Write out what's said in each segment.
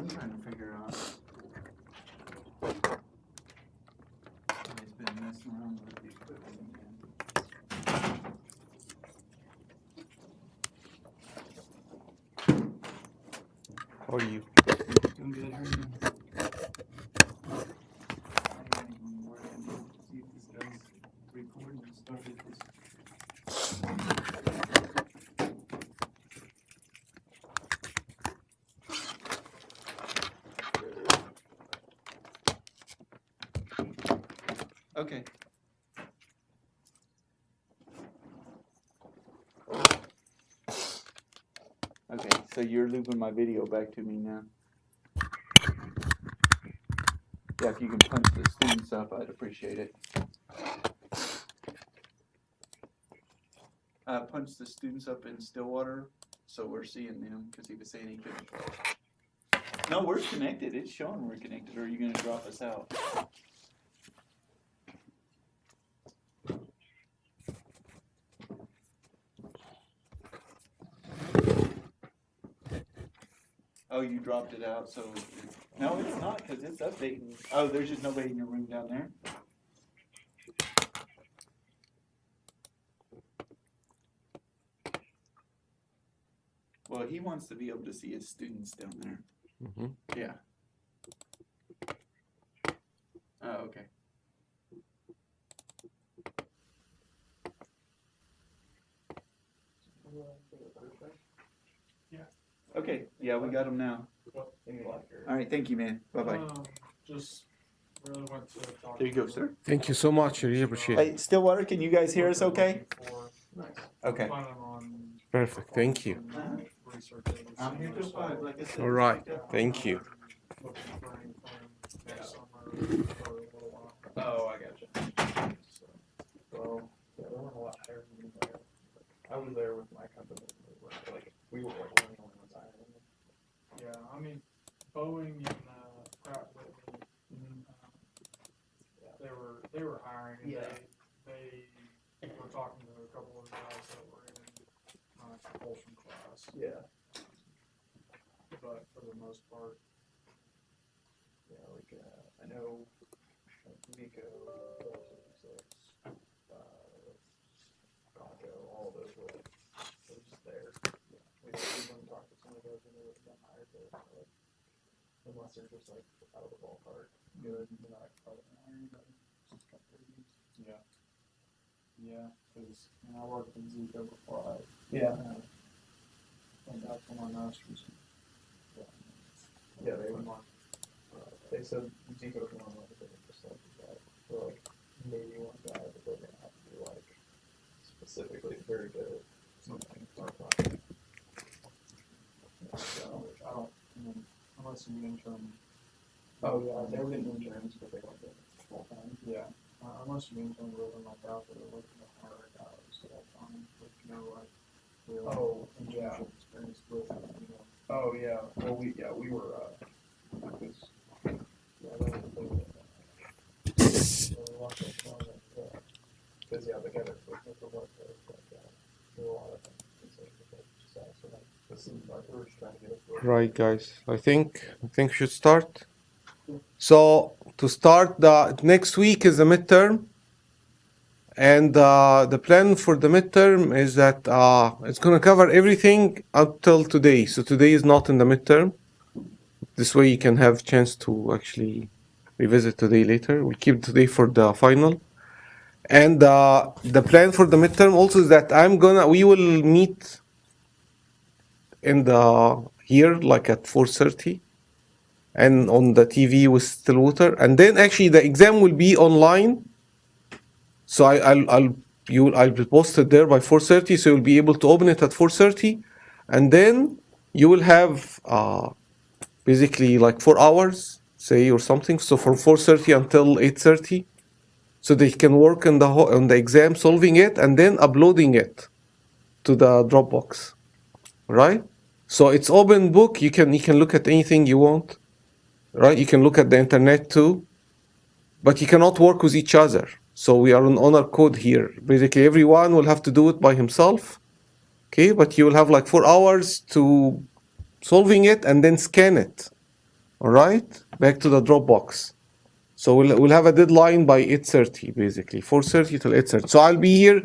I'm trying to figure out. He's been messing around with the equipment again. How are you? Doing good, how are you? See if this guy's recording and started this. Okay. Okay, so you're looping my video back to me now. Yeah, if you can punch the students up, I'd appreciate it. Punch the students up in Stillwater, so we're seeing them, because he was saying he couldn't. No, we're connected. It's showing we're connected. Or are you going to drop us out? Oh, you dropped it out, so... No, it's not, because it's updating. Oh, there's just nobody in your room down there? Well, he wants to be able to see his students down there. Mm-hmm. Yeah. Oh, okay. Okay, yeah, we got him now. All right, thank you, man. Bye-bye. Just really went to talk. There you go, sir. Thank you so much. I really appreciate it. Hey, Stillwater, can you guys hear us okay? Okay. Perfect. Thank you. I'm here till 5, like I said. All right. Thank you. Oh, I gotcha. Well, yeah, there weren't a lot higher than me there. I was there with my company. We were like one of the only ones hiring. Yeah, I mean, Boeing and Pratt Whitney, they were hiring. And they were talking to a couple of guys that were in propulsion class. Yeah. But for the most part, yeah, like I know Nico, Congo, all those were just there. We wouldn't talk to some of those when they would have been hired there, like, unless they're just like out of the ballpark. Good, you're not probably hiring anybody. Yeah. Yeah, because I worked in Zico before and that's when my master's. Yeah, they would want. They said Zico was one of the biggest percentages that for like maybe one guy, but they're gonna have to be like specifically very good at something. So I don't, unless you intern. Oh yeah, they were getting interns, but they weren't getting full time. Yeah, unless you intern with them like out there looking at hard hours at that time, with no like real internship experience with them, you know. Oh yeah, well we were because yeah, they were because yeah, they got it with the work there, but there were a lot of things so like this is like we're just trying to get it. Right, guys. I think we should start. So to start, the next week is the midterm, and the plan for the midterm is that it's gonna cover everything up till today. So today is not in the midterm. This way you can have chance to actually revisit today later. We keep today for the final. And the plan for the midterm also is that we will meet in the here like at 4:30 and on the TV with Stillwater, and then actually the exam will be online. So I'll be posted there by 4:30, so you'll be able to open it at 4:30, and then you will have basically like 4 hours, say, or something. So from 4:30 until 8:30, so they can work on the exam, solving it, and then uploading it to the Dropbox, right? So it's open book. You can look at anything you want, right? You can look at the internet too, but you cannot work with each other. So we are on honor code here. Basically, everyone will have to do it by himself, okay? But you will have like 4 hours to solving it and then scan it. All right, back to the Dropbox. So we'll have a deadline by 8:30, basically 4:30 till 8:30. So I'll be here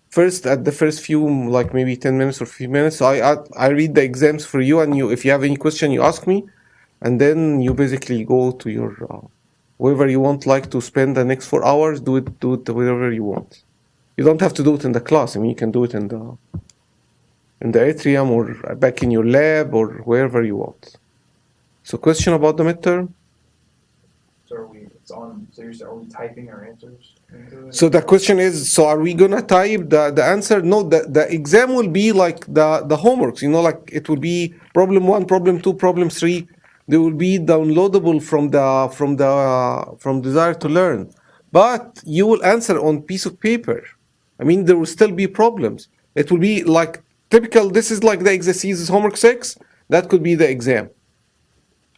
first at the first few, like maybe 10 minutes or 15 minutes. So I read the exams for you, and you, if you have any question, you ask me, and then you basically go to your wherever you want, like to spend the next 4 hours. Do it wherever you want. You don't have to do it in the class. I mean, you can do it in the atrium or back in your lab or wherever you want. So, question about the midterm? So are we, it's on, so you're, are we typing our answers into it? So the question is, so are we gonna type the answer? No, the exam will be like the homeworks, you know, like it will be problem 1, problem 2, problem 3. They will be downloadable from Desire to Learn. But you will answer on piece of paper. I mean, there will still be problems. It will be like typical, this is like the exercises homework 6, that could be the exam.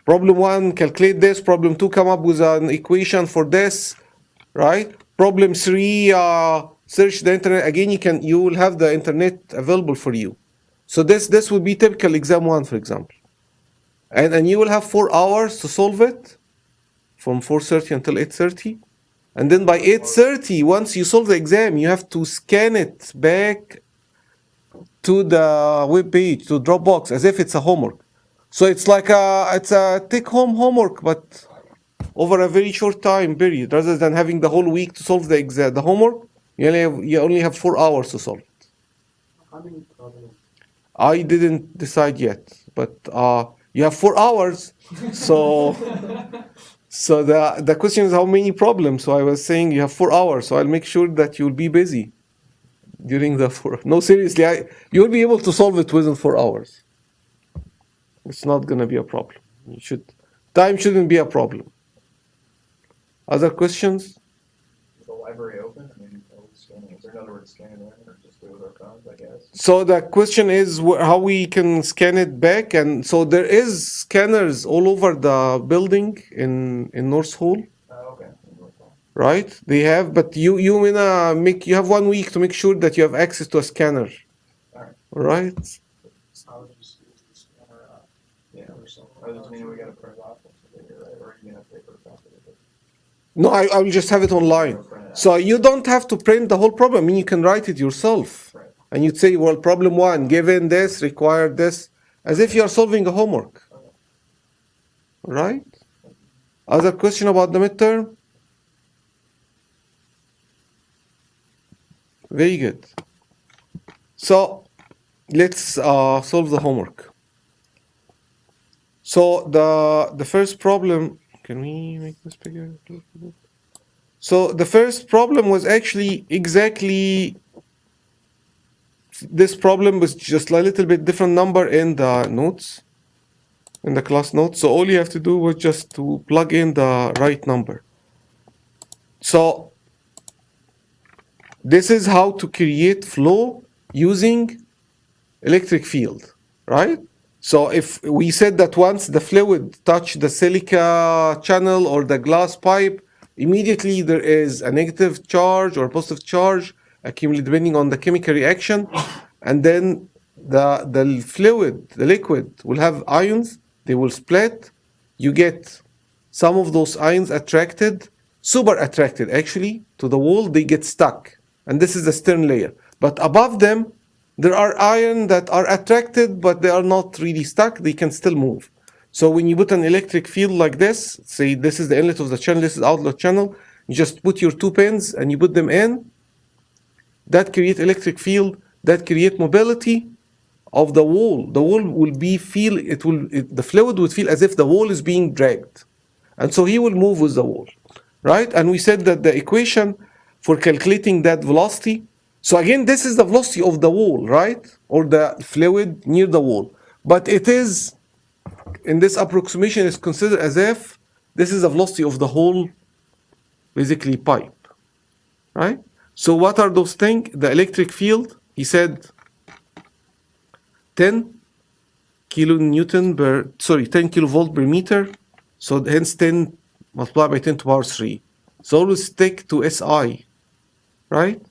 Problem 1, calculate this. Problem 2, come up with an equation for this, right? Problem 3, search the internet. Again, you will have the internet available for you. So this would be typical exam 1, for example. And you will have 4 hours to solve it from 4:30 until 8:30. And then by 8:30, once you solve the exam, you have to scan it back to the web page, to Dropbox, as if it's a homework. So it's like it's a take-home homework, but over a very short time period, rather than having the whole week to solve the homework. You only have 4 hours to solve it. How many problems? I didn't decide yet, but you have 4 hours, so the question is how many problems. So I was saying you have 4 hours, so I'll make sure that you'll be busy during the 4. No, seriously, you'll be able to solve it within 4 hours. It's not gonna be a problem. Time shouldn't be a problem. Other questions? Is the library open? I mean, are we scanning? Is there another way to scan it in, or just do it with our phones, I guess? So the question is how we can scan it back, and so there is scanners all over the building in North Hall, Oh, okay. right? They have, but you have 1 week to make sure that you have access to a scanner, Alright. right? I would just use the scanner, yeah, or something. I just mean we gotta print it off, right? Or you have paper copy of it. No, I will just have it online. So you don't have to print the whole problem. I mean, you can write it yourself. Right. And you'd say, well, problem 1, given this, required this, as if you're solving a homework. Right? Other question about the midterm? Very good. So let's solve the homework. So the first problem, can we make this bigger? So the first problem was actually exactly this problem with just a little bit different number in the notes, in the class notes. So all you have to do was just to plug in the right number. So this is how to create flow using electric field, right? So if we said that once the fluid touched the silica channel or the glass pipe, immediately there is a negative charge or a positive charge accumulated depending on the chemical reaction, and then the fluid, the liquid, will have ions. They will split. You get some of those ions attracted, super attracted actually, to the wall. They get stuck, and this is the stern layer. But above them, there are ions that are attracted, but they are not really stuck. They can still move. So when you put an electric field like this, say this is the inlet of the channel, this is outlet channel, you just put your 2 pins and you put them in. That create electric field, that create mobility of the wall. The wall will be the fluid would feel as if the wall is being dragged. And so he will move with the wall, right? And we said that the equation for calculating that velocity, so again, this is the velocity of the wall, right? Or the fluid near the wall. But it is, in this approximation, is considered as if this is the velocity of the whole, basically, pipe, right? So what are those things? The electric field, he said 10 kilovolt per meter. So hence 10 multiplied by 10 to the power 3. So always stick to SI, right?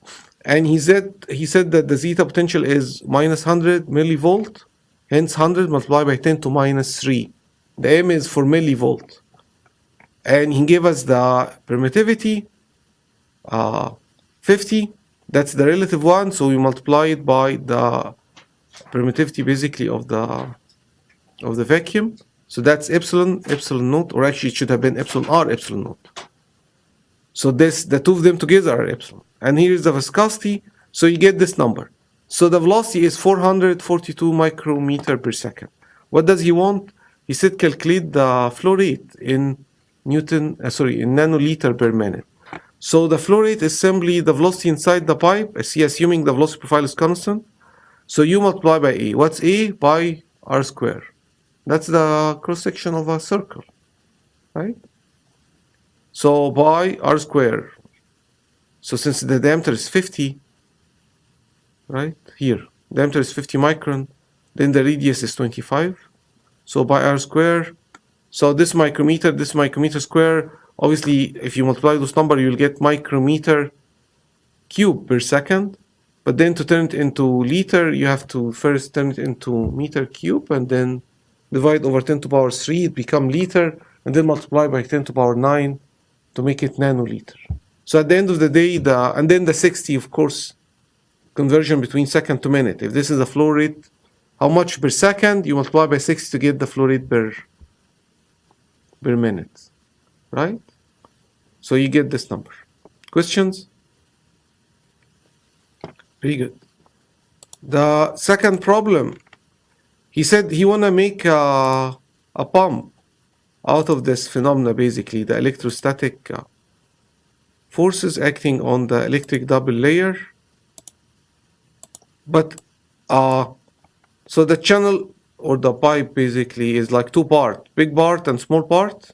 And he said that the zeta potential is minus 100 millivolt, hence 100 multiplied by 10 to minus 3. The M is for millivolt. And he gave us the permittivity, 50. That's the relative one, so we multiply it by the permittivity basically of the vacuum. So that's epsilon naught, or actually it should have been epsilon r, epsilon naught. So the two of them together are epsilon. And here is the viscosity, so you get this number. So the velocity is 442 micrometer per second. What does he want? He said calculate the flow rate in nanoliter per minute. So the flow rate is simply the velocity inside the pipe, assuming the velocity profile is constant. So you multiply by A. What's A? By r square. That's the cross section of a circle, right? So by r square. So since the diameter is 50, right here, diameter is 50 micron, then the radius is 25. So by r square. So this micrometer square, obviously, if you multiply those numbers, you'll get micrometer cube per second. But then to turn it into liter, you have to first turn it into meter cube and then divide over 10 to the power 3, it becomes liter, and then multiply by 10 to the power 9 to make it nanoliter. So at the end of the day, and then the 60, of course, conversion between second to minute. If this is the flow rate, how much per second, you multiply by 60 to get the flow rate per minute, right? So you get this number. Questions? Very good. The second problem, he said he want to make a pump out of this phenomena, basically, the electrostatic forces acting on the electric double layer. But, so the channel or the pipe basically is like two parts, big part and small part.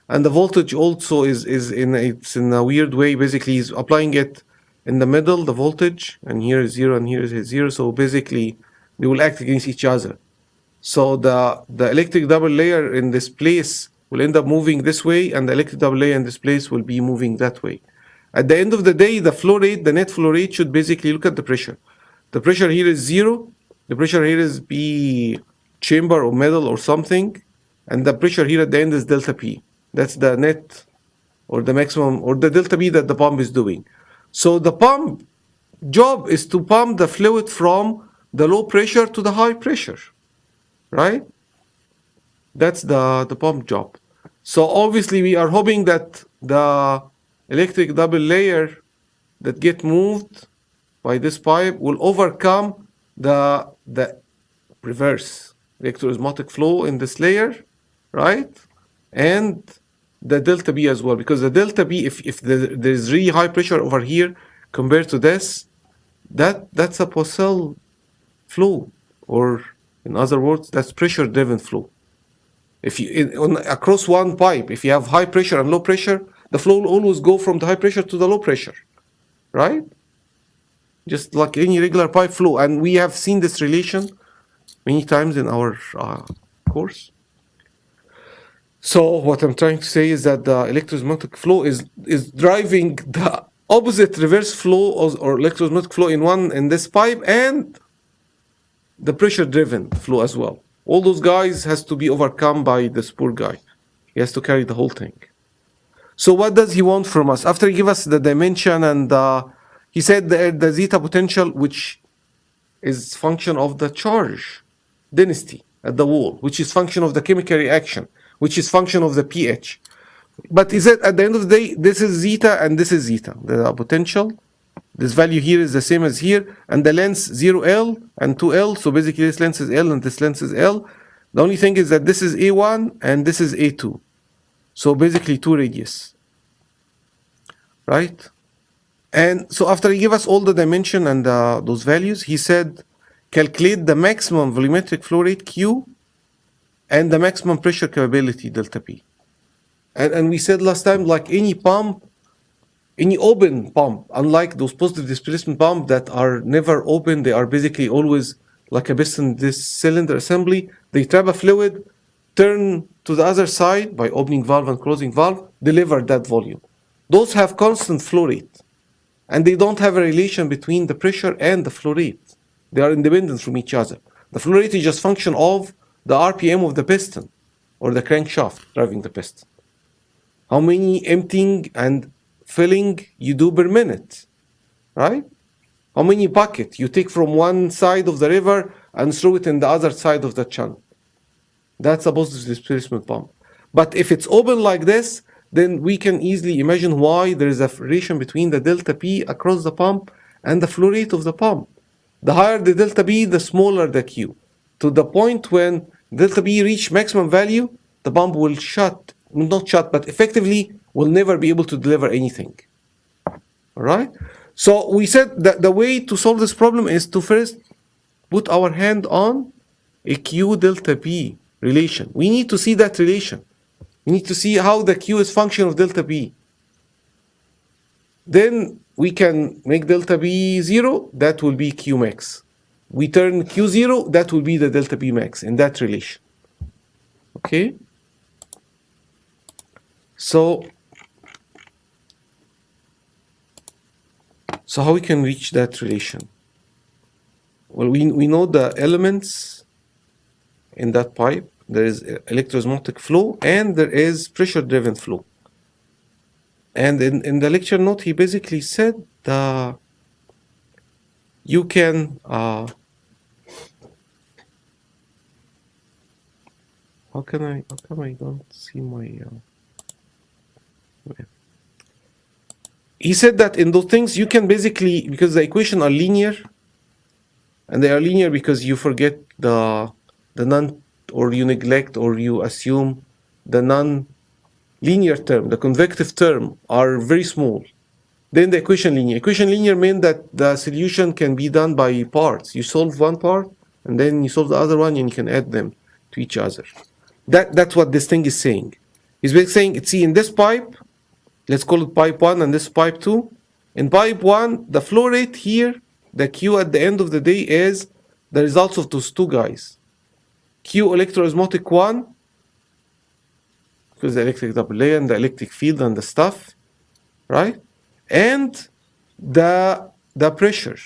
And the voltage also is in a weird way, basically he's applying it in the middle, the voltage, and here is 0 and here is 0. So basically they will act against each other. So the electric double layer in this place will end up moving this way, and the electric double layer in this place will be moving that way. At the end of the day, the flow rate, the net flow rate should basically look at the pressure. The pressure here is 0. The pressure here is P chamber or metal or something. And the pressure here at the end is delta P. That's the net or the maximum or the delta P that the pump is doing. So the pump job is to pump the fluid from the low pressure to the high pressure, right? That's the pump job. So obviously we are hoping that the electric double layer that get moved by this pipe will overcome the reverse electroosmotic flow in this layer, right? And the delta B as well, because the delta B, if there's really high pressure over here compared to this, that's a Poisson flow, or in other words, that's pressure driven flow. If you across one pipe, if you have high pressure and low pressure, the flow will always go from the high pressure to the low pressure, right? Just like any regular pipe flow. And we have seen this relation many times in our course. So what I'm trying to say is that the electroosmotic flow is driving the opposite reverse flow or electroosmotic flow in this pipe, and the pressure driven flow as well. All those guys has to be overcome by this poor guy. He has to carry the whole thing. So what does he want from us? After he give us the dimension, and he said the zeta potential, which is function of the charge density at the wall, which is function of the chemical reaction, which is function of the pH. But he said at the end of the day, this is zeta and this is zeta. The potential, this value here is the same as here, and the length 0L and 2L. So basically this length is L and this length is L. The only thing is that this is A1 and this is A2. So basically 2 radius, right? And so after he gave us all the dimension and those values, he said, calculate the maximum volumetric flow rate Q and the maximum pressure capability delta P. And we said last time, like any pump, any open pump, unlike those positive displacement pumps that are never open, they are basically always like a piston, this cylinder assembly. They trap a fluid, turn to the other side by opening valve and closing valve, deliver that volume. Those have constant flow rate, and they don't have a relation between the pressure and the flow rate. They are independent from each other. The flow rate is just function of the RPM of the piston or the crankshaft driving the piston. How many emptying and filling you do per minute, right? How many buckets you take from one side of the river and throw it in the other side of the channel. That's a positive displacement pump. But if it's open like this, then we can easily imagine why there is a relation between the delta P across the pump and the flow rate of the pump. The higher the delta P, the smaller the Q. To the point when delta P reach maximum value, the pump will not shut, but effectively will never be able to deliver anything. All right? So we said that the way to solve this problem is to first put our hand on a Q delta P relation. We need to see that relation. We need to see how the Q is function of delta P. Then we can make delta P 0, that will be Q max. We turn Q 0, that will be the delta P max in that relation. Okay? So how we can reach that relation? Well, we know the elements in that pipe. There is electroosmotic flow and there is pressure-driven flow. And in the lecture note, he basically said you can how come I don't see my he said that in those things you can basically, because the equations are linear, and they are linear because you forget the non, or you neglect, or you assume the non-linear term, the convective term are very small. Then the equation linear. Equation linear means that the solution can be done by parts. You solve one part, and then you solve the other one, and you can add them to each other. That's what this thing is saying. He's basically saying, see, in this pipe, let's call it pipe 1 and this pipe 2. In pipe 1, the flow rate here, the Q at the end of the day is the results of those two guys. Q electroosmotic 1, because the electric double layer and the electric field and the stuff, right? And the pressure.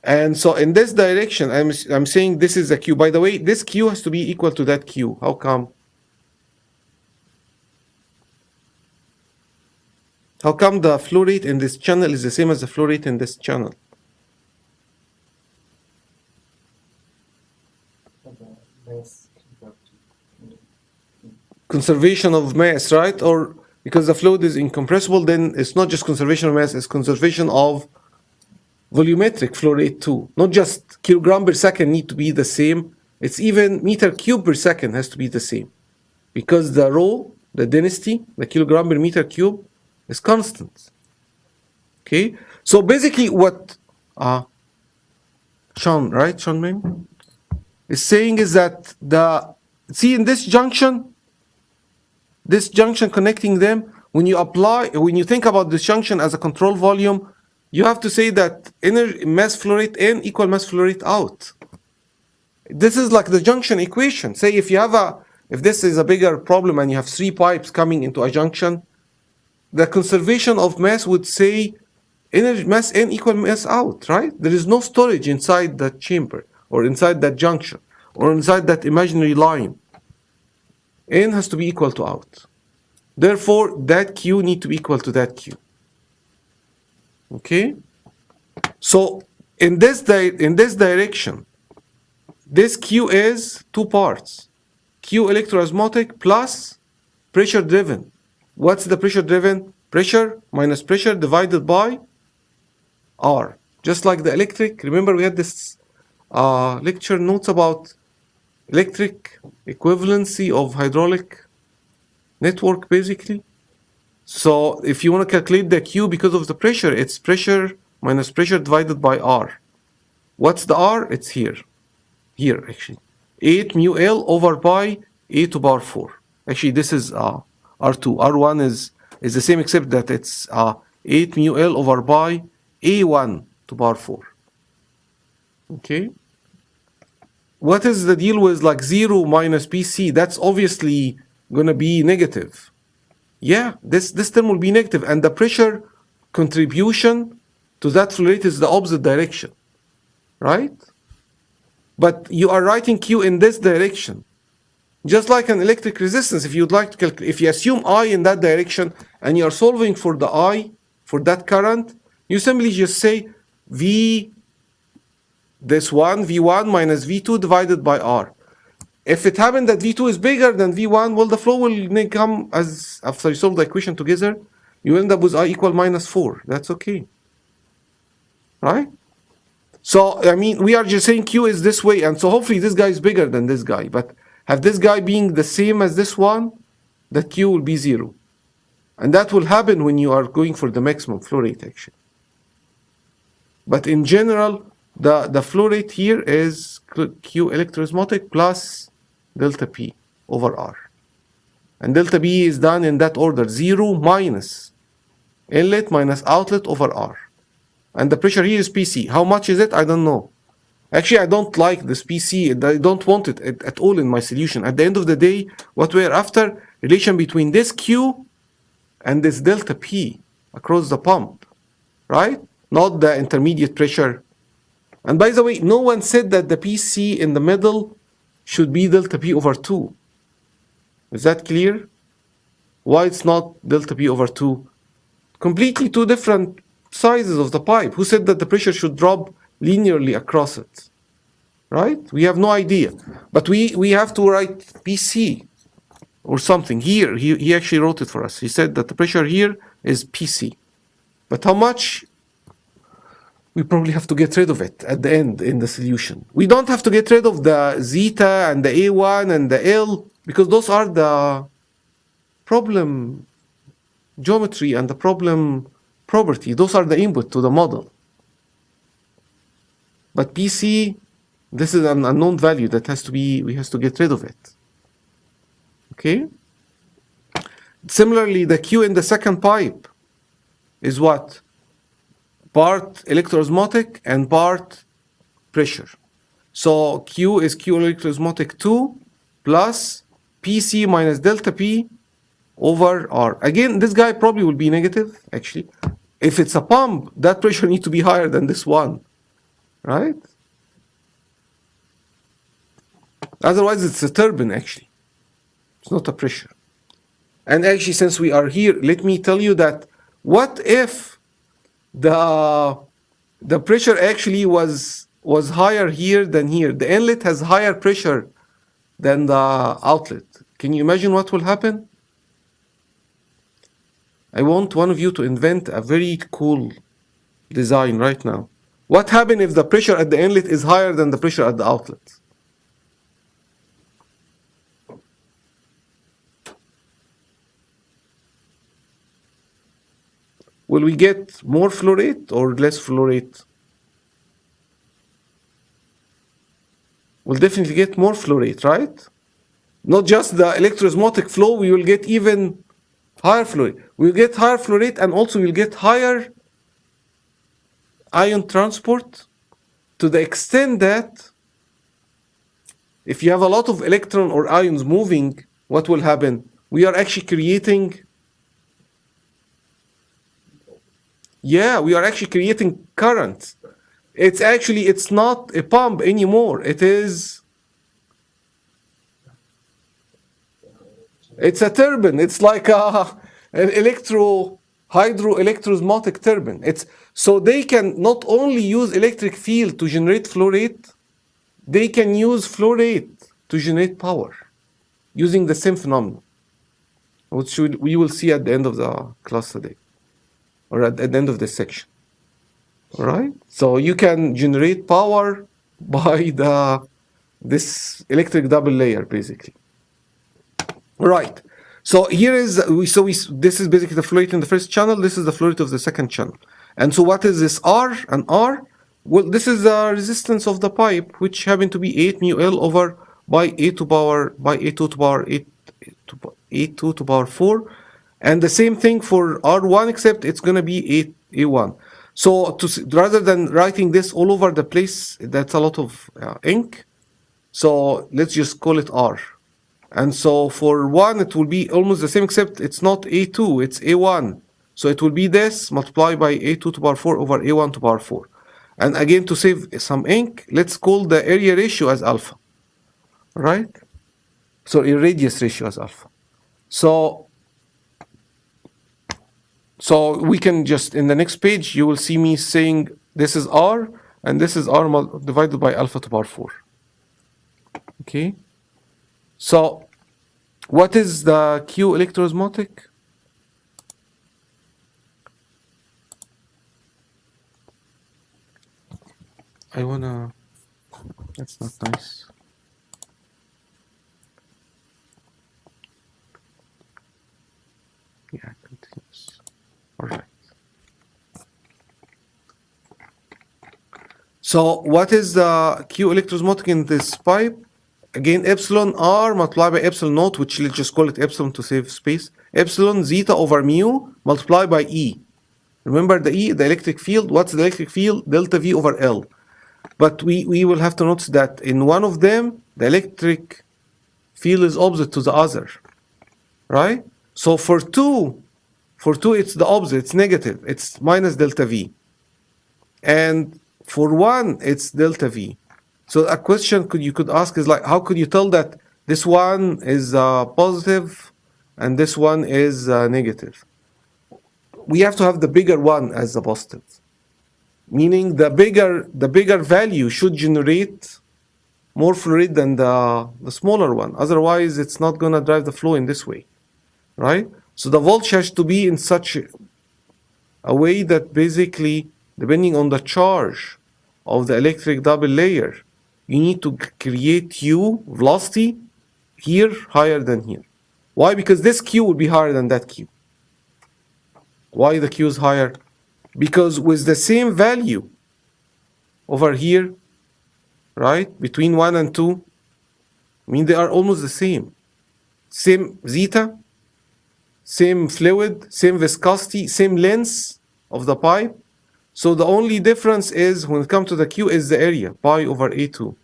And so in this direction, I'm saying this is a Q. By the way, this Q has to be equal to that Q. How come? How come the flow rate in this channel is the same as the flow rate in this channel? Conservation of mass, right? Or because the fluid is incompressible, then it's not just conservation of mass, it's conservation of volumetric flow rate too. Not just kilogram per second need to be the same, it's even meter cube per second has to be the same. Because the rho, the density, the kilogram per meter cube, is constant. Okay? So basically what Sean, right? Sean Ming is saying is that see in this junction connecting them, when you think about this junction as a control volume, you have to say that inner mass flow rate in equal mass flow rate out. This is like the junction equation. Say if this is a bigger problem and you have 3 pipes coming into a junction, the conservation of mass would say energy mass in equal mass out, right? There is no storage inside that chamber or inside that junction or inside that imaginary line. N has to be equal to out. Therefore, that Q need to be equal to that Q. Okay? So in this direction, this Q is 2 parts. Q electroosmotic plus pressure driven. What's the pressure driven? Pressure minus pressure divided by R. Just like the electric. Remember we had this lecture notes about electric equivalency of hydraulic network basically. So if you want to calculate the Q because of the pressure, it's pressure minus pressure divided by R. What's the R? It's here. Here actually. 8 mu L over pi a to power 4. Actually this is R2. R1 is the same except that it's 8 mu L over pi A1 to power 4. Okay. What is the deal with like 0 minus PC? That's obviously going to be negative. Yeah, this term will be negative, and the pressure contribution to that flow rate is the opposite direction, right? But you are writing Q in this direction. Just like an electric resistance, if you'd like to calculate, if you assume I in that direction and you are solving for the I, for that current, you simply just say V, this one, V1 minus V2 divided by R. If it happened that V2 is bigger than V1, well, the flow will come as, after you solve the equation together, you end up with I equal minus 4. That's okay. Right? So, I mean, we are just saying Q is this way, and so hopefully this guy is bigger than this guy, but have this guy being the same as this one, that Q will be 0. And that will happen when you are going for the maximum flow rate, actually. But in general, the flow rate here is Q electroosmotic plus delta P over R. And delta P is done in that order, 0 minus inlet minus outlet over R. And the pressure here is PC. How much is it? I don't know. Actually, I don't like this PC. I don't want it at all in my solution. At the end of the day, what we're after, relation between this Q and this delta P across the pump, right? Not the intermediate pressure. And by the way, no one said that the PC in the middle should be delta P over 2. Is that clear? Why it's not delta P over 2? Completely two different sizes of the pipe. Who said that the pressure should drop linearly across it? Right? We have no idea. But we have to write PC or something. Here, he actually wrote it for us. He said that the pressure here is PC. But how much? We probably have to get rid of it at the end in the solution. We don't have to get rid of the zeta and the A1 and the L, because those are the problem geometry and the problem property. Those are the input to the model. But PC, this is an unknown value that has to be, we have to get rid of it. Okay? Similarly, the Q in the second pipe is what? Part electroosmotic and part pressure. So Q is Q electroosmotic 2 plus PC minus delta P over R. Again, this guy probably will be negative, actually. If it's a pump, that pressure needs to be higher than this one, right? Otherwise, it's a turbine, actually. It's not a pressure. And actually, since we are here, let me tell you that what if the pressure actually was higher here than here? The inlet has higher pressure than the outlet. Can you imagine what will happen? I want one of you to invent a very cool design right now. What happens if the pressure at the inlet is higher than the pressure at the outlet? Will we get more flow rate or less flow rate? We'll definitely get more flow rate, right? Not just the electroosmotic flow, we will get even higher flow rate. We'll get higher flow rate, and also we'll get higher ion transport, to the extent that if you have a lot of electron or ions moving, what will happen? We are actually creating current. It's not a pump anymore. It's a turbine. It's like an hydroelectroosmotic turbine. So they can not only use electric field to generate flow rate, they can use flow rate to generate power using the same phenomenon, which we will see at the end of the class today, or at the end of this section. All right? So you can generate power by this electric double layer, basically. All right. So here is this is basically the flow rate in the first channel. This is the flow rate of the second channel. And so what is this R and R? Well, this is the resistance of the pipe, which happen to be 8 mu L over by A2 to power 4. And the same thing for R1, except it's going to be A1. So rather than writing this all over the place, that's a lot of ink. So let's just call it R. And so for 1, it will be almost the same, except it's not A2, it's A1. So it will be this multiplied by A2 to power 4 over A1 to power 4. And again, to save some ink, let's call the area ratio as alpha. Right? sorry, radius ratio as alpha. So we can just, in the next page, you will see me saying this is R, and this is R divided by alpha to power 4. Okay? So what is the Q electroosmotic? That's not nice. Yeah, continuous. All right. So what is the Q electroosmotic in this pipe? Again, epsilon R multiplied by epsilon naught, which let's just call it epsilon to save space. Epsilon zeta over mu multiplied by E. Remember the E, the electric field. What's the electric field? Delta V over L. But we will have to notice that in one of them, the electric field is opposite to the other, right? So for two, it's the opposite, it's negative, it's minus delta V. And for one, it's delta V. So a question you could ask is like, how could you tell that this one is positive and this one is negative? We have to have the bigger one as the positive. Meaning the bigger value should generate more flow rate than the smaller one. Otherwise, it's not going to drive the flow in this way, right? So the voltage has to be in such a way that basically, depending on the charge of the electric double layer, you need to create U velocity here higher than here. Why? Because this Q will be higher than that Q. Why the Q is higher? Because with the same value over here, right, between 1 and 2, I mean, they are almost the same. Same zeta, same fluid, same viscosity, same length of the pipe. So the only difference is, when it comes to the Q, is the area, pi over A2.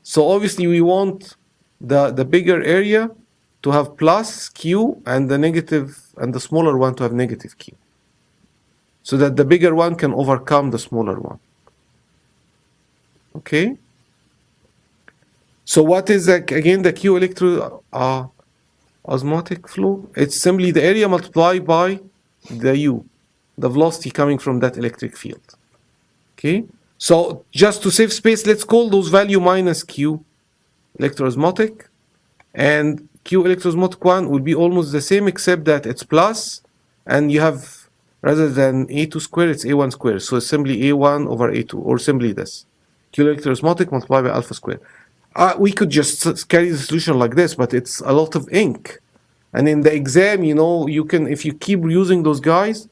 So obviously we want the bigger area to have plus Q and the negative, and the smaller one to have negative Q, so that the bigger one can overcome the smaller one. Okay? So what is, again, the Q osmotic flow? It's simply the area multiplied by the U, the velocity coming from that electric field. Okay? So just to save space, let's call those value minus Q electroosmotic, and Q electroosmotic 1 will be almost the same, except that it's plus, and you have, rather than A2 squared, it's A1 squared. So it's simply A1 over A2, or simply this. Q electroosmotic multiplied by alpha squared. We could just carry the solution like this, but it's a lot of ink. And in the exam, you can, if you keep using those guys,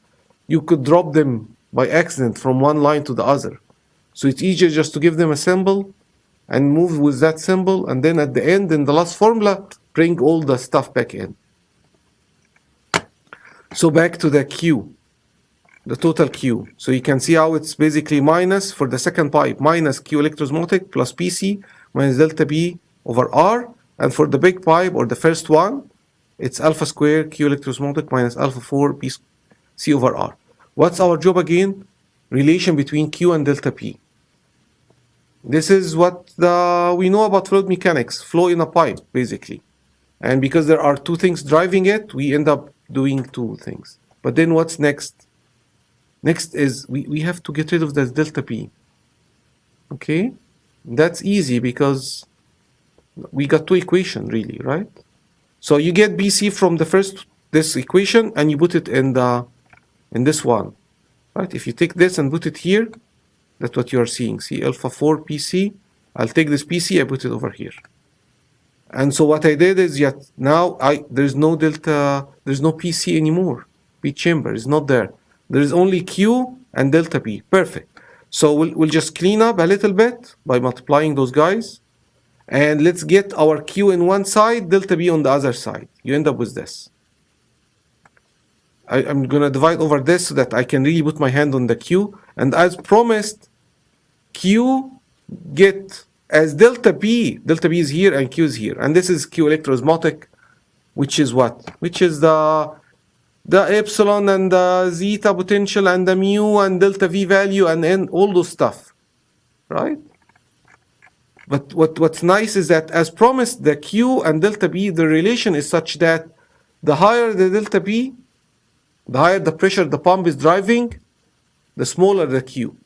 you could drop them by accident from one line to the other. So it's easier just to give them a symbol and move with that symbol, and then at the end, in the last formula, bring all the stuff back in. So back to the Q, the total Q. So you can see how it's basically minus, for the second pipe, minus Q electroosmotic plus PC minus delta B over R. And for the big pipe, or the first one, it's alpha squared Q electroosmotic minus alpha 4 PC over R. What's our job again? Relation between Q and delta P. This is what we know about fluid mechanics, flow in a pipe, basically. And because there are two things driving it, we end up doing two things. But then what's next? Next is we have to get rid of this delta P. Okay? That's easy because we got two equations, really, right? So you get BC from this equation, and you put it in this one, right? If you take this and put it here, that's what you are seeing. See, alpha 4 PC. I'll take this PC, I put it over here. And so what I did is, now there's no delta, there's no PC anymore. P chamber is not there. There is only Q and delta P. Perfect. So we'll just clean up a little bit by multiplying those guys. And let's get our Q in one side, delta B on the other side. You end up with this. I'm going to divide over this so that I can really put my hand on the Q. And as promised, Q get as delta B. Delta B is here and Q is here. And this is Q electroosmotic, which is what? Which is the epsilon and the zeta potential and the mu and delta V value and all those stuff. Right? But what's nice is that, as promised, the Q and delta B, the relation is such that the higher the delta B, the higher the pressure the pump is driving, the smaller the Q.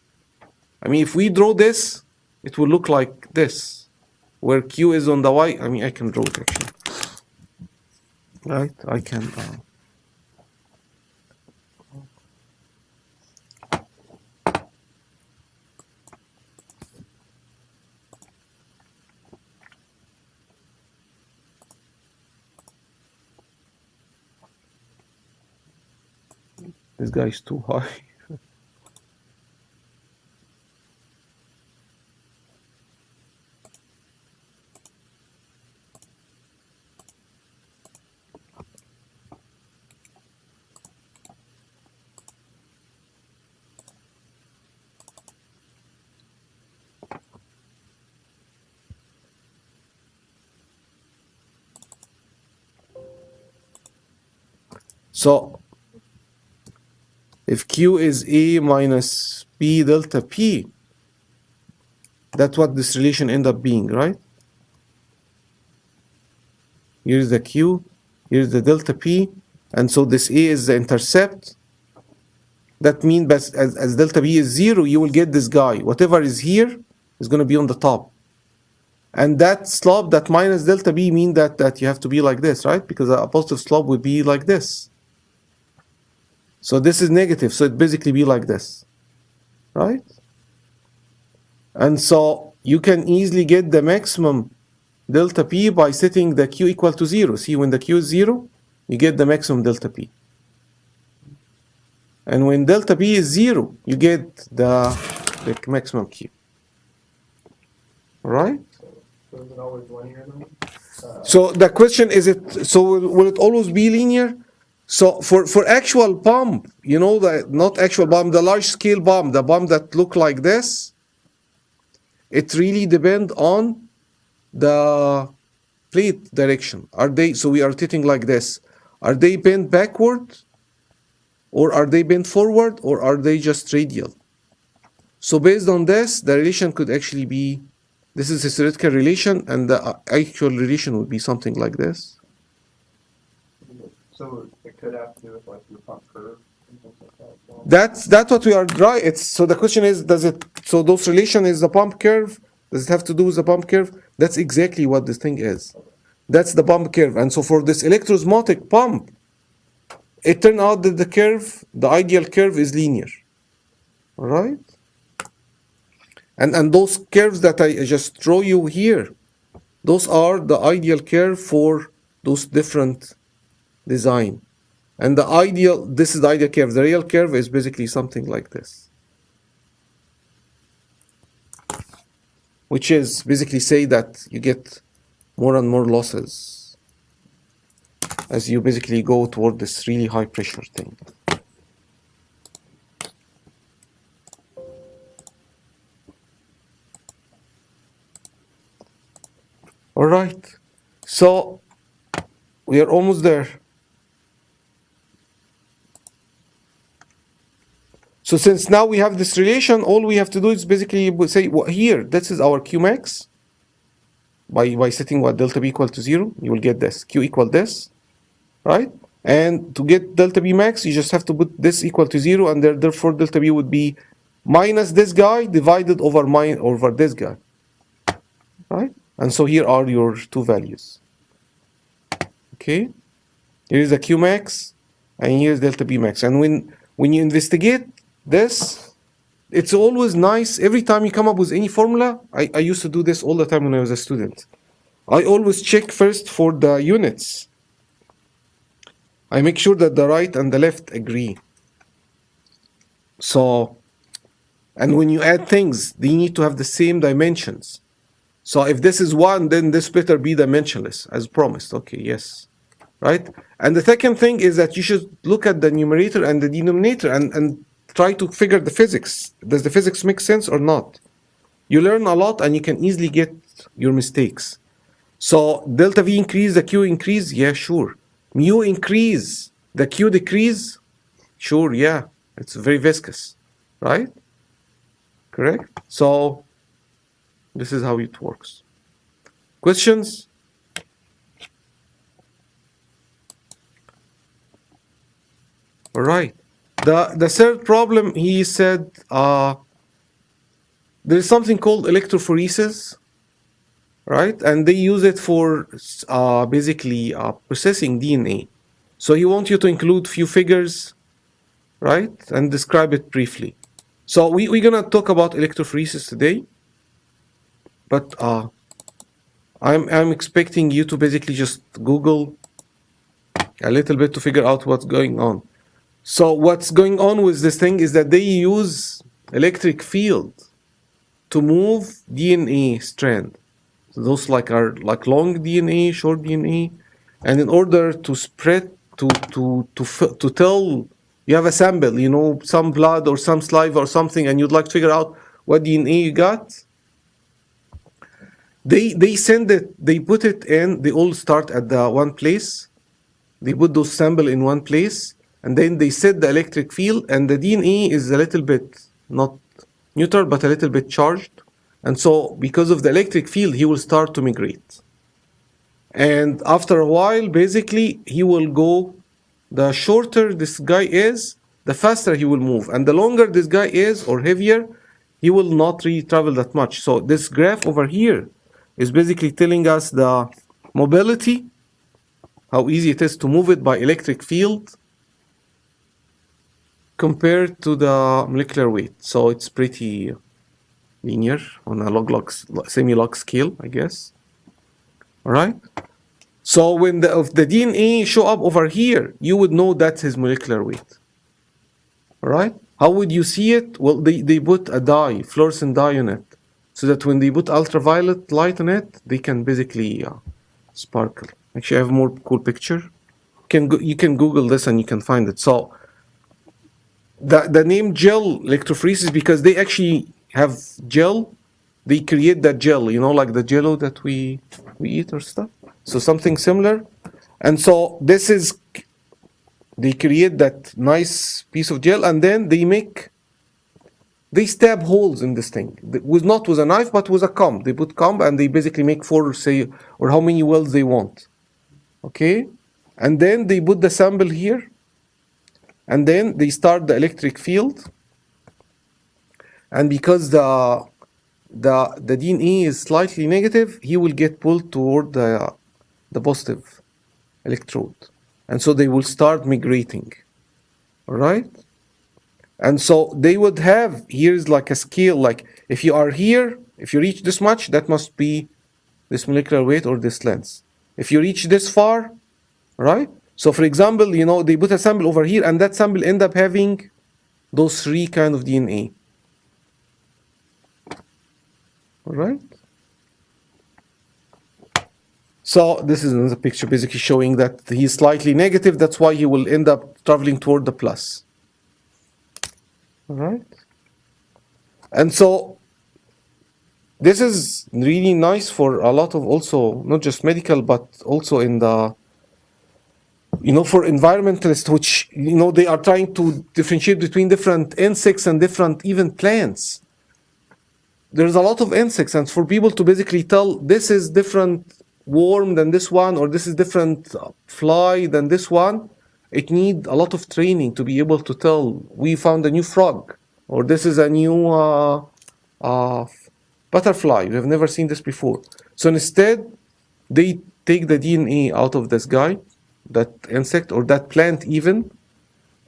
I mean, if we draw this, it will look like this, where Q is on the Y. I mean, I can draw it actually. Right? I can. This guy is too high. So if Q is A minus B delta P, that's what this relation end up being, right? Here's the Q, here's the delta P, and so this A is the intercept. That means as delta B is 0, you will get this guy. Whatever is here is going to be on the top. And that slope, that minus delta B, mean that you have to be like this, right? Because a positive slope would be like this. So this is negative, so it basically be like this, right? And so you can easily get the maximum delta P by setting the Q equal to 0. See, when the Q is 0, you get the maximum delta P. And when delta P is 0, you get the maximum Q. All right? So is it always linear then? So the question is, will it always be linear? So for actual pump, you know, not actual pump, the large scale pump, the pump that look like this, it really depends on the plate direction. So we are rotating like this. Are they bent backward? Or are they bent forward? Or are they just radial? So based on this, the relation could actually be, this is a theoretical relation, and the actual relation would be something like this. So it could have to do with like your pump curve and things like that as well. That's what we are drawing. So the question is, so those relation is the pump curve? Does it have to do with the pump curve? That's exactly what this thing is. That's the pump curve. And so for this electrosmotic pump, it turned out that the ideal curve is linear. All right? And those curves that I just draw you here, those are the ideal curve for those different design. And this is the ideal curve. The real curve is basically something like this. Which is basically say that you get more and more losses as you basically go toward this really high pressure thing. All right, so we are almost there. So since now we have this relation, all we have to do is basically say, well, here, this is our Q max. By setting what delta B equal to 0, you will get this. Q equal this, right? And to get delta B max, you just have to put this equal to 0, and therefore delta B would be minus this guy divided over this guy, right? And so here are your two values. Okay, here is the Q max, and here is delta B max. And when you investigate this, it's always nice. Every time you come up with any formula, I used to do this all the time when I was a student. I always check first for the units. I make sure that the right and the left agree. So, and when you add things, they need to have the same dimensions. So if this is 1, then this better be dimensionless, as promised. Okay, yes. Right? And the second thing is that you should look at the numerator and the denominator and try to figure the physics. Does the physics make sense or not? You learn a lot and you can easily get your mistakes. So delta V increase, the Q increase? Yeah, sure. Mu increase, the Q decrease? Sure, yeah. It's very viscous, right? Correct? So This is how it works. Questions? All right. The third problem, he said, there is something called electrophoresis, right? And they use it for basically processing DNA. So he wants you to include few figures, right? And describe it briefly. So we're gonna talk about electrophoresis today, but I'm expecting you to basically just Google a little bit to figure out what's going on. So what's going on with this thing is that they use electric field to move DNA strand. So those are like long DNA, short DNA, and in order to spread to tell you have a sample, you know, some blood or some saliva or something, and you'd like to figure out what DNA you got. They send it, they put it in, they all start at the one place. They put those sample in one place, and then they set the electric field, and the DNA is a little bit not neutral, but a little bit charged. And so because of the electric field, he will start to migrate. And after a while, basically, he will go, the shorter this guy is, the faster he will move. And the longer this guy is, or heavier, he will not really travel that much. So this graph over here is basically telling us the mobility, how easy it is to move it by electric field compared to the molecular weight. So it's pretty linear on a semi-log scale, I guess. All right. So when if the DNA show up over here, you would know that's his molecular weight. All right. How would you see it? Well, they put a dye, fluorescent dye on it, so that when they put ultraviolet light on it, they can basically sparkle. Actually, I have a more cool picture. You can Google this and you can find it. So the name gel electrophoresis because they actually have gel. They create that gel, you know, like the jello that we eat or stuff. So something similar. And so they create that nice piece of gel, and then they stab holes in this thing. Not with a knife, but with a comb. They put comb and they basically make 4, say, or how many wells they want. Okay? And then they put the sample here, and then they start the electric field. And because the DNA is slightly negative, he will get pulled toward the positive electrode. And so they will start migrating. All right? And so they would have, here's like a scale, like if you are here, if you reach this much, that must be this molecular weight or this length. If you reach this far, right? So for example, you know, they put a sample over here, and that sample end up having those 3 kind of DNA. All right? So this is another picture basically showing that he's slightly negative. That's why he will end up traveling toward the plus. All right? And so this is really nice for a lot of also, not just medical, but also in the, you know, for environmentalists, which, you know, they are trying to differentiate between different insects and different even plants. There's a lot of insects, and for people to basically tell this is different worm than this one, or this is different fly than this one, it needs a lot of training to be able to tell we found a new frog, or this is a new butterfly. We have never seen this before. So instead, they take the DNA out of this guy, that insect or that plant even,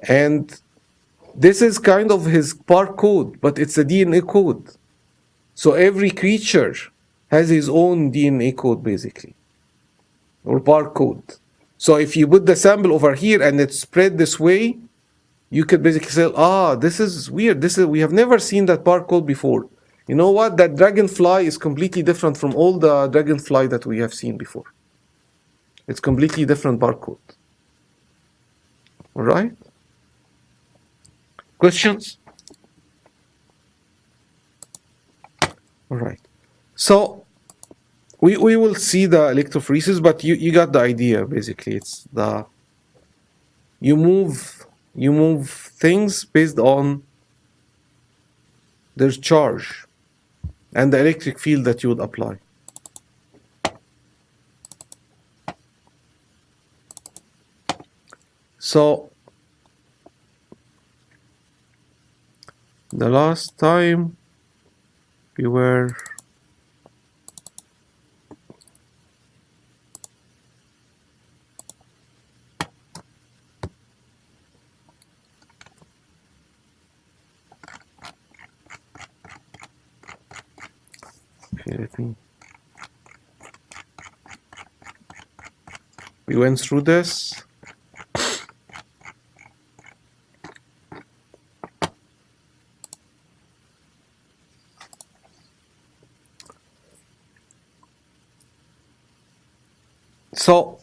and this is kind of his barcode, but it's a DNA code. So every creature has his own DNA code basically, or barcode. So if you put the sample over here and it's spread this way, you could basically say, this is weird. We have never seen that barcode before. You know what? That dragonfly is completely different from all the dragonfly that we have seen before. It's completely different barcode. All right? Questions? All right. So we will see the electrophoresis, but you got the idea basically. It's the you move things based on their charge. and the electric field that you would apply. So the last time we were we went through this. So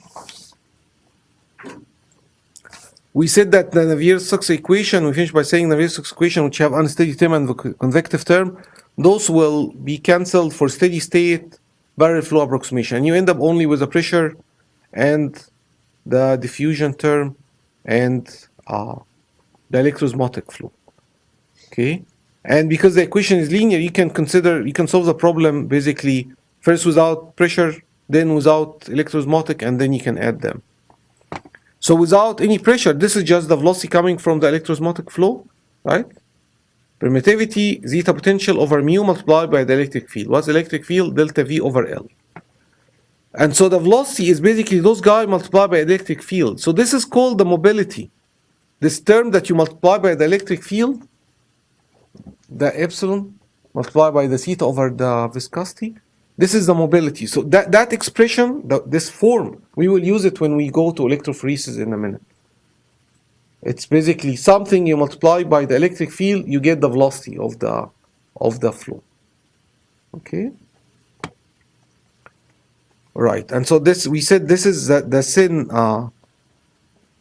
we said that the Navier-Stokes equation, we finished by saying Navier-Stokes equation, which have unsteady term and convective term, those will be cancelled for steady state barrel flow approximation. You end up only with the pressure and the diffusion term and the electrosmotic flow. Okay, and because the equation is linear, you can solve the problem basically first without pressure, then without electrosmotic, and then you can add them. So without any pressure, this is just the velocity coming from the electrosmotic flow, right? Permittivity, zeta potential over mu multiplied by the electric field. What's electric field? Delta V over L. And so the velocity is basically those guys multiplied by electric field. So this is called the mobility. This term that you multiply by the electric field, the epsilon multiplied by the theta over the viscosity, this is the mobility. So that expression, this form, we will use it when we go to electrophoresis in a minute. It's basically something you multiply by the electric field, you get the velocity of the flow. Okay. Right, and so this, we said this is the thin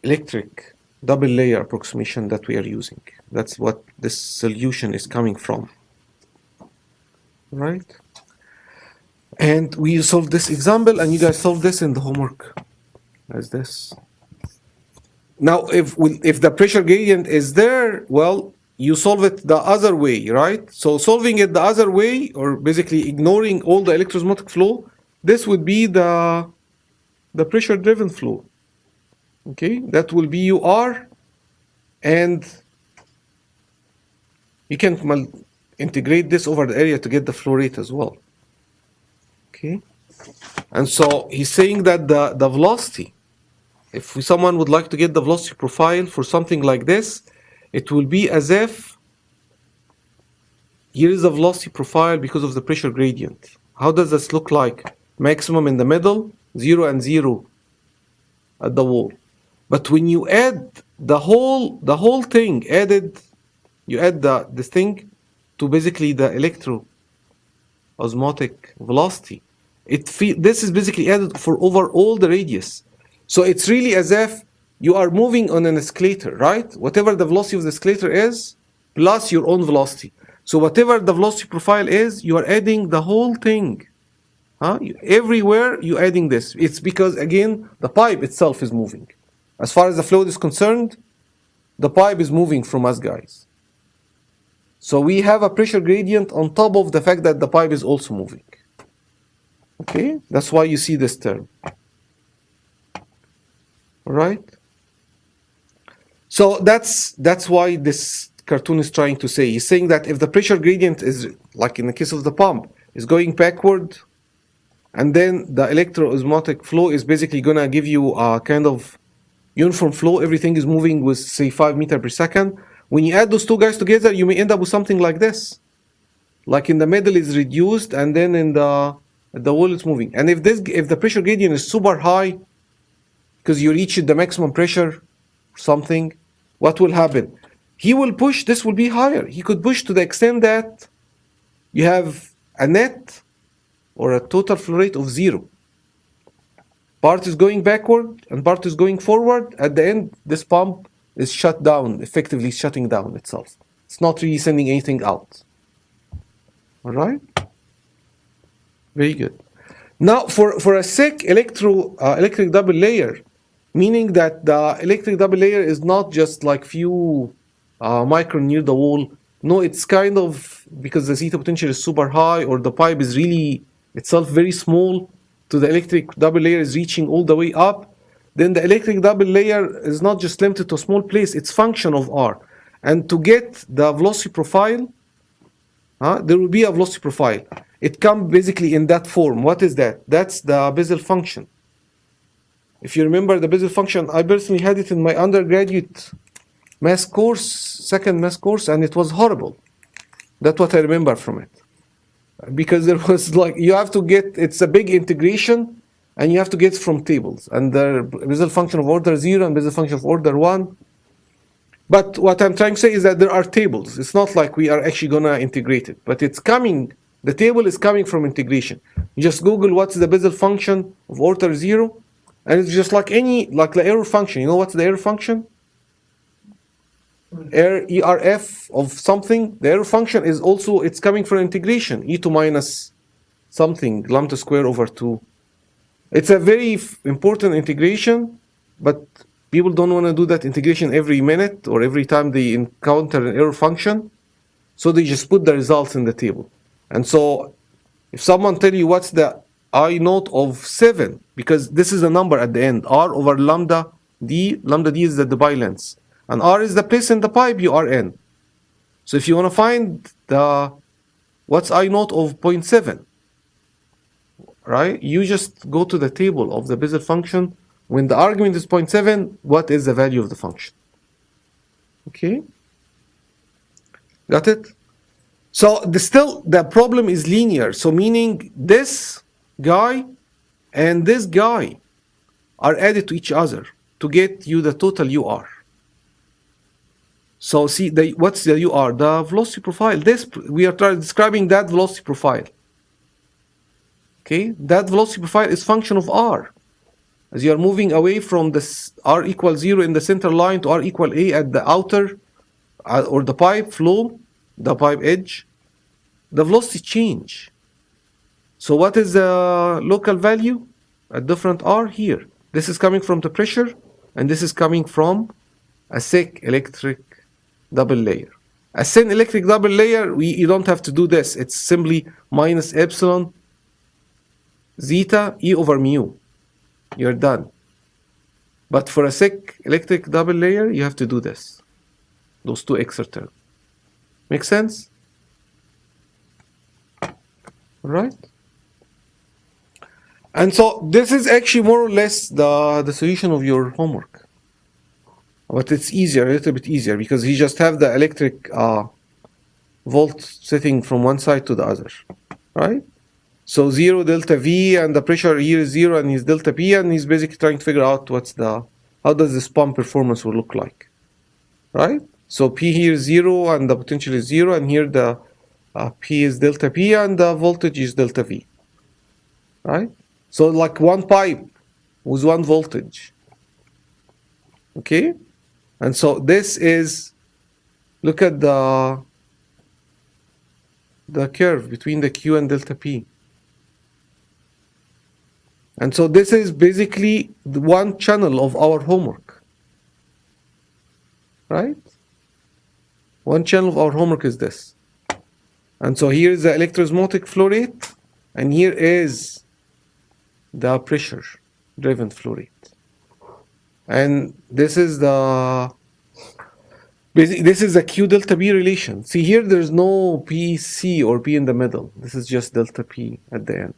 electric double layer approximation that we are using. That's what this solution is coming from. Right? And we solved this example, and you guys solved this in the homework as this. Now, if the pressure gradient is there, well, you solve it the other way, right? So solving it the other way, or basically ignoring all the electrosmotic flow, this would be the pressure-driven flow. Okay, that will be UR, and you can integrate this over the area to get the flow rate as well. Okay, and so he's saying that the velocity, if someone would like to get the velocity profile for something like this, it will be as if here is the velocity profile because of the pressure gradient. How does this look like? Maximum in the middle, 0 and 0 at the wall. But when you add the whole thing, you add this thing to basically the electroosmotic velocity. This is basically added for over all the radius. So it's really as if you are moving on an escalator, right? Whatever the velocity of the escalator is, plus your own velocity. So whatever the velocity profile is, you are adding the whole thing. Everywhere you're adding this. It's because, again, the pipe itself is moving. As far as the flow is concerned, the pipe is moving from us, guys. So we have a pressure gradient on top of the fact that the pipe is also moving. Okay, that's why you see this term. All right. So that's why this cartoon is trying to say. He's saying that if the pressure gradient is, like in the case of the pump, is going backward, and then the electroosmotic flow is basically going to give you a kind of uniform flow. Everything is moving with, say, 5 meters per second. When you add those two guys together, you may end up with something like this. Like in the middle is reduced, and then in the wall it's moving. And if the pressure gradient is super high, because you reach the maximum pressure or something, what will happen? He will push, this will be higher. He could push to the extent that you have a net or a total flow rate of 0. Part is going backward and part is going forward. At the end, this pump is shut down, effectively shutting down itself. It's not really sending anything out. All right? Very good. Now, for a sick electric double layer, meaning that the electric double layer is not just like few micron near the wall, No, it's kind of because the zeta potential is super high, or the pipe is really itself very small, to the electric double layer is reaching all the way up. Then the electric double layer is not just limited to a small place, it's function of R. And to get the velocity profile, there will be a velocity profile. It comes basically in that form. What is that? That's the Bessel function. If you remember the Bessel function, I personally had it in my undergraduate math course, second math course, and it was horrible. That's what I remember from it. Because there was like, you have to get, it's a big integration, and you have to get it from tables. And the Bessel function of order 0 and Bessel function of order 1. But what I'm trying to say is that there are tables. It's not like we are actually going to integrate it. But it's coming, the table is coming from integration. You just Google what's the Bessel function of order 0, and it's just like any, like the error function. You know what's the error function? ERF of something. The error function is also, it's coming from integration. E2 minus something, lambda square over 2. It's a very important integration, but people don't want to do that integration every minute or every time they encounter an error function. So they just put the results in the table. And so if someone tell you what's the I naught of 7, because this is a number at the end, R over lambda D is the Debye length. And R is the place in the pipe, you are N. So if you want to find the, what's I naught of 0.7, right? You just go to the table of the Bessel function. When the argument is 0.7, what is the value of the function? Okay? Got it? So still the problem is linear. So meaning this guy and this guy are added to each other to get you the total UR. So see, what's the UR? The velocity profile. This, we are describing that velocity profile. Okay, that velocity profile is function of R. As you are moving away from this R equals 0 in the center line to R equal A at the outer, or the pipe flow, the pipe edge, the velocity change. So what is the local value at different R here? This is coming from the pressure, and this is coming from a sec electric double layer. A thin electric double layer, you don't have to do this. It's simply minus epsilon zeta E over mu. You're done. But for a sec electric double layer, you have to do this. Those two extra terms. Make sense? All right? And so this is actually more or less the solution of your homework. But it's easier, a little bit easier, because you just have the electric volt sitting from one side to the other, right? So 0 delta V, and the pressure here is 0, and he's delta P, and he's basically trying to figure out how does this pump performance will look like, right? So P here is 0, and the potential is 0, and here the P is delta P, and the voltage is delta V, right? So like one pipe with one voltage, okay? And so this is, look at the curve between the Q and delta P. And so this is basically the one channel of our homework, right? One channel of our homework is this. And so here is the electroosmotic flow rate, and here is the pressure driven flow rate. And this is the Q delta B relation. See here, there's no PC or P in the middle. This is just delta P at the end.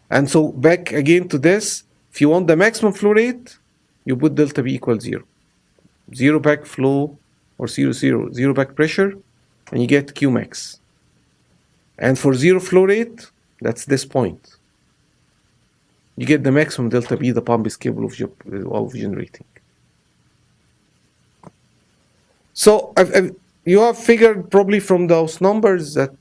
And so back again to this, if you want the maximum flow rate, you put delta B equals 0. 0 back flow, or 0 back pressure, and you get Q max. And for 0 flow rate, that's this point. You get the maximum delta B the pump is capable of generating. So you have figured probably from those numbers that,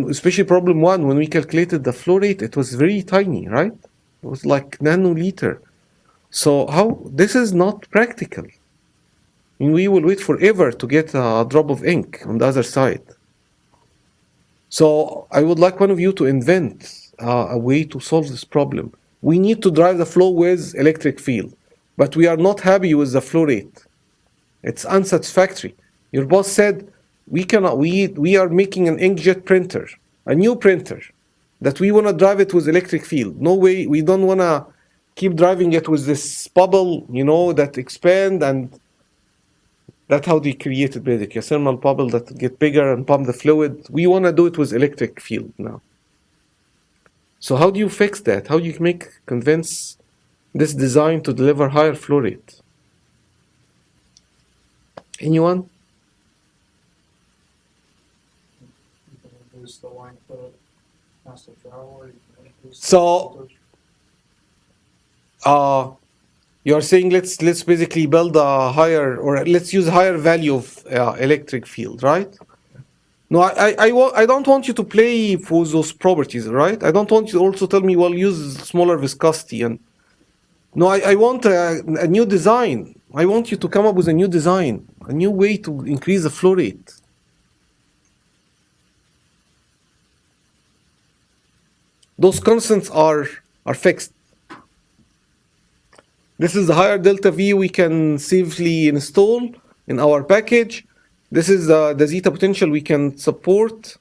especially problem 1, when we calculated the flow rate, it was very tiny, right? It was like nanoliter. So this is not practical. I mean, we will wait forever to get a drop of ink on the other side. So I would like one of you to invent a way to solve this problem. We need to drive the flow with electric field, but we are not happy with the flow rate. It's unsatisfactory. Your boss said, we cannot. We are making an inkjet printer, a new printer, that we want to drive it with electric field. No way. We don't want to keep driving it with this bubble, that expand, and that's how they create it basically. A thermal bubble that get bigger and pump the fluid. We want to do it with electric field now. So how do you fix that? How do you convince this design to deliver higher flow rate? Anyone? You can reduce the length that it has to travel, or you can reduce the So- voltage. You're saying let's basically build a higher, or let's use higher value of electric field, right? No, I don't want you to play for those properties, right? I don't want you to also tell me, well, use smaller viscosity. And no, I want a new design. I want you to come up with a new design, a new way to increase the flow rate. Those constants are fixed. This is the higher delta V we can safely install in our package. This is the zeta potential we can support.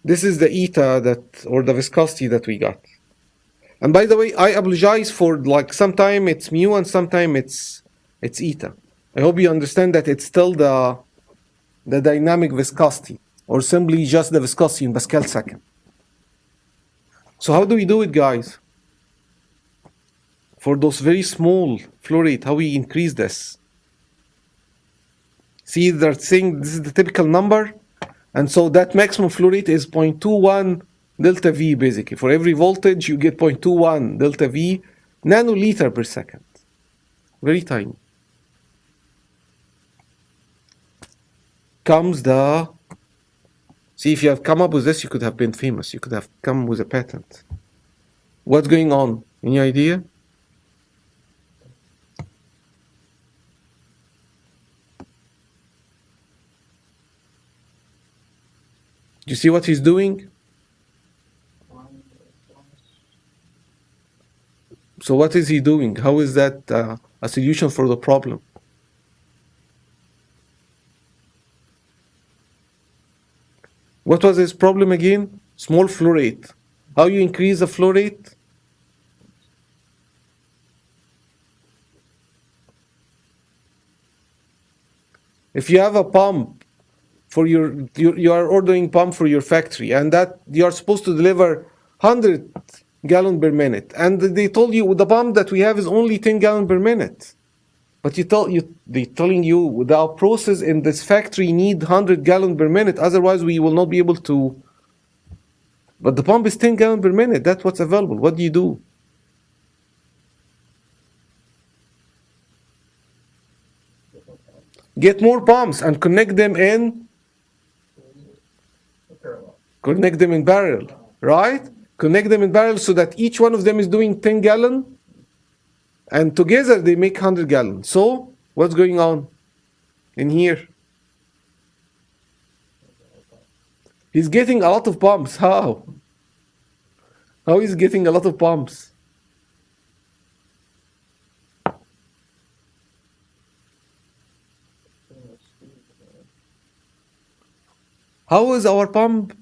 This is the eta or the viscosity that we got. And by the way, I apologize for sometime it's mu and sometime it's eta. I hope you understand that it's still the dynamic viscosity, or simply just the viscosity in Pascal second. So how do we do it, guys? For those very small flow rate, how we increase this? See, they're saying this is the typical number, and so that maximum flow rate is 0.21 delta V basically. For every voltage, you get 0.21 delta V nanoliter per second. Very tiny. See, if you have come up with this, you could have been famous. You could have come with a patent. What's going on? Any idea? Do you see what he's doing? So what is he doing? How is that a solution for the problem? What was his problem again? Small flow rate. How you increase the flow rate? If you have a pump for you are ordering pump for your factory, and that you are supposed to deliver 100 gallon per minute, and they told you the pump that we have is only 10 gallon per minute, but they telling you the process in this factory need 100 gallon per minute, otherwise we will not be able to. But the pump is 10 gallon per minute. That's what's available. What do you do? Get more pumps and connect them in parallel, right? Connect them in parallel so that each one of them is doing 10 gallon, and together they make 100 gallon. So what's going on in here? He's getting a lot of pumps. How? How is he getting a lot of pumps? How is our pump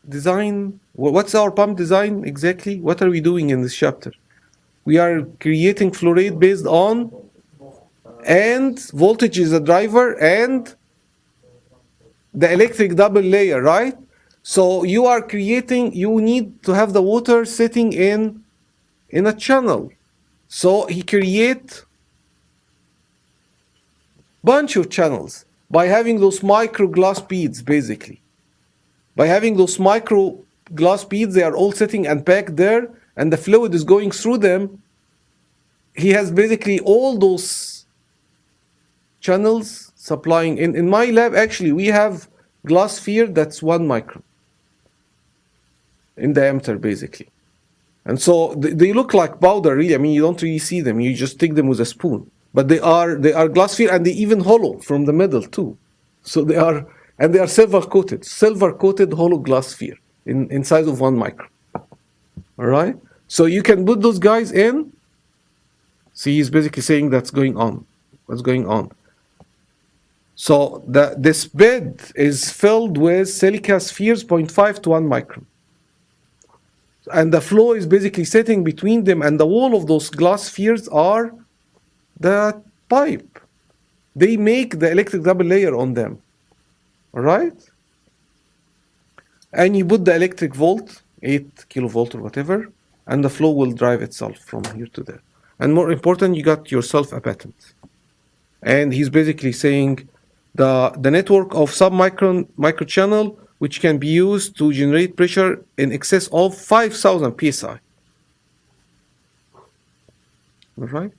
design? What's our pump design exactly? What are we doing in this chapter? We are creating flow rate based on, and voltage is a driver, and the electric double layer, right? So you need to have the water sitting in a channel. So he create bunch of channels by having those micro glass beads, basically. By having those micro glass beads, they are all sitting and packed there, and the fluid is going through them. He has basically all those channels supplying. In my lab, actually, we have glass sphere that's 1 micron in diameter, basically. And so they look like powder, really. I mean, you don't really see them. You just take them with a spoon. But they are glass sphere, and they even hollow from the middle too. So they are silver coated hollow glass sphere in size of 1 micron. All right. So you can put those guys in. See, he's basically saying what's going on. So this bed is filled with silica spheres 0.5 to 1 micron. And the flow is basically sitting between them, and the wall of those glass spheres are the pipe. They make the electric double layer on them. All right? And you put the electric volt, 8 kilovolt or whatever, and the flow will drive itself from here to there. And more important, you got yourself a patent. And he's basically saying the network of submicron microchannel, which can be used to generate pressure in excess of 5,000 psi. All right?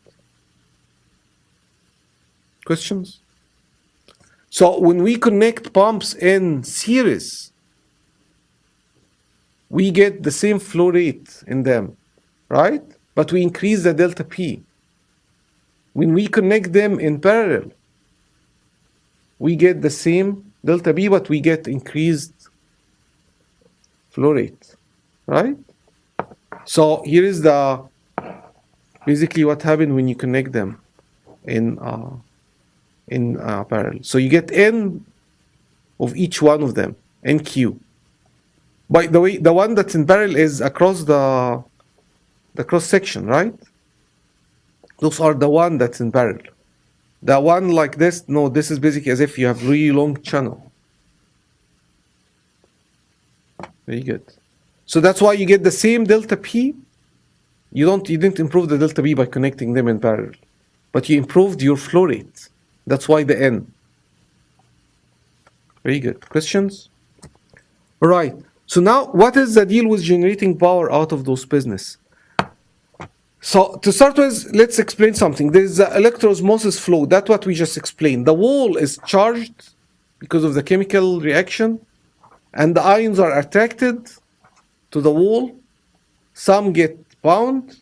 Questions? So when we connect pumps in series, we get the same flow rate in them, right? But we increase the delta P. When we connect them in parallel, we get the same delta P, but we get increased flow rate, right? So here is basically what happened when you connect them in parallel. So you get N of each one of them, NQ. By the way, the one that's in parallel is across the cross section, right? Those are the one that's in parallel. The one like this, no, this is basically as if you have really long channel. Very good. So that's why you get the same delta P. You didn't improve the delta P by connecting them in parallel, but you improved your flow rate. That's why the N. Very good. Questions? All right. So now, what is the deal with generating power out of those business? So to start with, let's explain something. There is the electroosmosis flow. That's what we just explained. The wall is charged because of the chemical reaction, and the ions are attracted to the wall. Some get bound,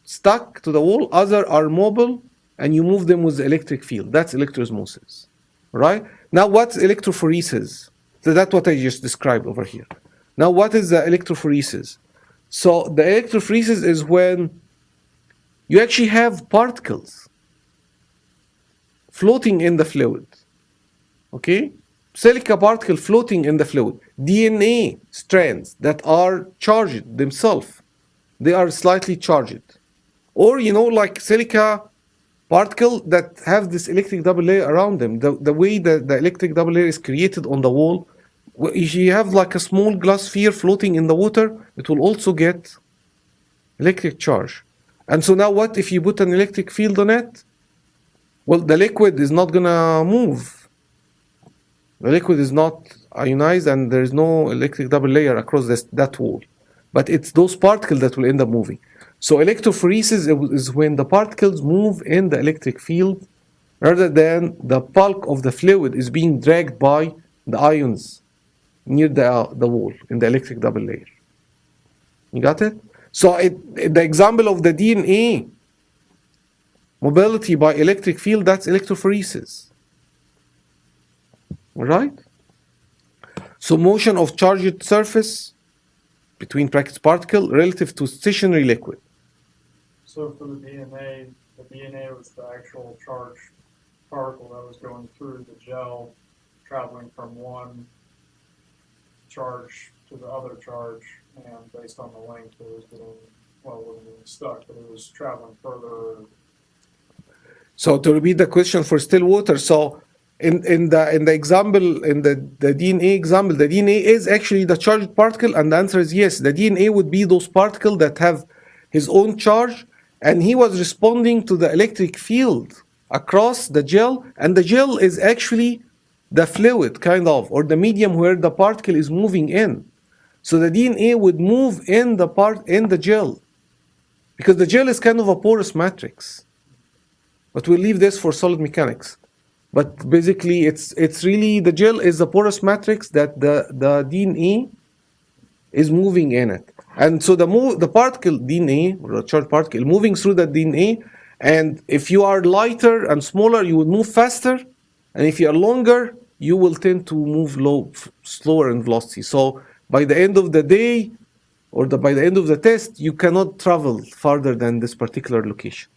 stuck to the wall. Others are mobile, and you move them with the electric field. That's electroosmosis, right? Now, what's electrophoresis? So that's what I just described over here. Now, what is the electrophoresis? So the electrophoresis is when you actually have particles floating in the fluid, okay? Silica particle floating in the fluid. DNA strands that are charged themselves. They are slightly charged. Or, like silica particle that have this electric double layer around them. The way the electric double layer is created on the wall, if you have like a small glass sphere floating in the water, it will also get electric charge. And so now what if you put an electric field on it? Well, the liquid is not gonna move. The liquid is not ionized and there's no electric double layer across that wall. But it's those particles that will end up moving. So electrophoresis is when the particles move in the electric field rather than the bulk of the fluid is being dragged by the ions near the wall in the electric double layer. You got it? So the example of the DNA mobility by electric field, that's electrophoresis. All right? So motion of charged surface between brackets particle relative to stationary liquid. So for the DNA was the actual charged particle that was going through the gel, traveling from one charge to the other charge, and based on the length, it was getting, well, it wasn't getting stuck, but it was traveling further. So to repeat the question for still water, so in the example, in the DNA example, the DNA is actually the charged particle, and the answer is yes. The DNA would be those particles that have his own charge, and he was responding to the electric field across the gel, and the gel is actually the fluid, kind of, or the medium where the particle is moving in. So the DNA would move in the gel, because the gel is kind of a porous matrix. But we'll leave this for solid mechanics. But basically, it's really the gel is the porous matrix that the DNA is moving in it. And so the particle DNA, or a charged particle, moving through the DNA, and if you are lighter and smaller, you will move faster, and if you are longer, you will tend to move slower in velocity. So by the end of the day, or by the end of the test, you cannot travel farther than this particular location.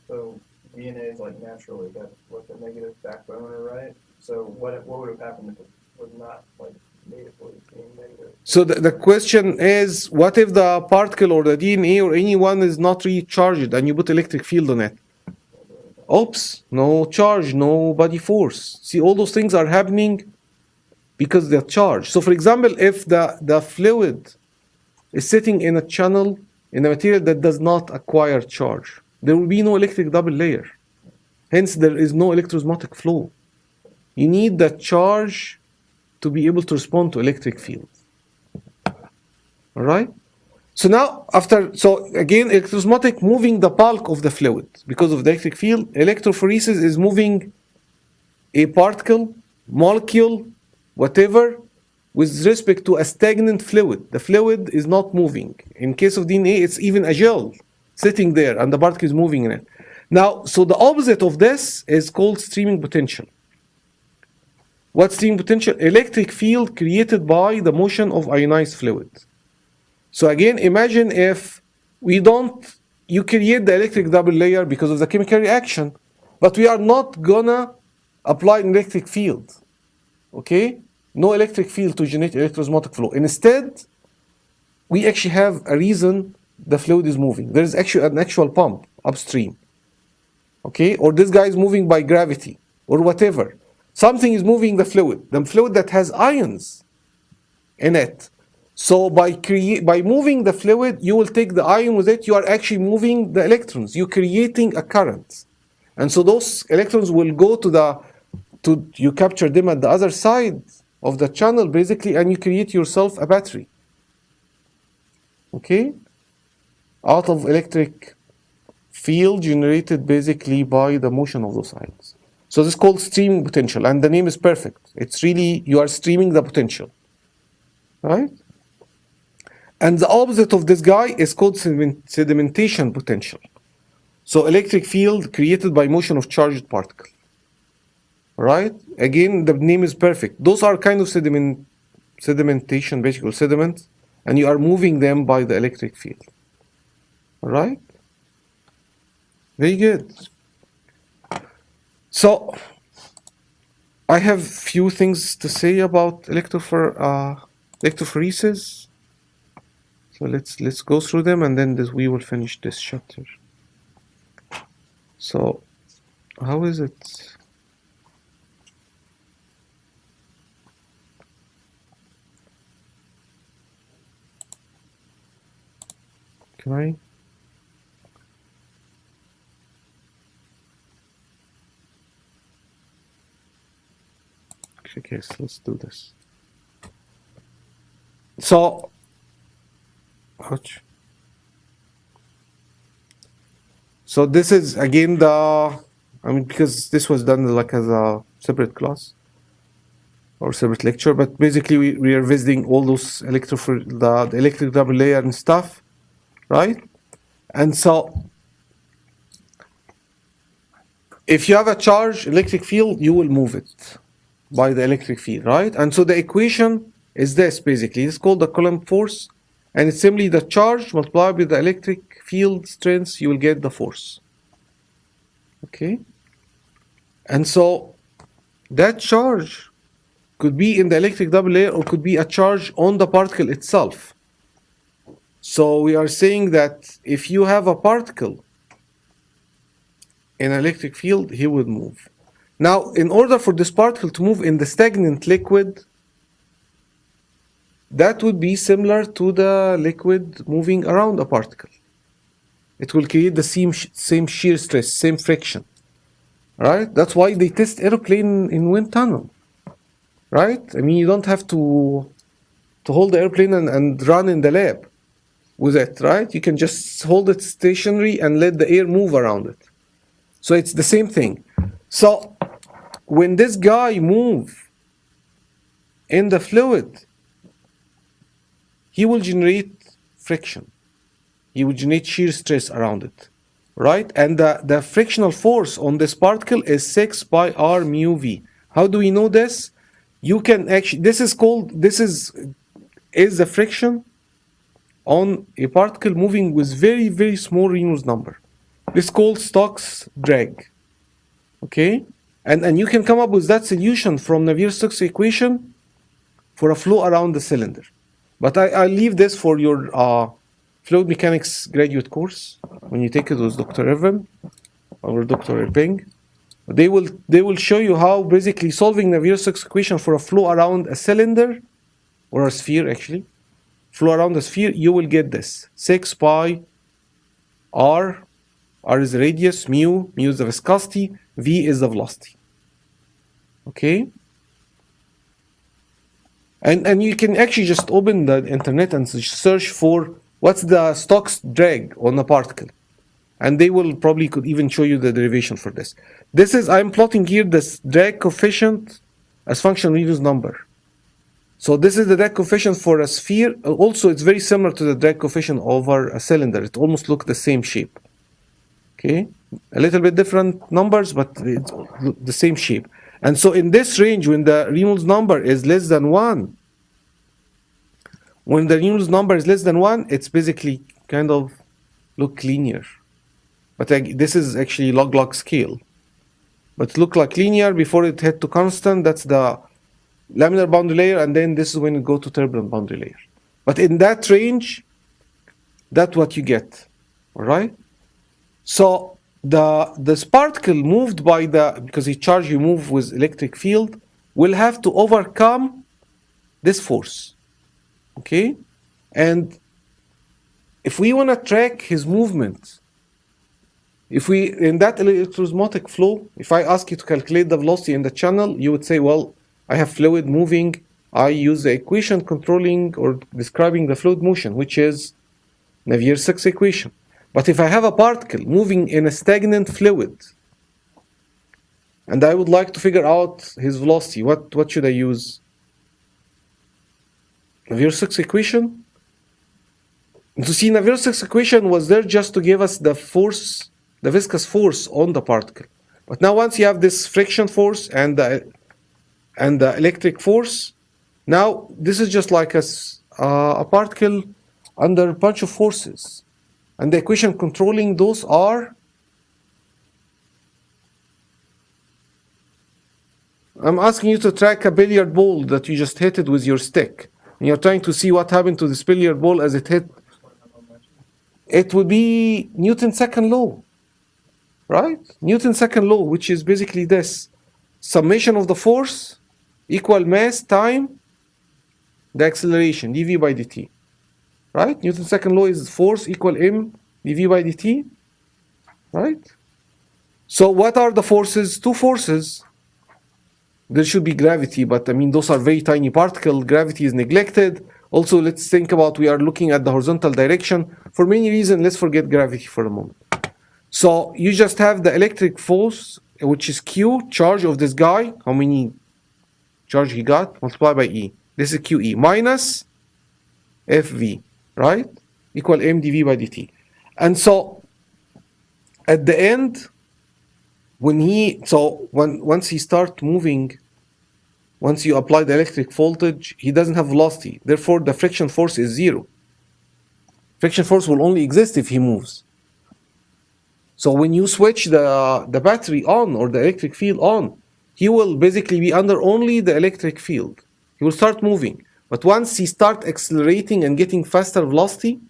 So DNA is like naturally got like a negative backbone, right? So what would have happened if it was not like natively being negative? So the question is, what if the particle or the DNA or anyone is not really charged and you put electric field on it? Oops, no charge, no body force. See, all those things are happening because they're charged. So for example, if the fluid is sitting in a channel in a material that does not acquire charge, there will be no electric double layer. Hence, there is no electrosmotic flow. You need the charge to be able to respond to electric field. All right? So now, so again, electrosmotic moving the bulk of the fluid because of the electric field. Electrophoresis is moving a particle, molecule, whatever, with respect to a stagnant fluid. The fluid is not moving. In case of DNA, it's even a gel sitting there and the particle is moving in it. Now, so the opposite of this is called streaming potential. What's streaming potential? Electric field created by the motion of ionized fluid. So again, imagine if you create the electric double layer because of the chemical reaction, but we are not gonna apply an electric field, okay? No electric field to generate electrosmotic flow. Instead, we actually have a reason the fluid is moving. There is actually an actual pump upstream, okay? Or this guy is moving by gravity or whatever. Something is moving the fluid that has ions in it. So by moving the fluid, you will take the ion with it. You are actually moving the electrons. You're creating a current, and so those electrons will go you capture them at the other side of the channel, basically, and you create yourself a battery. Okay, out of electric field generated basically by the motion of those ions. So this is called streaming potential, and the name is perfect. It's really you are streaming the potential, right? And the opposite of this guy is called sedimentation potential. So electric field created by motion of charged particle. Right? Again, the name is perfect. Those are kind of sedimentation, basically sediments, and you are moving them by the electric field. All right? Very good. So I have few things to say about electrophoresis. So let's go through them, and then we will finish this chapter. So how is it? Can I? Okay, so let's do this. So, ouch. So this is again because this was done like as a separate class or separate lecture, but basically we are visiting all those the electric double layer and stuff, right? And so if you have a charge electric field, you will move it by the electric field, right? And so the equation is this basically. It's called the Coulomb force, and it's simply the charge multiplied by the electric field strength, you will get the force. Okay? And so that charge could be in the electric double layer or could be a charge on the particle itself. So we are saying that if you have a particle in an electric field, he would move. Now, in order for this particle to move in the stagnant liquid, that would be similar to the liquid moving around a particle. It will create the same shear stress, same friction, right? That's why they test airplane in wind tunnel, right? I mean, you don't have to hold the airplane and run in the lab with it, right? You can just hold it stationary and let the air move around it. So it's the same thing. So when this guy moves in the fluid, he will generate friction. He will generate shear stress around it, right? And the frictional force on this particle is 6 pi r mu v. How do we know this? You can actually, this is the friction on a particle moving with very, very small Reynolds number. This is called Stokes drag. Okay? And you can come up with that solution from Navier-Stokes equation for a flow around the cylinder. But I leave this for your fluid mechanics graduate course when you take it with Dr. Irvin or Dr. Irving. They will show you how basically solving Navier-Stokes equation for a flow around a cylinder or a sphere actually, flow around a sphere, you will get this 6 pi r. R is the radius, mu is the viscosity, v is the velocity. Okay? And you can actually just open the internet and search for what's the Stokes drag on a particle. And they will probably could even show you the derivation for this. This is, I'm plotting here this drag coefficient as function of Reynolds number. So this is the drag coefficient for a sphere. Also, it's very similar to the drag coefficient over a cylinder. It almost looks the same shape. Okay, a little bit different numbers, but it's the same shape. And so in this range, when the Reynolds number is less than 1, when the Reynolds number is less than 1, it's basically kind of look linear. But this is actually log scale. But look like linear before it head to constant. That's the laminar boundary layer, and then this is when you go to turbulent boundary layer. But in that range, that's what you get. All right. So this particle moved by because the charge you move with electric field will have to overcome this force. Okay? And if we want to track his movement, if we, in that electroosmotic flow, if I ask you to calculate the velocity in the channel, you would say, well, I have fluid moving. I use the equation controlling or describing the fluid motion, which is Navier-Stokes equation. But if I have a particle moving in a stagnant fluid, and I would like to figure out his velocity, what should I use? Navier-Stokes equation? To see, Navier-Stokes equation was there just to give us the force, the viscous force on the particle. But now once you have this friction force and the electric force, now this is just like a particle under a bunch of forces. And the equation controlling those are, I'm asking you to track a billiard ball that you just hit it with your stick. And you're trying to see what happened to this billiard ball as it hit. It would be Newton's second law, right? Newton's second law, which is basically this. Summation of the force equal mass time the acceleration, dv by dt. Right? Newton's second law is force equal m dv by dt. Right? So what are the forces? Two forces. There should be gravity, but I mean those are very tiny particles. Gravity is neglected. Also, let's think about, we are looking at the horizontal direction. For many reasons, let's forget gravity for a moment. So you just have the electric force, which is Q, charge of this guy. How many charge he got? Multiplied by E. This is QE minus FV, right? Equal m dv by dt. And so at the end, once he starts moving, once you apply the electric voltage, he doesn't have velocity. Therefore, the friction force is 0. Friction force will only exist if he moves. So when you switch the battery on or the electric field on, he will basically be under only the electric field. He will start moving. But once he starts accelerating and getting faster velocity,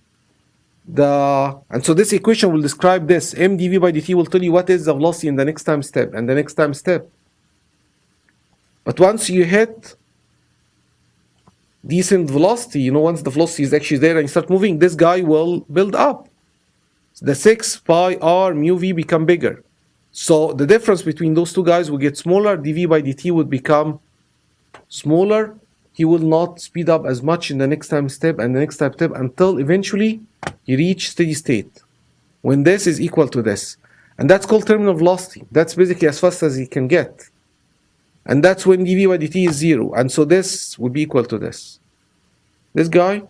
and so this equation will describe this. M dv by dt will tell you what is the velocity in the next time step and the next time step. But once you hit decent velocity, once the velocity is actually there and you start moving, this guy will build up. The 6 pi r mu v become bigger. So the difference between those two guys will get smaller. dv by dt would become smaller. He will not speed up as much in the next time step and the next time step until eventually he reach steady state, when this is equal to this. And that's called terminal velocity. That's basically as fast as he can get. And that's when dv by dt is 0. And so this will be equal to this. This guy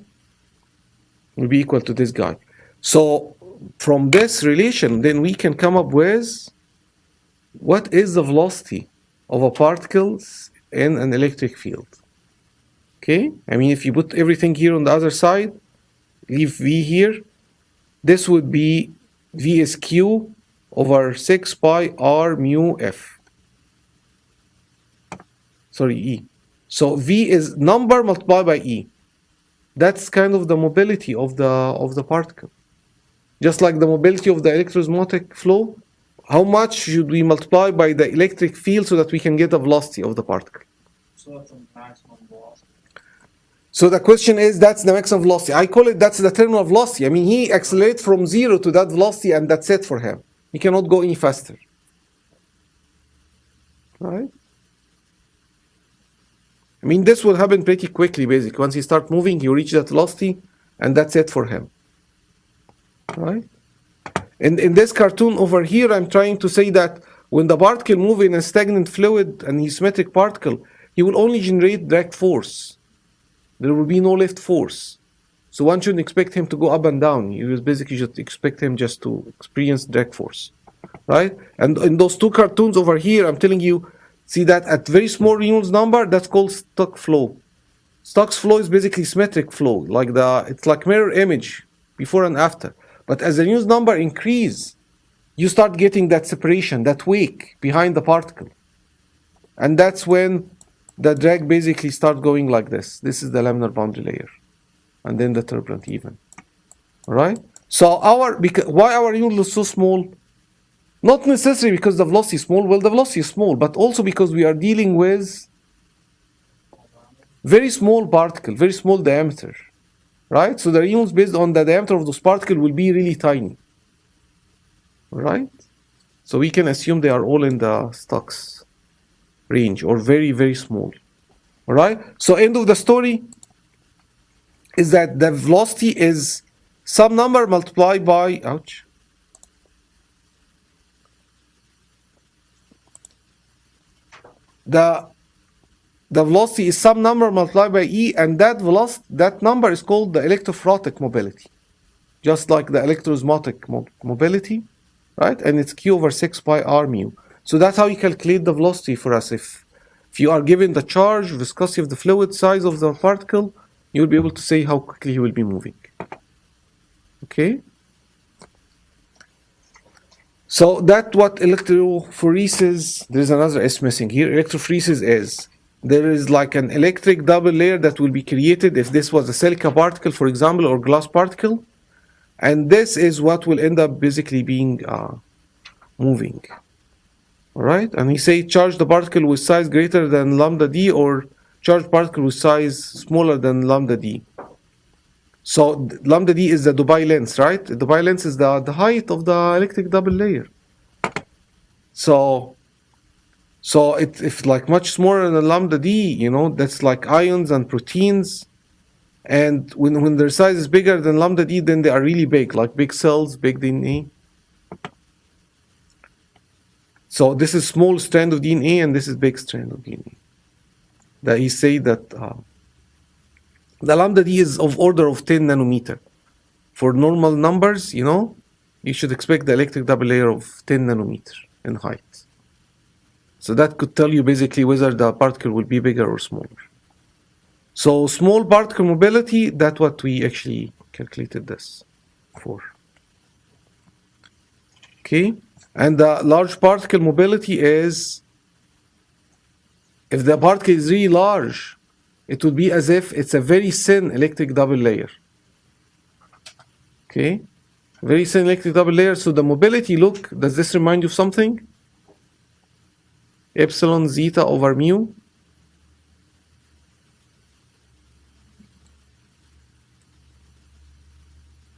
will be equal to this guy. So from this relation, then we can come up with what is the velocity of a particle in an electric field. Okay? I mean, if you put everything here on the other side, leave v here, this would be v is q over 6 pi r mu f. Sorry, E. So V is number multiplied by E. That's kind of the mobility of the particle. Just like the mobility of the electroosmotic flow, how much should we multiply by the electric field so that we can get the velocity of the particle? So that's the maximum velocity. So the question is, that's the maximum velocity. I call it, that's the terminal velocity. I mean, he accelerates from 0 to that velocity, and that's it for him. He cannot go any faster. Right? I mean, this will happen pretty quickly, basically. Once he starts moving, you reach that velocity, and that's it for him. Right? In this cartoon over here, I'm trying to say that when the particle moves in a stagnant fluid, an asymmetric particle, he will only generate direct force. There will be no left force. So one shouldn't expect him to go up and down. You basically should expect him just to experience direct force. Right? And in those two cartoons over here, I'm telling you, see that at very small Reynolds number, that's called Stokes flow. Stokes flow is basically symmetric flow, it's like mirror image before and after. But as the Reynolds number increase, you start getting that separation, that wake behind the particle. And that's when the drag basically starts going like this. This is the laminar boundary layer. And then the turbulent even. Alright? So why our Reynolds is so small? Not necessarily because the velocity is small. Well, the velocity is small, but also because we are dealing with very small particle, very small diameter. Right? So the Reynolds based on the diameter of those particles will be really tiny. Right? So we can assume they are all in the Stokes range, or very, very small. Alright? So end of the story is that the velocity is some number multiplied by, ouch. The velocity is some number multiplied by E, and that number is called the electrophoretic mobility. Just like the electroosmotic mobility, right? And it's Q over 6 pi r mu. So that's how you calculate the velocity for us. If you are given the charge, viscosity of the fluid, size of the particle, you'll be able to say how quickly he will be moving. Okay? So that's what electrophoresis, there's another S missing here. Electrophoresis is, there is like an electric double layer that will be created if this was a silica particle, for example, or glass particle. And this is what will end up basically being moving. All right? And he say charge the particle with size greater than lambda d, or charge particle with size smaller than lambda d. So lambda d is the Dubai length, right? The Dubai length is the height of the electric double layer. So if like much smaller than lambda d, that's like ions and proteins. And when their size is bigger than lambda d, then they are really big, like big cells, big DNA. So this is small strand of DNA, and this is big strand of DNA. That he say that the lambda d is of order of 10 nanometer. For normal numbers, you should expect the electric double layer of 10 nanometer in height. So that could tell you basically whether the particle will be bigger or smaller. So small particle mobility, that's what we actually calculated this for. Okay? And the large particle mobility is, if the particle is really large, it would be as if it's a very thin electric double layer. Okay? Very thin electric double layer. So the mobility, look, does this remind you of something? Epsilon zeta over mu.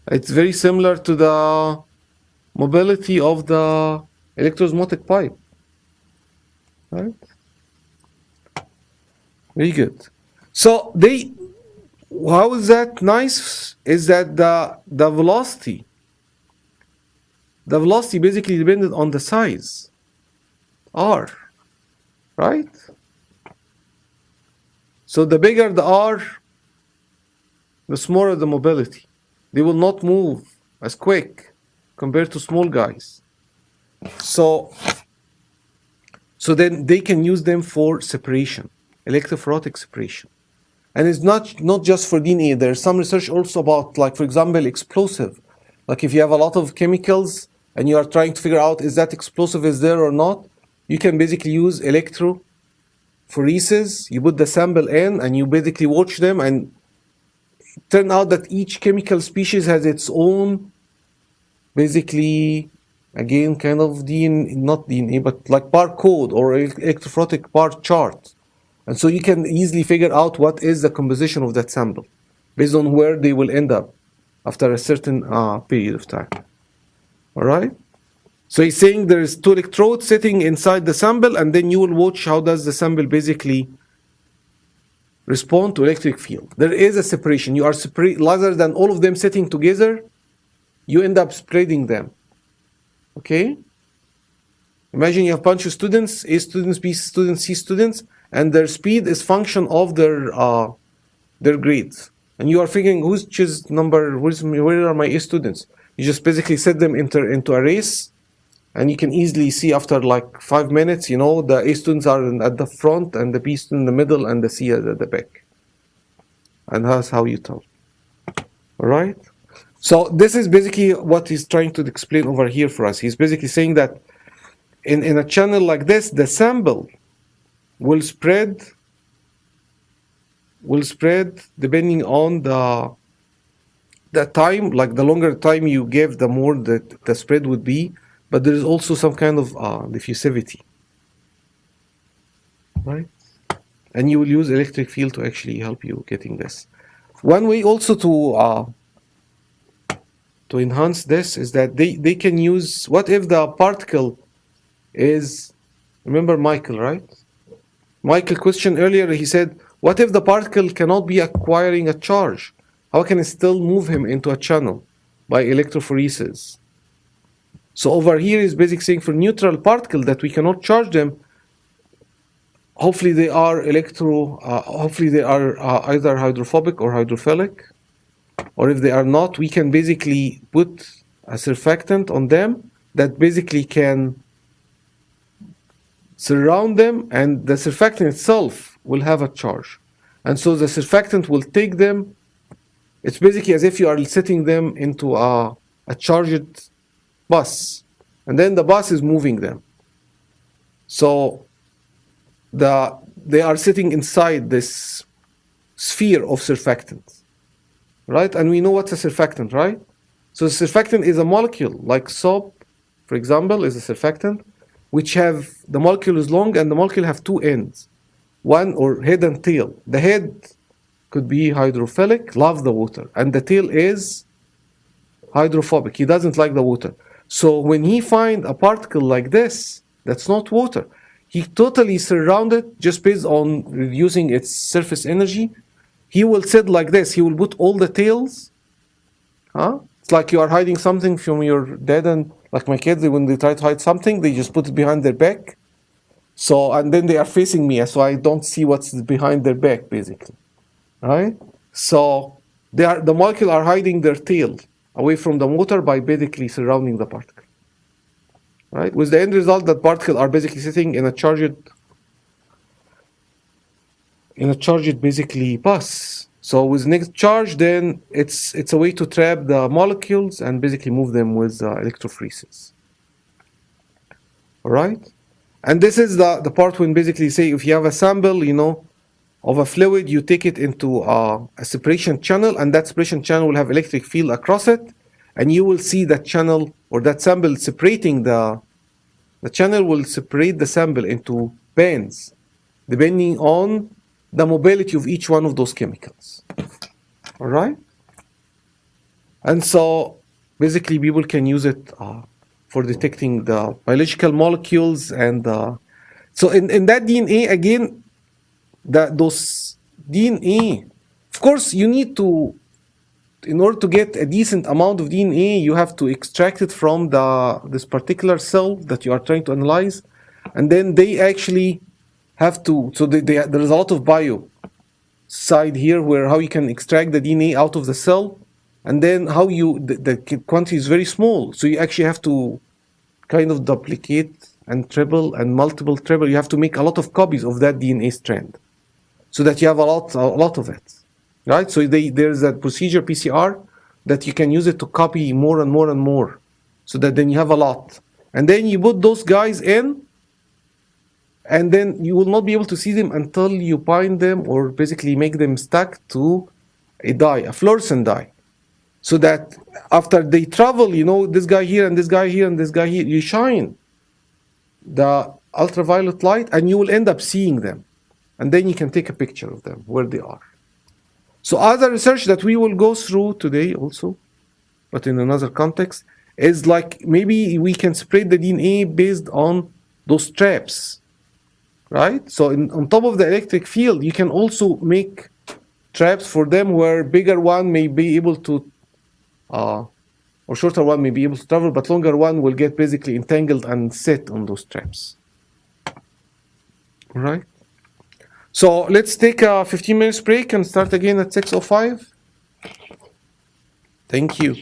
It's very similar to the mobility of the electroosmotic pipe. Right? Very good. So how is that nice? Is that the velocity basically depended on the size, r, right? So the bigger the r, the smaller the mobility. They will not move as quick compared to small guys. So then they can use them for separation, electrophoretic separation. And it's not just for DNA. There's some research also about, like, for example, explosive. Like if you have a lot of chemicals and you are trying to figure out is that explosive is there or not, you can basically use electrophoresis. You put the sample in and you basically watch them, and turn out that each chemical species has its own, basically, again, kind of DNA, not DNA, but like barcode or electrophoretic bar chart. And so you can easily figure out what is the composition of that sample based on where they will end up after a certain period of time. All right? So he's saying there is 2 electrodes sitting inside the sample, and then you will watch how does the sample basically respond to electric field. There is a separation. You are separate rather than all of them sitting together. You end up spreading them. Okay? Imagine you have a bunch of students, A students, B students, C students, and their speed is function of their grades. And you are figuring which is number, where are my A students? You just basically set them into a race, and you can easily see after like 5 minutes, you know, the A students are at the front, and the B student in the middle, and the C at the back. And that's how you tell. All right? So this is basically what he's trying to explain over here for us. He's basically saying that in a channel like this, the sample will spread depending on the time. Like the longer time you give, the more the spread would be. But there is also some kind of diffusivity, right? And you will use electric field to actually help you getting this. One way also to enhance this is that they can use, what if the particle is, remember Michael, right? Michael questioned earlier, he said, what if the particle cannot be acquiring a charge? How can it still move him into a channel by electrophoresis? So over here is basically saying for neutral particle that we cannot charge them, hopefully they are either hydrophobic or hydrophilic, or if they are not, we can basically put a surfactant on them that basically can surround them, and the surfactant itself will have a charge. And so the surfactant will take them, it's basically as if you are setting them into a charged bus, and then the bus is moving them. So they are sitting inside this sphere of surfactants, right? And we know what's a surfactant, right? So surfactant is a molecule, like soap, for example, is a surfactant, which have, the molecule is long and the molecule have 2 ends, one or head and tail. The head could be hydrophilic, loves the water, and the tail is hydrophobic, he doesn't like the water. So when he find a particle like this, that's not water, he totally surrounded just based on reducing its surface energy. He will sit like this, he will put all the tails, it's like you are hiding something from your dad, and like my kids, when they try to hide something, they just put it behind their back. So, and then they are facing me, so I don't see what's behind their back, basically, right? So the molecule are hiding their tail away from the water by basically surrounding the particle, right? With the end result that particle are basically sitting in a charged basically bus. So with negative charge, then it's a way to trap the molecules and basically move them with electrophoresis. All right? And this is the part when basically say if you have a sample, you know, of a fluid, you take it into a separation channel, and that separation channel will have electric field across it, and you will see that channel or that sample separating the channel will separate the sample into bands depending on the mobility of each one of those chemicals. All right? And so basically people can use it for detecting the biological molecules, and so in that DNA, again, those DNA, of course, you need to, in order to get a decent amount of DNA, you have to extract it from this particular cell that you are trying to analyze, and then they actually have to, so there is a lot of bio side here where how you can extract the DNA out of the cell, and then how the quantity is very small, so you actually have to kind of duplicate and triple and multiple triple. You have to make a lot of copies of that DNA strand so that you have a lot of it, right? So there's a procedure PCR that you can use it to copy more and more and more so that then you have a lot. And then you put those guys in, and then you will not be able to see them until you bind them or basically make them stuck to a dye, a fluorescent dye. So that after they travel, you know, this guy here and this guy here and this guy here, you shine the ultraviolet light and you will end up seeing them. And then you can take a picture of them where they are. So other research that we will go through today also, but in another context, is like maybe we can spread the DNA based on those traps, right? So on top of the electric field, you can also make traps for them where bigger one may be able to, or shorter one may be able to travel, but longer one will get basically entangled and sit on those traps. All right? So let's take a 15 minutes break and start again at 6:05. Thank you.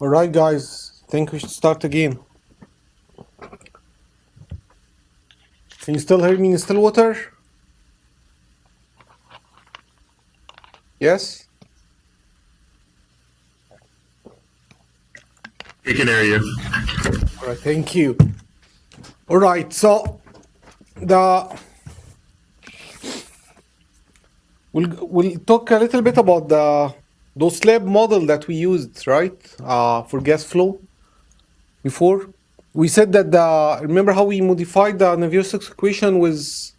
All right, guys. Think we should start again. Can you still hear me in Stillwater? Yes? We can hear you. All right, thank you. All right, so we'll talk a little bit about those slab model that we used, right, for gas flow before. We said that remember how we modified the Navier-Stokes equation with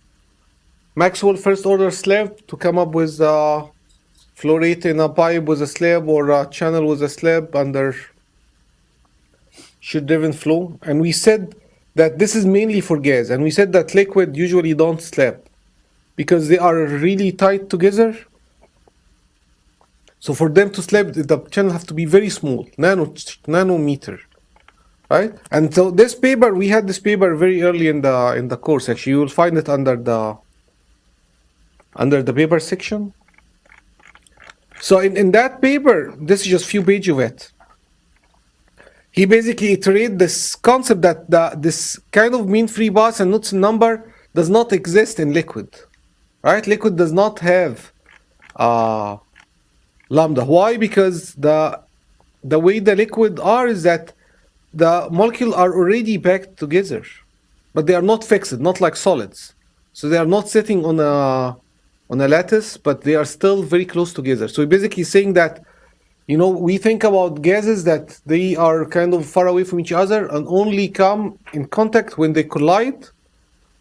Maxwell first order slab to come up with flow rate in a pipe with a slab or a channel with a slab under shear driven flow, and we said that this is mainly for gas, and we said that liquid usually don't slab because they are really tight together. So for them to slab, the channel have to be very small, nanometer, right? And so this paper, we had this paper very early in the course. Actually, you will find it under the paper section. So in that paper, this is just few pages of it. He basically iterated this concept that this kind of mean free path and Knudsen number does not exist in liquid, right? Liquid does not have lambda. Why? Because the way the liquid are is that the molecules are already packed together, but they are not fixed, not like solids. So they are not sitting on a lattice, but they are still very close together. So basically saying that, you know, we think about gases that they are kind of far away from each other and only come in contact when they collide.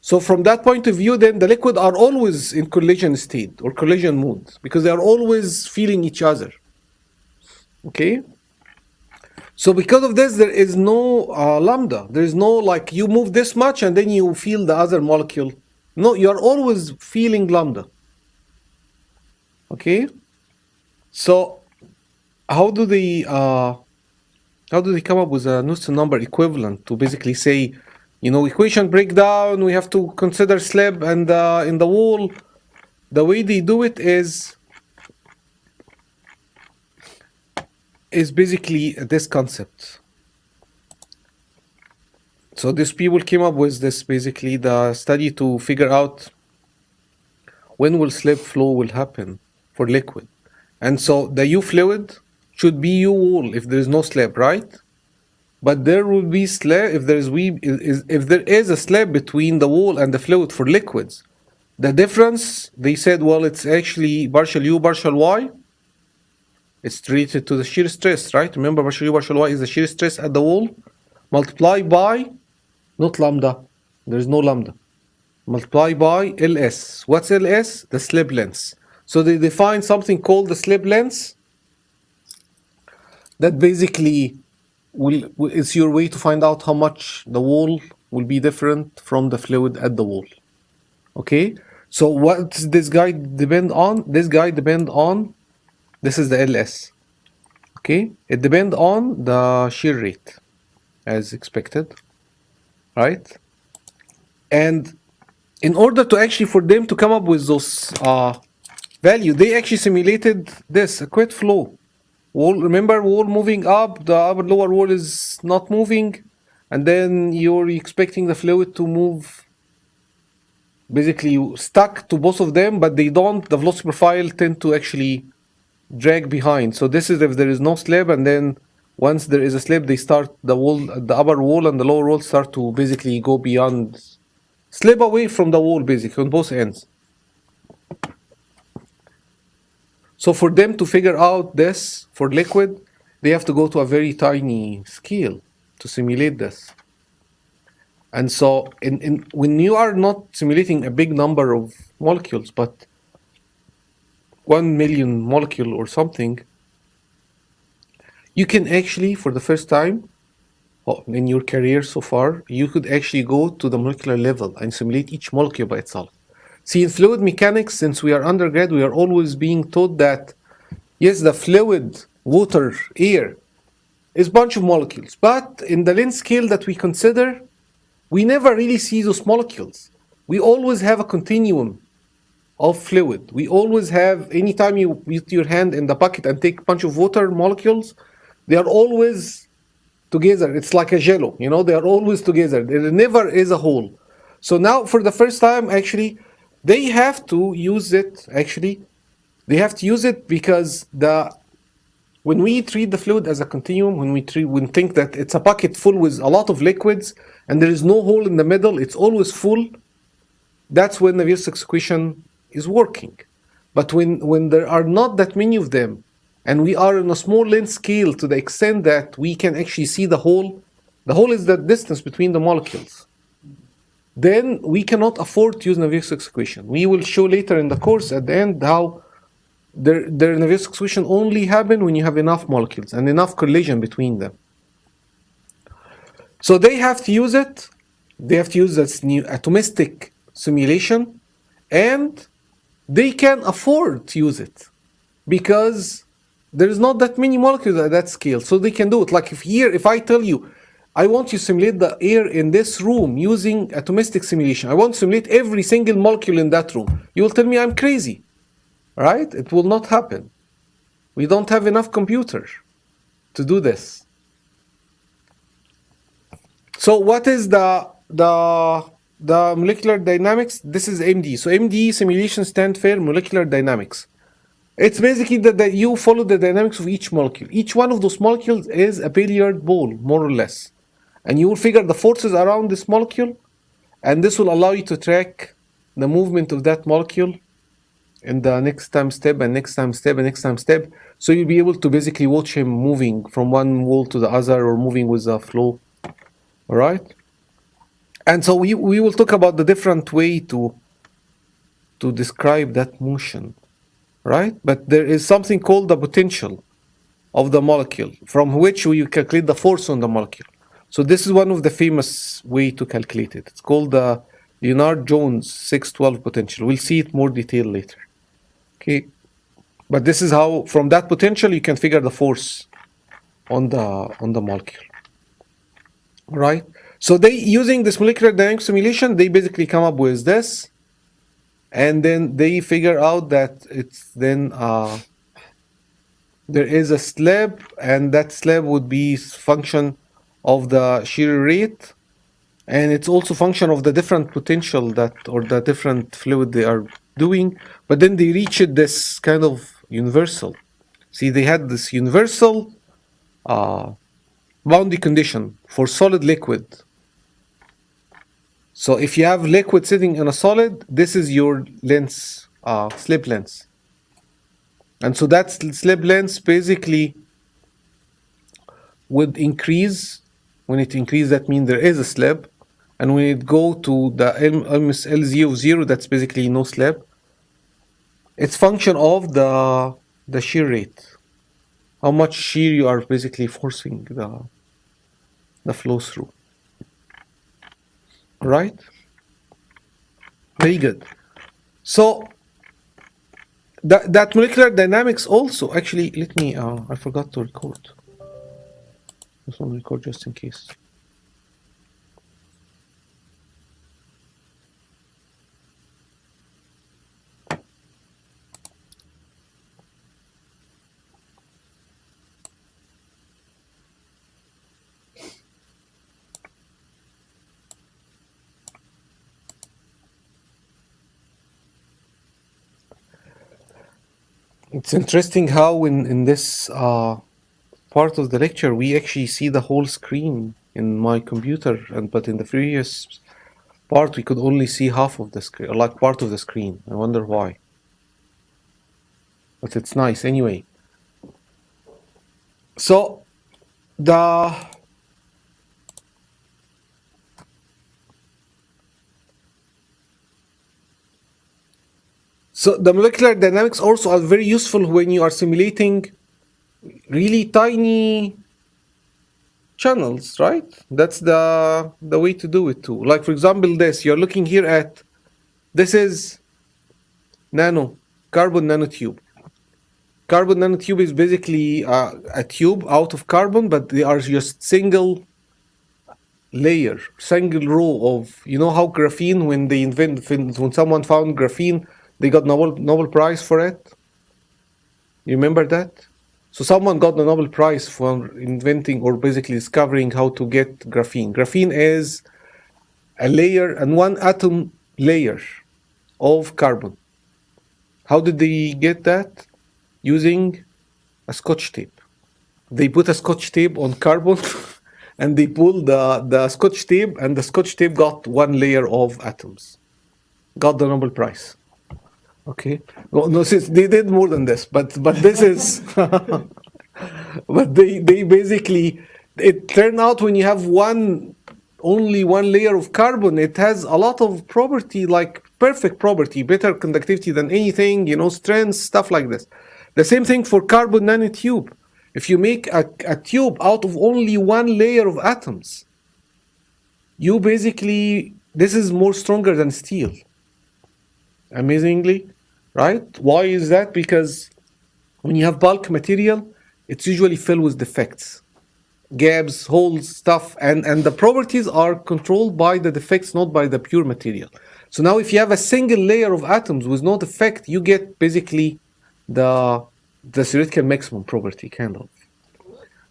So from that point of view, then the liquid are always in collision state or collision mode because they are always feeling each other. Okay? So because of this, there is no lambda. There is no like you move this much and then you feel the other molecule. No, you are always feeling lambda. Okay? So how do they come up with a Knudsen number equivalent to basically say, you know, equation breakdown, we have to consider slab and in the wall. The way they do it is basically this concept. So these people came up with this, basically the study to figure out when will slab flow will happen for liquid. And so the U fluid should be U wall if there is no slab, right? But there will be slab if there is a slab between the wall and the fluid for liquids. The difference, they said, well, it's actually partial U, partial Y. It's related to the shear stress, right? Remember, partial U, partial Y is the shear stress at the wall, multiplied by, not lambda, there is no lambda, multiplied by LS. What's LS? The slab length. So they define something called the slab length that basically it's your way to find out how much the wall will be different from the fluid at the wall. Okay, so what does this guy depend on? This guy depend on, this is the LS. Okay, it depends on the shear rate as expected, right? And in order to actually for them to come up with those value, they actually simulated this, a quit flow. Wall, remember, wall moving up, the upper lower wall is not moving, and then you're expecting the fluid to move, basically stuck to both of them, but they don't, the velocity profile tend to actually drag behind. So this is if there is no slab, and then once there is a slab, they start the wall, the upper wall and the lower wall start to basically go beyond, slip away from the wall basically on both ends. So for them to figure out this for liquid, they have to go to a very tiny scale to simulate this. And so when you are not simulating a big number of molecules, but 1 million molecule or something, you can actually, for the first time in your career so far, you could actually go to the molecular level and simulate each molecule by itself. See, in fluid mechanics, since we are undergrad, we are always being taught that, yes, the fluid, water, air, is a bunch of molecules. But in the length scale that we consider, we never really see those molecules. We always have a continuum of fluid. We always have, anytime you put your hand in the bucket and take a bunch of water molecules, they are always together. It's like a jello, you know, they are always together. There never is a hole. So now for the first time, actually, they have to use it, actually. They have to use it because when we treat the fluid as a continuum, when we think that it's a bucket full with a lot of liquids and there is no hole in the middle, it's always full, that's when the Navier-Stokes equation is working. But when there are not that many of them, and we are in a small length scale to the extent that we can actually see the hole is the distance between the molecules, then we cannot afford to use Navier-Stokes equation. We will show later in the course at the end how the Navier-Stokes equation only happen when you have enough molecules and enough collision between them. So they have to use it. They have to use this new atomistic simulation, and they can afford to use it because there is not that many molecules at that scale. So they can do it. Like if I tell you, I want to simulate the air in this room using atomistic simulation. I want to simulate every single molecule in that room. You will tell me I'm crazy, right? It will not happen. We don't have enough computers to do this. So what is the molecular dynamics? This is MD. So MD simulation stands for molecular dynamics. It's basically that you follow the dynamics of each molecule. Each one of those molecules is a billiard ball, more or less. And you will figure the forces around this molecule, and this will allow you to track the movement of that molecule in the next time step and next time step and next time step. So you'll be able to basically watch him moving from one wall to the other or moving with the flow. All right? And so we will talk about the different way to describe that motion. Right? But there is something called the potential of the molecule, from which we calculate the force on the molecule. So this is one of the famous way to calculate it. It's called the Lennard-Jones 612 potential. We'll see it more detail later. Okay, but this is how, from that potential, you can figure the force on the molecule. Right? So they, using this molecular dynamics simulation, they basically come up with this. And then they figure out that it's then there is a slab, and that slab would be function of the shear rate, and it's also function of the different potential or the different fluid they are doing. But then they reached this kind of universal. See, they had this universal boundary condition for solid liquid. So if you have liquid sitting in a solid, this is your length, slip length. And so that slip length basically would increase. When it increases, that means there is a slip. And when it go to the almost LZ of 0, that's basically no slip. It's function of the shear rate. How much shear you are basically forcing the flow through. Right? Very good. So that molecular dynamics also, actually, let me, I forgot to record. This one record just in case. It's interesting how in this part of the lecture we actually see the whole screen in my computer, but in the previous part we could only see half of the screen, or like part of the screen. I wonder why. But it's nice anyway. So So the molecular dynamics also are very useful when you are simulating really tiny channels, right? That's the way to do it too. Like for example, you're looking here at, this is carbon nanotube. Carbon nanotube is basically a tube out of carbon, but they are just single layer, single row of, you know how graphene, when someone found graphene, they got Nobel Prize for it. You remember that? So someone got the Nobel Prize for inventing or basically discovering how to get graphene. Graphene is a layer and one atom layer of carbon. How did they get that? Using a scotch tape. They put a scotch tape on carbon and they pulled the scotch tape, and the scotch tape got one layer of atoms. Got the Nobel Prize. Okay. Well, no, they did more than this, but this is but they basically, it turned out when you have only one layer of carbon, it has a lot of property, like perfect property, better conductivity than anything, strength, stuff like this. The same thing for carbon nanotube. If you make a tube out of only one layer of atoms, you basically, this is more stronger than steel. Amazingly, right? Why is that? Because when you have bulk material, it's usually filled with defects, gaps, holes, stuff, and the properties are controlled by the defects, not by the pure material. So now if you have a single layer of atoms with no defect, you get basically the theoretical maximum property, kind of.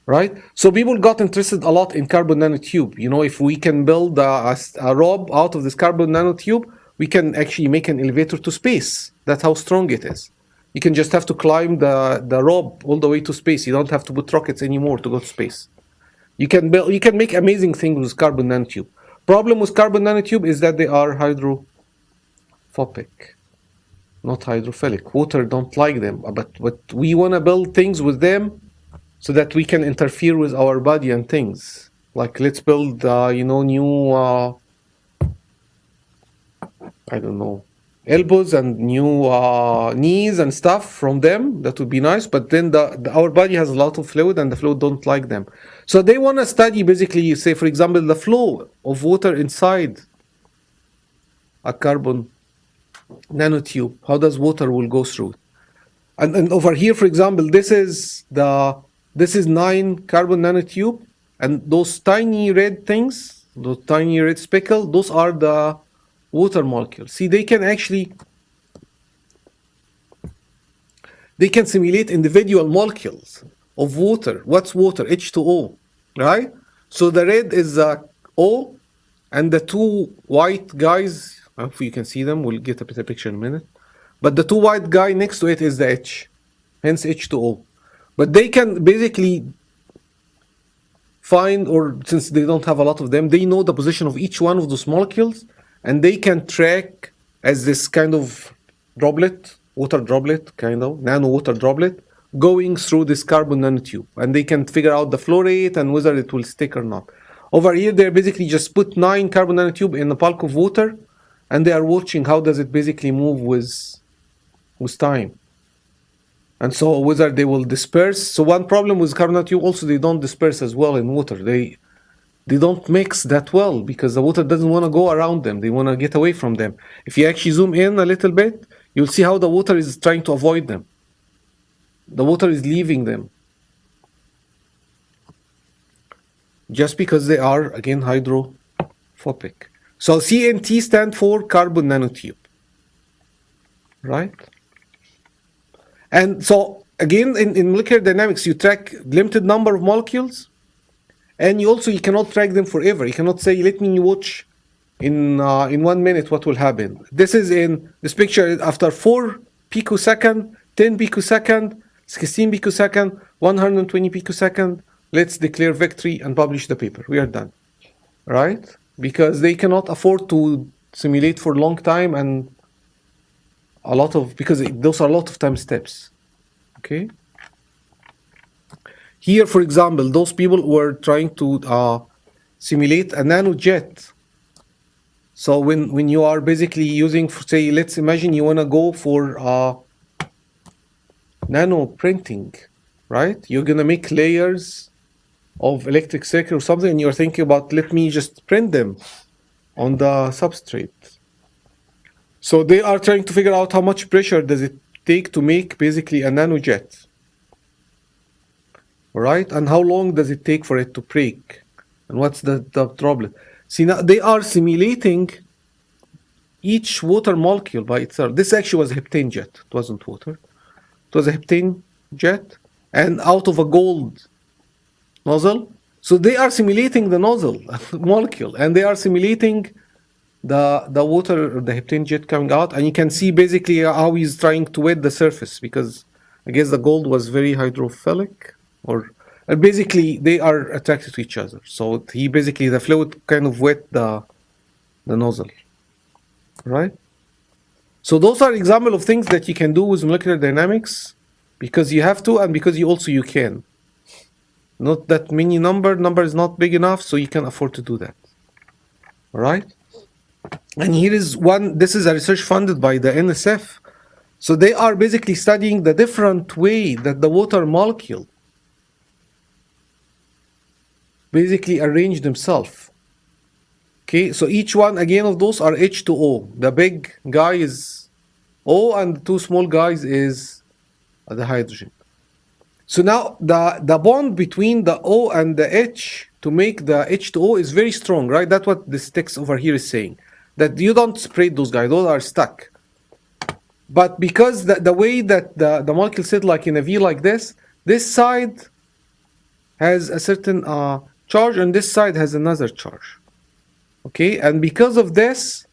Right? So people got interested a lot in carbon nanotube. If we can build a rope out of this carbon nanotube, we can actually make an elevator to space. That's how strong it is. You can just have to climb the rope all the way to space. You don't have to put rockets anymore to go to space. You can make amazing things with carbon nanotube. Problem with carbon nanotube is that they are hydrophobic, not hydrophilic. Water don't like them, but we want to build things with them so that we can interfere with our body and things. Like let's build, new, I don't know, elbows and new knees and stuff from them. That would be nice. But then our body has a lot of fluid, and the fluid don't like them. So they want to study basically, say for example, the flow of water inside a carbon nanotube. How does water will go through? And over here, for example, this is 9 carbon nanotube, and those tiny red things, those tiny red speckles, those are the water molecules. See, they can simulate individual molecules of water. What's water? H2O, right? So the red is the O, and the 2 white guys, if you can see them, we'll get a better picture in a minute. But the 2 white guy next to it is the H, hence H2O. But they can basically find, or since they don't have a lot of them, they know the position of each one of those molecules, and they can track as this kind of droplet, water droplet, kind of nano water droplet, going through this carbon nanotube, and they can figure out the flow rate and whether it will stick or not. Over here, they basically just put 9 carbon nanotube in a bulk of water, and they are watching how does it basically move with time. And so whether they will disperse. So one problem with carbon nanotube also, they don't disperse as well in water. They don't mix that well because the water doesn't want to go around them. They want to get away from them. If you actually zoom in a little bit, you'll see how the water is trying to avoid them. The water is leaving them. Just because they are, again, hydrophobic. So CNT stands for carbon nanotube. Right? And so, again, in molecular dynamics, you track limited number of molecules, and you cannot track them forever. You cannot say, let me watch in 1 minute what will happen. This is in this picture after 4 picosecond, 10 picosecond, 16 picosecond, 120 picosecond. Let's declare victory and publish the paper. We are done, right? Because they cannot afford to simulate for a long time and because those are a lot of time steps. Okay. Here, for example, those people were trying to simulate a nanojet. So when you are basically using, say, let's imagine you want to go for nano printing, right? You're gonna make layers of electric circuit or something, and you're thinking about, let me just print them on the substrate. So they are trying to figure out how much pressure does it take to make basically a nanojet, right? And how long does it take for it to break? And what's the problem? See, now they are simulating each water molecule by itself. This actually was a heptane jet. It wasn't water. It was a heptane jet. and out of a gold nozzle. So they are simulating the nozzle molecule, and they are simulating the water, the heptane jet coming out, and you can see basically how he's trying to wet the surface, because I guess the gold was very hydrophilic, or basically they are attracted to each other. So he basically, the fluid kind of wet the nozzle, right? So those are example of things that you can do with molecular dynamics, because you have to, and because you can. Not that many number is not big enough, so you can afford to do that. All right? And here is one, this is a research funded by the NSF. So they are basically studying the different way that the water molecule basically arrange themselves. Okay, so each one again of those are H2O. The big guy is O, and the two small guys is the hydrogen. So now the bond between the O and the H to make the H2O is very strong, right? That's what this text over here is saying. That you don't separate those guys, those are stuck. But because the way that the molecule sit like in a V like this side has a certain charge, and this side has another charge. Okay, and because of this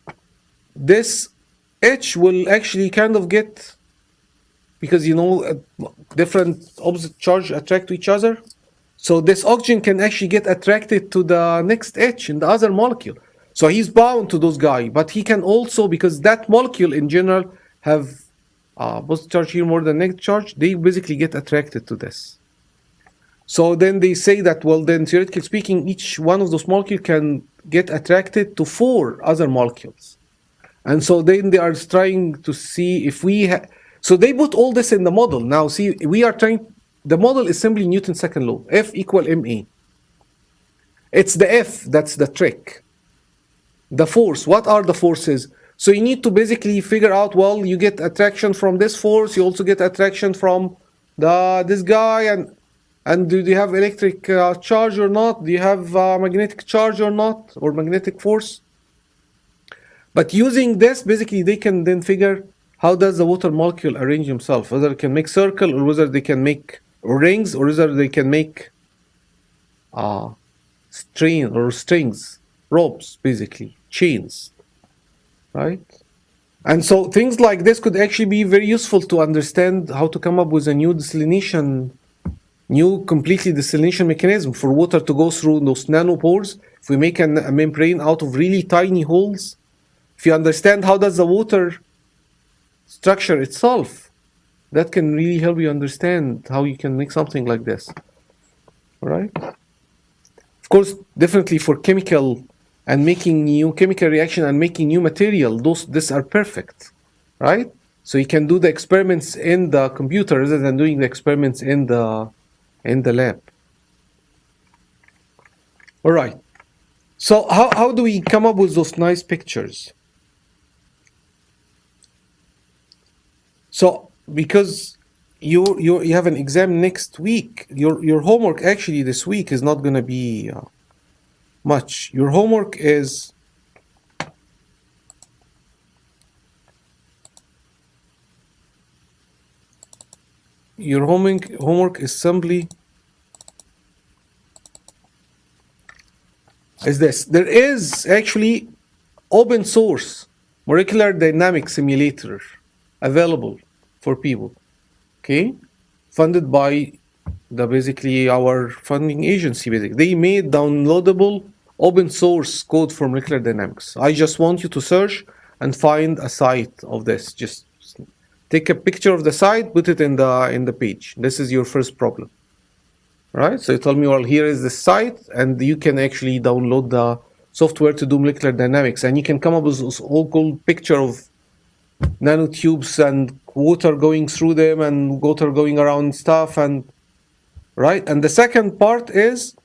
H will actually kind of get, because different opposite charge attract to each other, so this oxygen can actually get attracted to the next H in the other molecule. So he's bound to those guys, but he can also, because that molecule in general have positive charge here more than negative charge, they basically get attracted to this. So then they say that, well, then theoretically speaking, each one of those molecules can get attracted to 4 other molecules. And so then they are trying to see if we so they put all this in the model. Now see, we are trying, the model is simply Newton's second law, F equal ma. It's the F that's the trick. The force, what are the forces? So you need to basically figure out, well, you get attraction from this force, you also get attraction from this guy, and do you have electric charge or not? Do you have magnetic charge or not, or magnetic force? But using this, basically they can then figure how does the water molecule arrange themselves, whether it can make circle, or whether they can make rings, or whether they can make strings, ropes, basically, chains, right? And so things like this could actually be very useful to understand how to come up with a new completely desalination mechanism for water to go through those nanopores. If we make a membrane out of really tiny holes, if you understand how does the water structure itself, that can really help you understand how you can make something like this. All right? Of course, definitely for chemical and making new chemical reaction and making new material, these are perfect, right? So you can do the experiments in the computer rather than doing the experiments in the lab. All right. So how do we come up with those nice pictures? So because you have an exam next week, your homework actually this week is not going to be much. Your homework is simply is this. There is actually open source molecular dynamics simulator available for people, okay, funded by basically our funding agency. Basically, they made downloadable open source code for molecular dynamics. I just want you to search and find a site of this. Just take a picture of the site, put it in the page. This is your first problem, right? So you tell me, well, here is the site, and you can actually download the software to do molecular dynamics, and you can come up with this all cool picture of nanotubes and water going through them and water going around stuff, and right. And the second part is,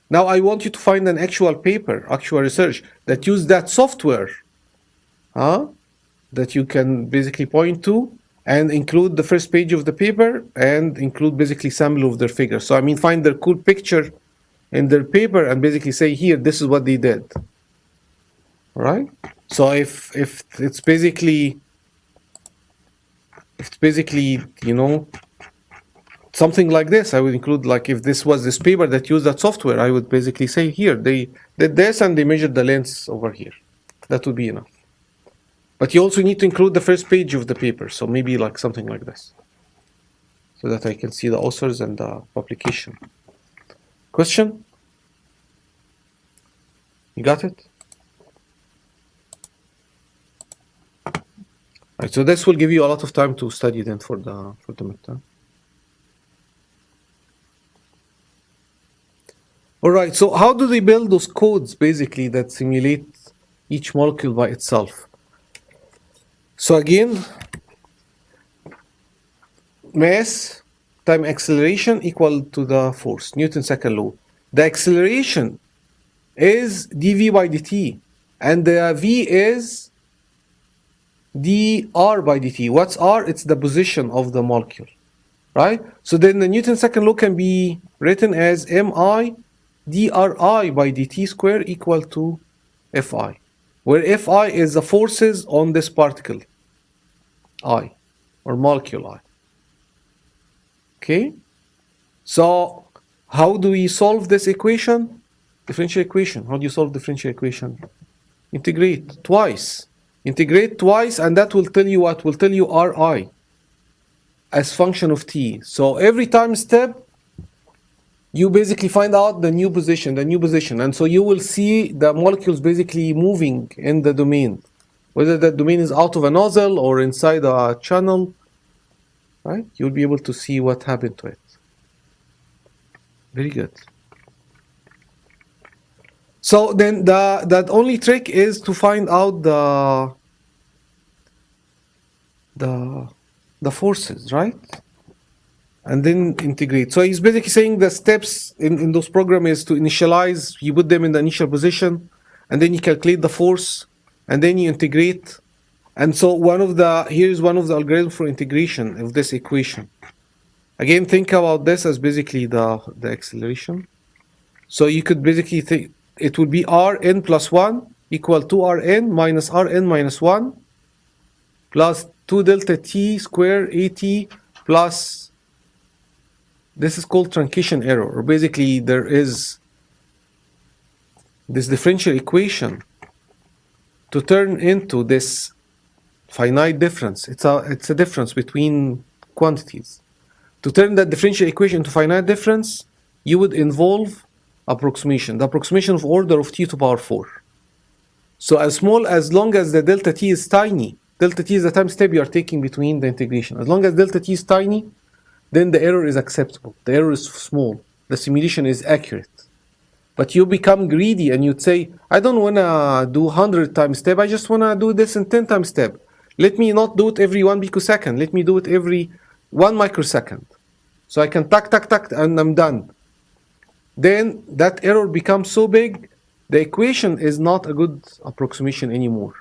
now I want you to find an actual paper, actual research that use that software, that you can basically point to and include the first page of the paper and include basically sample of their figures. So I mean, find their cool picture in their paper and basically say, here, this is what they did. All right. So if it's basically, something like this. I would include, like, if this was this paper that used that software, I would basically say here, they did this and they measured the lengths over here. That would be enough. But you also need to include the first page of the paper. So maybe like something like this, so that I can see the authors and the publication. Question? You got it? Right, so this will give you a lot of time to study then for the midterm. All right, so how do they build those codes basically that simulate each molecule by itself? So again, mass time acceleration equal to the force, Newton's second law. The acceleration is dv by dt, and the v is dr by dt. What's r? It's the position of the molecule, right? So then the Newton's second law can be written as mi dri by dt square equal to fi, where fi is the forces on this particle I, or molecule I. Okay, so how do we solve this equation? Differential equation. How do you solve differential equation? Integrate twice. Integrate twice, and that will tell you what? Will tell you Ri as function of t. So every time step, you basically find out the new position, and so you will see the molecules basically moving in the domain, whether that domain is out of a nozzle or inside a channel, right? You'll be able to see what happened to it. Very good. So then that only trick is to find out the forces, right? And then integrate. So he's basically saying the steps in those programs is to initialize, you put them in the initial position, and then you calculate the force, and then you integrate. And so here's one of the algorithms for integration of this equation. Again, think about this as basically the acceleration. So you could basically think it would be Rn plus 1 equal to Rn minus 1 plus 2 delta t square at plus, this is called truncation error, or basically there is this differential equation to turn into this finite difference. It's a difference between quantities. To turn that differential equation into finite difference, you would involve approximation, the approximation of order of t to power 4. So as long as the delta t is tiny, delta t is the time step you are taking between the integration. As long as delta t is tiny, then the error is acceptable. The error is small. The simulation is accurate. But you become greedy and you'd say, I don't want to do 100 times step. I just want to do this in 10 times step. Let me not do it every 1 picosecond. Let me do it every 1 microsecond. So I can tack, and I'm done. Then that error becomes so big, the equation is not a good approximation anymore.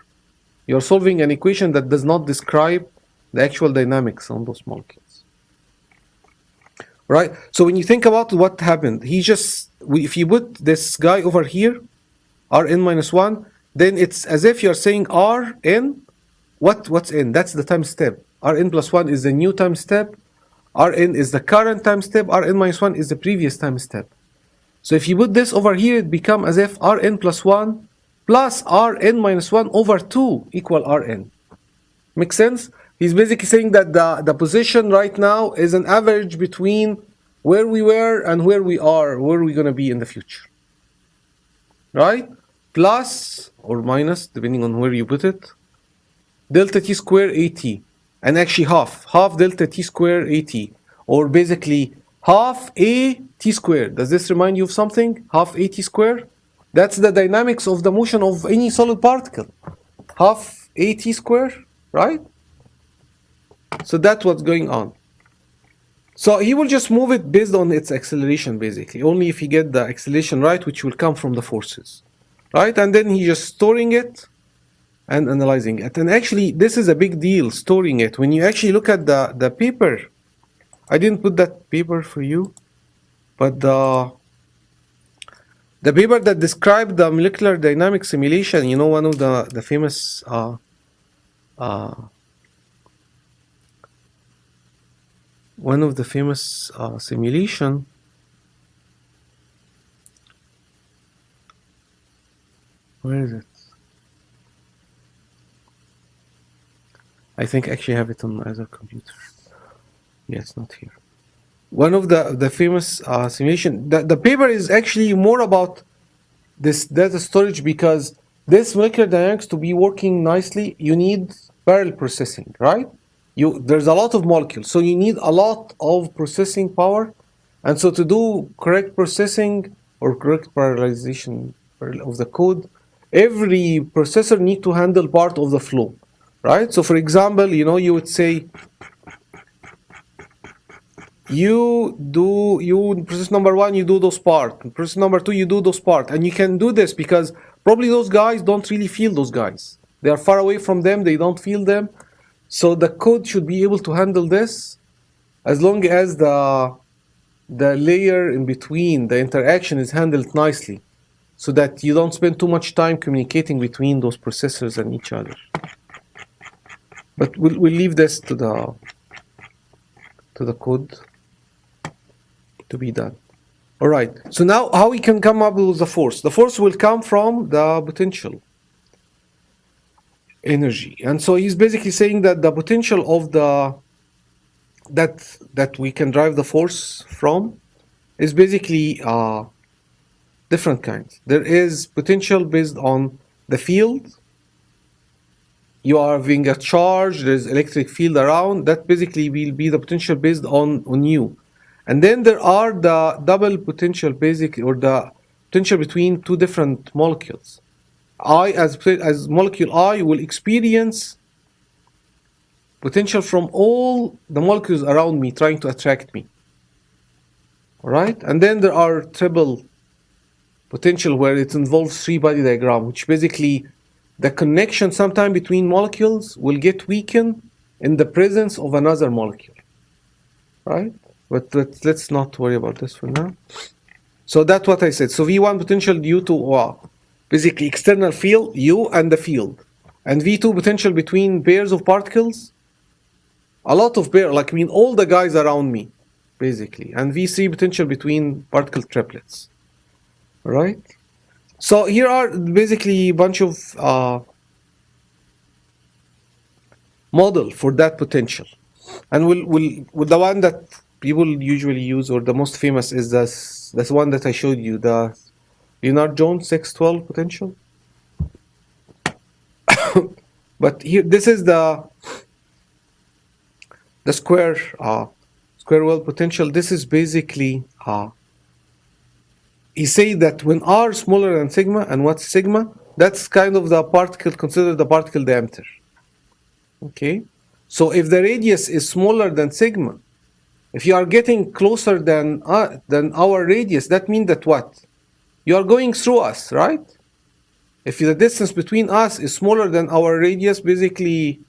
You're solving an equation that does not describe the actual dynamics on those molecules. Right? So when you think about what happened, if you put this guy over here, Rn minus 1, then it's as if you're saying Rn, what's n? That's the time step. Rn plus 1 is the new time step. Rn is the current time step. Rn minus 1 is the previous time step. So if you put this over here, it becomes as if Rn plus 1 plus Rn minus 1 over 2 equal Rn. Make sense? He's basically saying that the position right now is an average between where we were and where we are, where we're going to be in the future. Right? Plus or minus, depending on where you put it, delta t square at. And actually half delta t square at. Or basically half a t squared. Does this remind you of something? Half a t squared? That's the dynamics of the motion of any solid particle. Half a t squared, right? So that's what's going on. So he will just move it based on its acceleration, basically. Only if he get the acceleration right, which will come from the forces. Right? And then he's just storing it and analyzing it. And actually, this is a big deal, storing it. When you actually look at the paper, I didn't put that paper for you, but the paper that described the molecular dynamic simulation, you know, one of the famous one of the famous simulation. Where is it? I think actually I have it on my other computer. Yeah, it's not here. One of the famous simulation. The paper is actually more about this data storage, because this molecular dynamics to be working nicely, you need parallel processing, right? There's a lot of molecules, so you need a lot of processing power, and so to do correct processing or correct parallelization of the code, every processor need to handle part of the flow, right? So for example, you would say you process number one, you do those part. Process number two, you do those part. And you can do this because probably those guys don't really feel those guys. They are far away from them, they don't feel them. So the code should be able to handle this as long as the layer in between, the interaction is handled nicely, so that you don't spend too much time communicating between those processors and each other. But we'll leave this to the code to be done. All right, so now how we can come up with the force? The force will come from the potential energy. And so he's basically saying that the potential of that we can drive the force from is basically different kinds. There is potential based on the field. You are having a charge, there's electric field around, that basically will be the potential based on you. And then there are the double potential, basically, or the potential between two different molecules. I, as molecule I, will experience potential from all the molecules around me trying to attract me. All right? And then there are triple potential, where it involves three-body diagram, which basically the connection sometime between molecules will get weakened in the presence of another molecule. Right? But let's not worry about this for now. So that's what I said. So V1 potential due to basically external field, U and the field. And V2 potential between pairs of particles. A lot of pairs, like all the guys around me, basically. And V3 potential between particle triplets. Right? So here are basically a bunch of model for that potential. And we'll the one that people usually use, or the most famous, is this one that I showed you, the Lennard-Jones 612 potential. But here, this is the square well potential. This is basically he say that when r smaller than sigma, and what's sigma? That's kind of the particle, consider the particle diameter. Okay, so if the radius is smaller than sigma, if you are getting closer than our radius, that means that what? You are going through us, right? If the distance between us is smaller than our radius, basically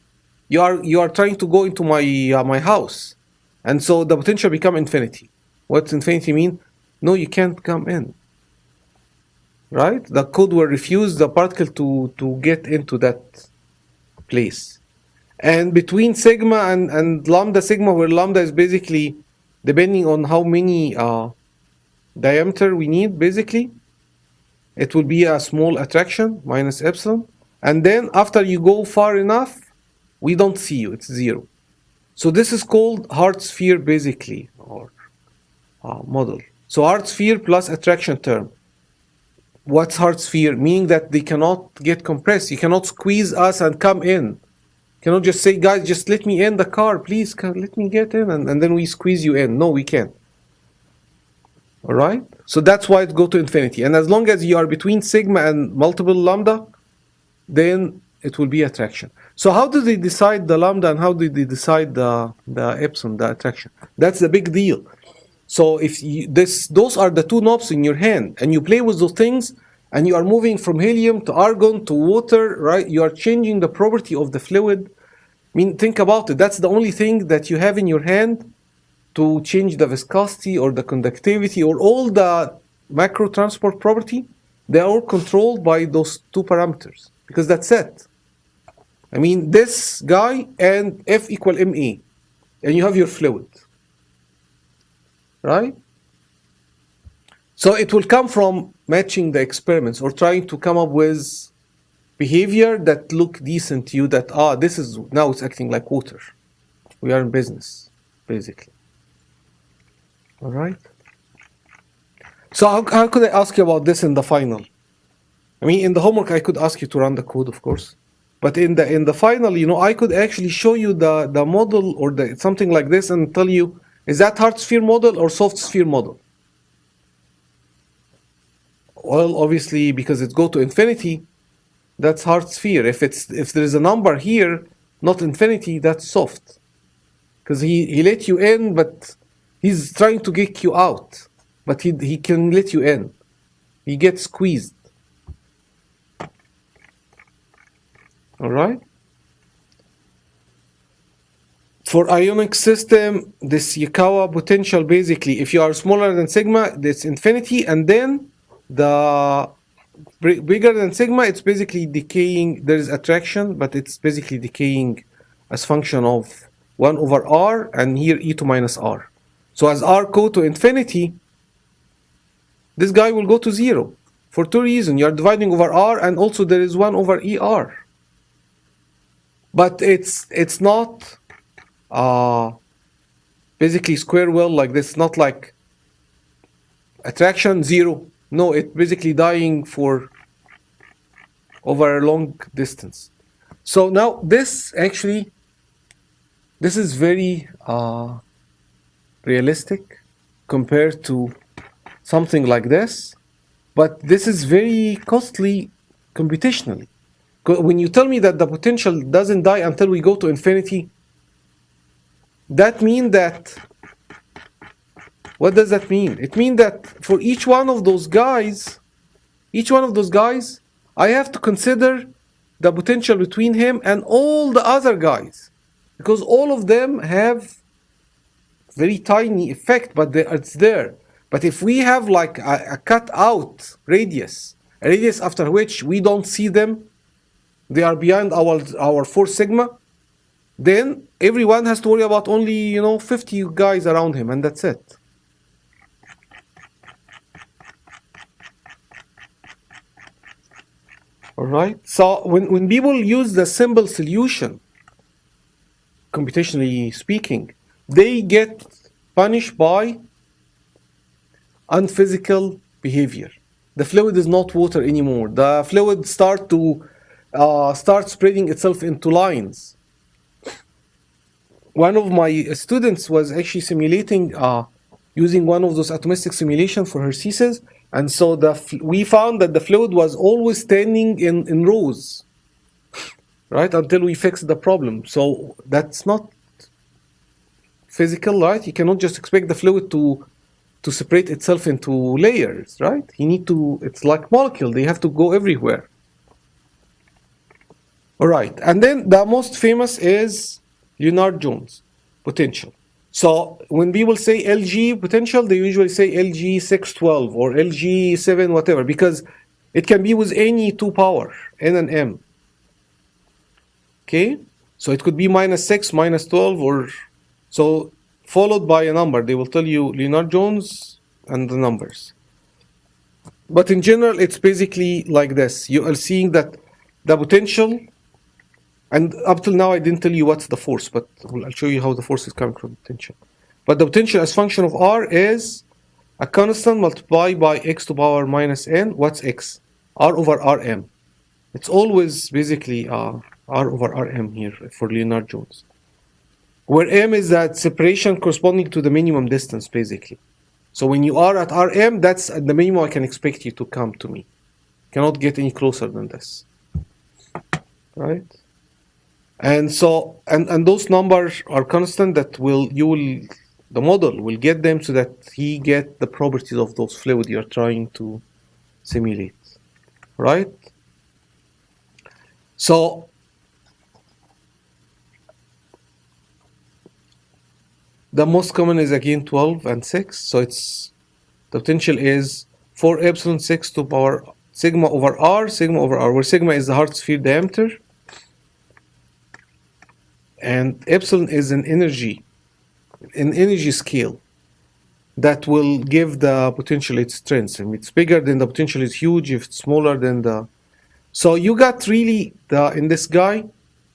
you are trying to go into my house, and so the potential become infinity. What's infinity mean? No, you can't come in. Right? The code will refuse the particle to get into that place. And between sigma and lambda sigma, where lambda is basically depending on how many diameter we need, basically, it will be a small attraction minus epsilon. And then after you go far enough, we don't see you, it's zero. So this is called hard sphere, basically, or model. So hard sphere plus attraction term. What's hard sphere? Meaning that they cannot get compressed. You cannot squeeze us and come in. You cannot just say, guys, just let me in the car, please, let me get in, and then we squeeze you in. No, we can't. All right? So that's why it go to infinity. And as long as you are between sigma and multiple lambda, then it will be attraction. So how do they decide the lambda, and how do they decide the epsilon, the attraction? That's the big deal. So if those are the two knobs in your hand, and you play with those things, and you are moving from helium to argon to water, right? You are changing the property of the fluid. I mean, think about it. That's the only thing that you have in your hand to change the viscosity or the conductivity or all the macro transport property. They are all controlled by those two parameters, because that's it. I mean, this guy and F equal MA, and you have your fluid. right? So it will come from matching the experiments or trying to come up with behavior that look decent to you, that this is now it's acting like water. We are in business, basically. All right. So how could I ask you about this in the final? I mean, in the homework I could ask you to run the code, of course, but in the final, I could actually show you the model or something like this and tell you, is that hard sphere model or soft sphere model? Well, obviously, because it go to infinity, that's hard sphere. If there is a number here, not infinity, that's soft. Because he let you in, but he's trying to get you out. But he can let you in. He gets squeezed. All right? For ionic system, this Yukawa potential, basically, if you are smaller than sigma, that's infinity, and then the bigger than sigma, it's basically decaying. There is attraction, but it's basically decaying as function of 1 over r, and here e to minus r. So as r go to infinity, this guy will go to 0 for two reasons. You are dividing over r, and also there is 1 over er. But it's not basically square well like this. Not like attraction 0. No, it's basically dying for over a long distance. So now this is very realistic compared to something like this, but this is very costly computationally. When you tell me that the potential doesn't die until we go to infinity, that means that, what does that mean? It means that for each one of those guys, I have to consider the potential between him and all the other guys, because all of them have very tiny effect, but it's there. But if we have like a cut out radius, a radius after which we don't see them, they are beyond our 4 sigma, then everyone has to worry about only 50 guys around him, and that's it. All right. So when people use the simple solution, computationally speaking, they get punished by unphysical behavior. The fluid is not water anymore. The fluid start spreading itself into lines. One of my students was actually simulating using one of those atomistic simulations for her thesis, and so we found that the fluid was always standing in rows, right, until we fixed the problem. So that's not physical, right? You cannot just expect the fluid to separate itself into layers, right? It's like molecule, they have to go everywhere. All right, and then the most famous is Lennard-Jones potential. So when people say LG potential, they usually say LG 612 or LG 7 whatever, because it can be with any 2 power, n and m. Okay, so it could be -6, -12, or so, followed by a number. They will tell you Lennard-Jones and the numbers. But in general, it's basically like this. You are seeing that the potential, and up till now I didn't tell you what's the force, but I'll show you how the force is coming from potential. But the potential as function of r is a constant multiplied by x to the power -n. What's x? R over Rm. It's always basically R over Rm here for Lennard-Jones, where m is that separation corresponding to the minimum distance, basically. So when you are at Rm, that's the minimum I can expect you to come to me. Cannot get any closer than this, right? And so, and those numbers are constant that the model will get them so that he get the properties of those fluid you're trying to simulate, right? So the most common is again 12 and 6. So the potential is 4 epsilon 6 to the power sigma over r, where sigma is the hard sphere diameter, and epsilon is an energy scale. that will give the potential its strength. If it's bigger, then the potential is huge. If it's smaller, then the... So you got really, in this guy,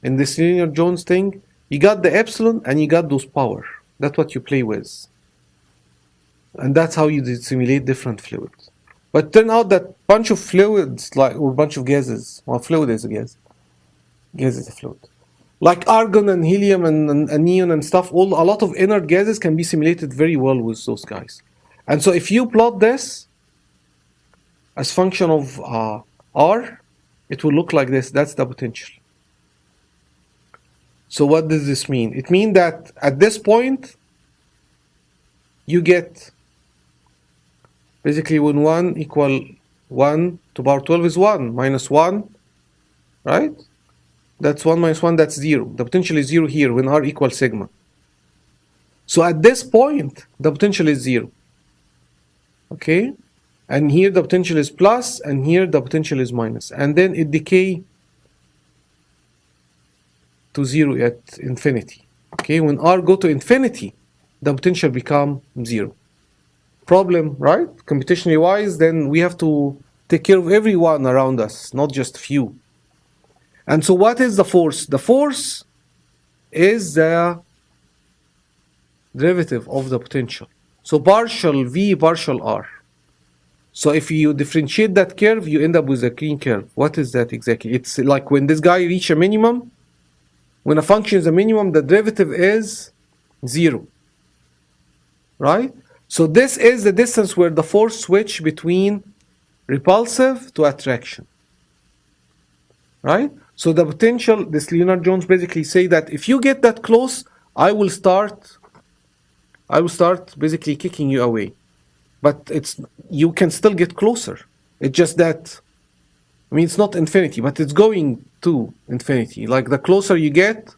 in this linear Jones thing, you got the epsilon and you got those power. That's what you play with. And that's how you simulate different fluids. But turn out that bunch of fluids, or bunch of gases, well, fluid is a gas. Gas is a fluid. Like argon and helium and neon and stuff, a lot of inert gases can be simulated very well with those guys. And so if you plot this as function of R, it will look like this. That's the potential. So what does this mean? It means that at this point, you get basically when 1 equal 1 to power 12 is 1 minus 1, right? That's 1 minus 1, that's 0. The potential is 0 here when R equals sigma. So at this point, the potential is 0. Okay? And here the potential is plus, and here the potential is minus. And then it decay to 0 at infinity. Okay? When R go to infinity, the potential become 0. Problem, right? Computationally wise, then we have to take care of everyone around us, not just few. And so what is the force? The force is the derivative of the potential. So partial V, partial R. So if you differentiate that curve, you end up with a green curve. What is that exactly? It's like when this guy reach a minimum, when a function is a minimum, the derivative is 0. Right? So this is the distance where the force switch between repulsive to attraction. Right? So the potential, this Leonard-Jones basically say that if you get that close, I will start basically kicking you away. But you can still get closer. It's just that, I mean, it's not infinity, but it's going to infinity. Like the closer you get,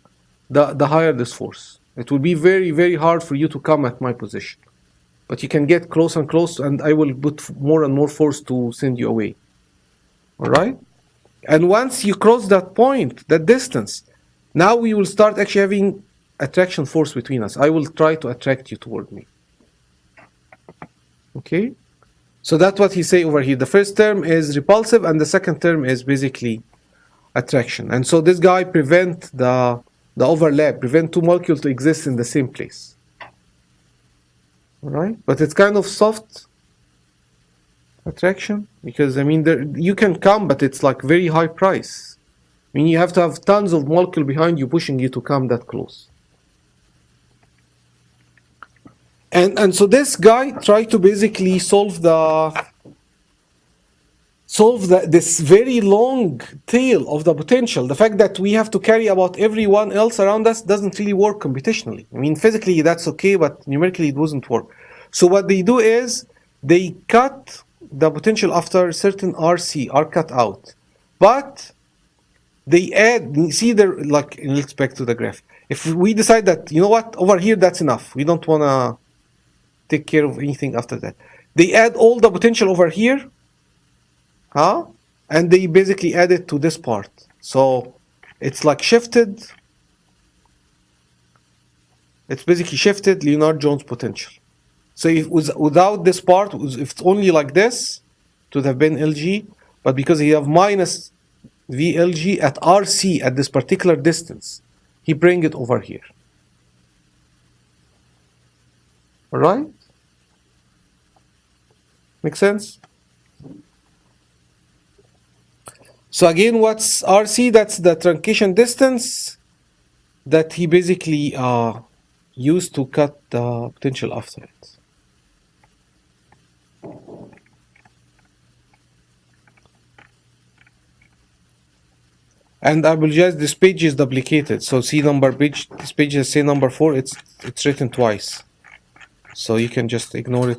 the higher this force. It will be very, very hard for you to come at my position. But you can get close and close, and I will put more and more force to send you away. All right? And once you cross that point, that distance, now we will start actually having attraction force between us. I will try to attract you toward me. Okay? So that's what he say over here. The first term is repulsive, and the second term is basically attraction. And so this guy prevent the overlap, prevent two molecules to exist in the same place. All right? But it's kind of soft attraction, because I mean you can come, but it's like very high price. I mean you have to have tons of molecule behind you pushing you to come that close. And so this guy tried to basically solve this very long tail of the potential. The fact that we have to carry about everyone else around us doesn't really work computationally. I mean physically that's okay, but numerically it doesn't work. So what they do is they cut the potential after certain RC are cut out, but they add, see there, like, let's back to the graph. If we decide that, you know what, over here that's enough, we don't want to take care of anything after that, they add all the potential over here, and they basically add it to this part. So it's like shifted, it's basically shifted Leonard-Jones potential. So if without this part, if it's only like this, it would have been LG. But because he have minus VLG at RC at this particular distance, he bring it over here. All right? Make sense? So again, what's RC? That's the truncation distance that he basically used to cut the potential after it. And I apologize, this page is duplicated. So see number page, this page is say number 4, it's written twice. So you can just ignore it,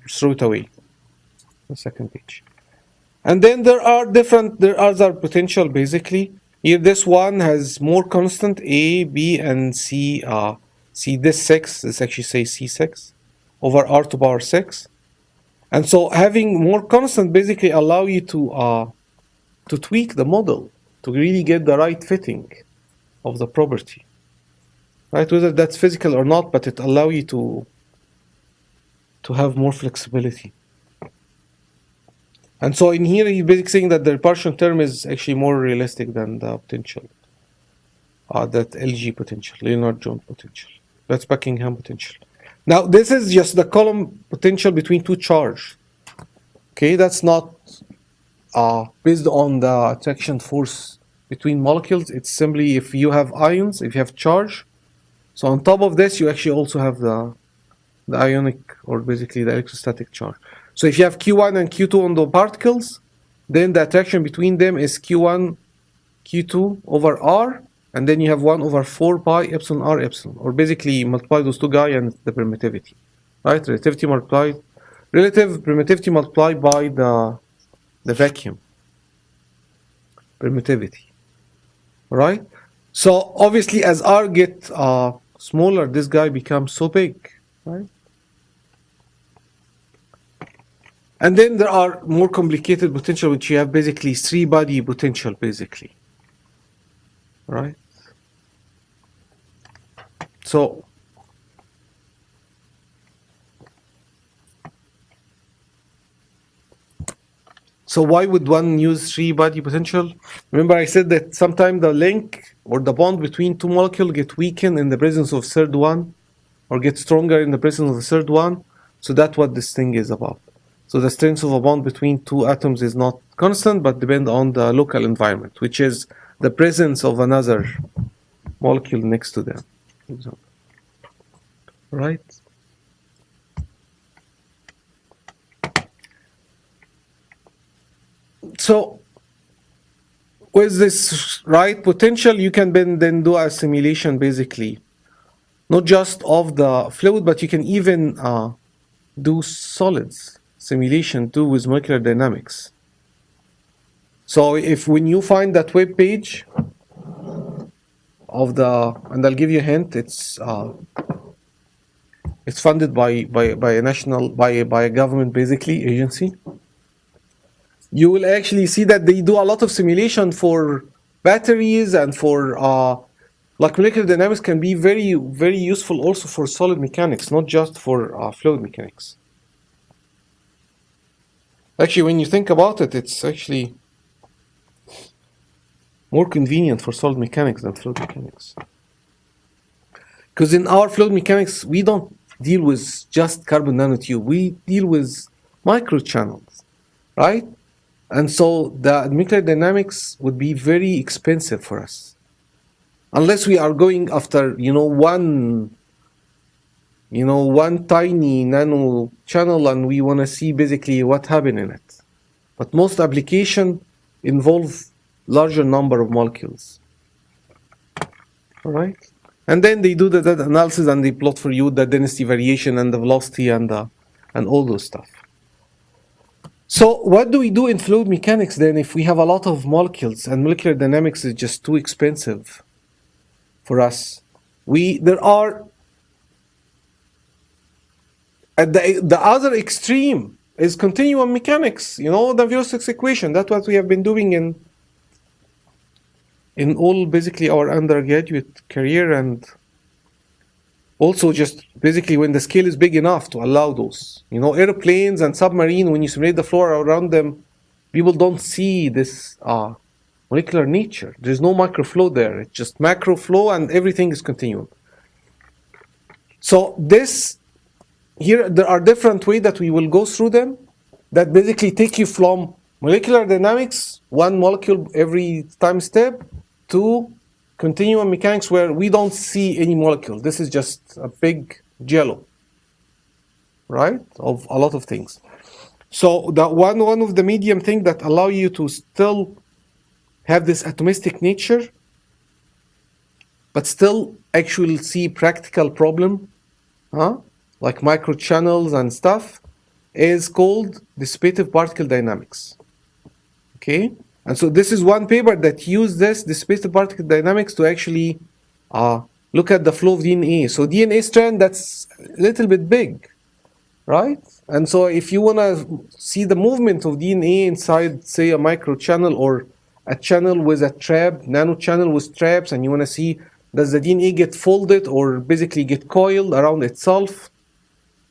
throw it away. The second page. And then there are other potential basically. Here this one has more constant A, B, and C. See this 6, this actually says C6 over R to power 6. And so having more constant basically allow you to tweak the model to really get the right fitting of the property, right? Whether that's physical or not, but it allows you to have more flexibility. And so in here, he's basically saying that the repulsion term is actually more realistic than the potential, that LG potential, Leonard-Jones potential. That's Buckingham potential. Now, this is just the column potential between two charges. Okay, that's not based on the attraction force between molecules. It's simply if you have ions, if you have charge. So on top of this, you actually also have the ionic, or basically the electrostatic charge. So if you have Q1 and Q2 on the particles, then the attraction between them is Q1, Q2 over R, and then you have 1 over 4 pi epsilon R epsilon, or basically multiply those two guys and the permittivity, right? Relative permittivity multiplied by the vacuum permittivity, right? So obviously as R get smaller, this guy becomes so big, right? And then there are more complicated potential, which you have basically three-body potential, basically, right? So why would one use three-body potential? Remember I said that sometimes the link or the bond between two molecules get weakened in the presence of third one, or get stronger in the presence of the third one. So that's what this thing is about. So the strength of a bond between two atoms is not constant, but depend on the local environment, which is the presence of another molecule next to them, for example. Right? So with this right potential, you can then do a simulation, basically, not just of the fluid, but you can even do solids simulation too with molecular dynamics. So if when you find that web page of the, and I'll give you a hint, it's funded by a government, basically, agency. You will actually see that they do a lot of simulation for batteries, and for like molecular dynamics can be very, very useful also for solid mechanics, not just for fluid mechanics. Actually, when you think about it, it's actually more convenient for solid mechanics than fluid mechanics. Because in our fluid mechanics, we don't deal with just carbon nanotube. We deal with microchannels, right? And so the molecular dynamics would be very expensive for us, unless we are going after, one tiny nano channel, and we want to see basically what happened in it. But most applications involve larger number of molecules. All right, and then they do the data analysis and they plot for you the density variation and the velocity and all those stuff. So what do we do in fluid mechanics then if we have a lot of molecules and molecular dynamics is just too expensive for us? There are, at the other extreme is continuum mechanics, the Navier-Stokes equation. That's what we have been doing in all basically our undergraduate career, and also just basically when the scale is big enough to allow those. Airplanes and submarine, when you simulate the floor around them, people don't see this molecular nature. There's no microflow there. It's just macro flow and everything is continuum. So here there are different ways that we will go through them that basically take you from molecular dynamics, one molecule every time step, to continuum mechanics where we don't see any molecule. This is just a big jello, right, of a lot of things. So the one of the medium things that allow you to still have this atomistic nature, but still actually see practical problem, like microchannels and stuff, is called dissipative particle dynamics. Okay? And so this is one paper that used this dissipative particle dynamics to actually look at the flow of DNA. So DNA strand, that's a little bit big, right? And so if you want to see the movement of DNA inside, say, a microchannel or a channel with a trap, nano channel with traps, and you want to see, does the DNA get folded or basically get coiled around itself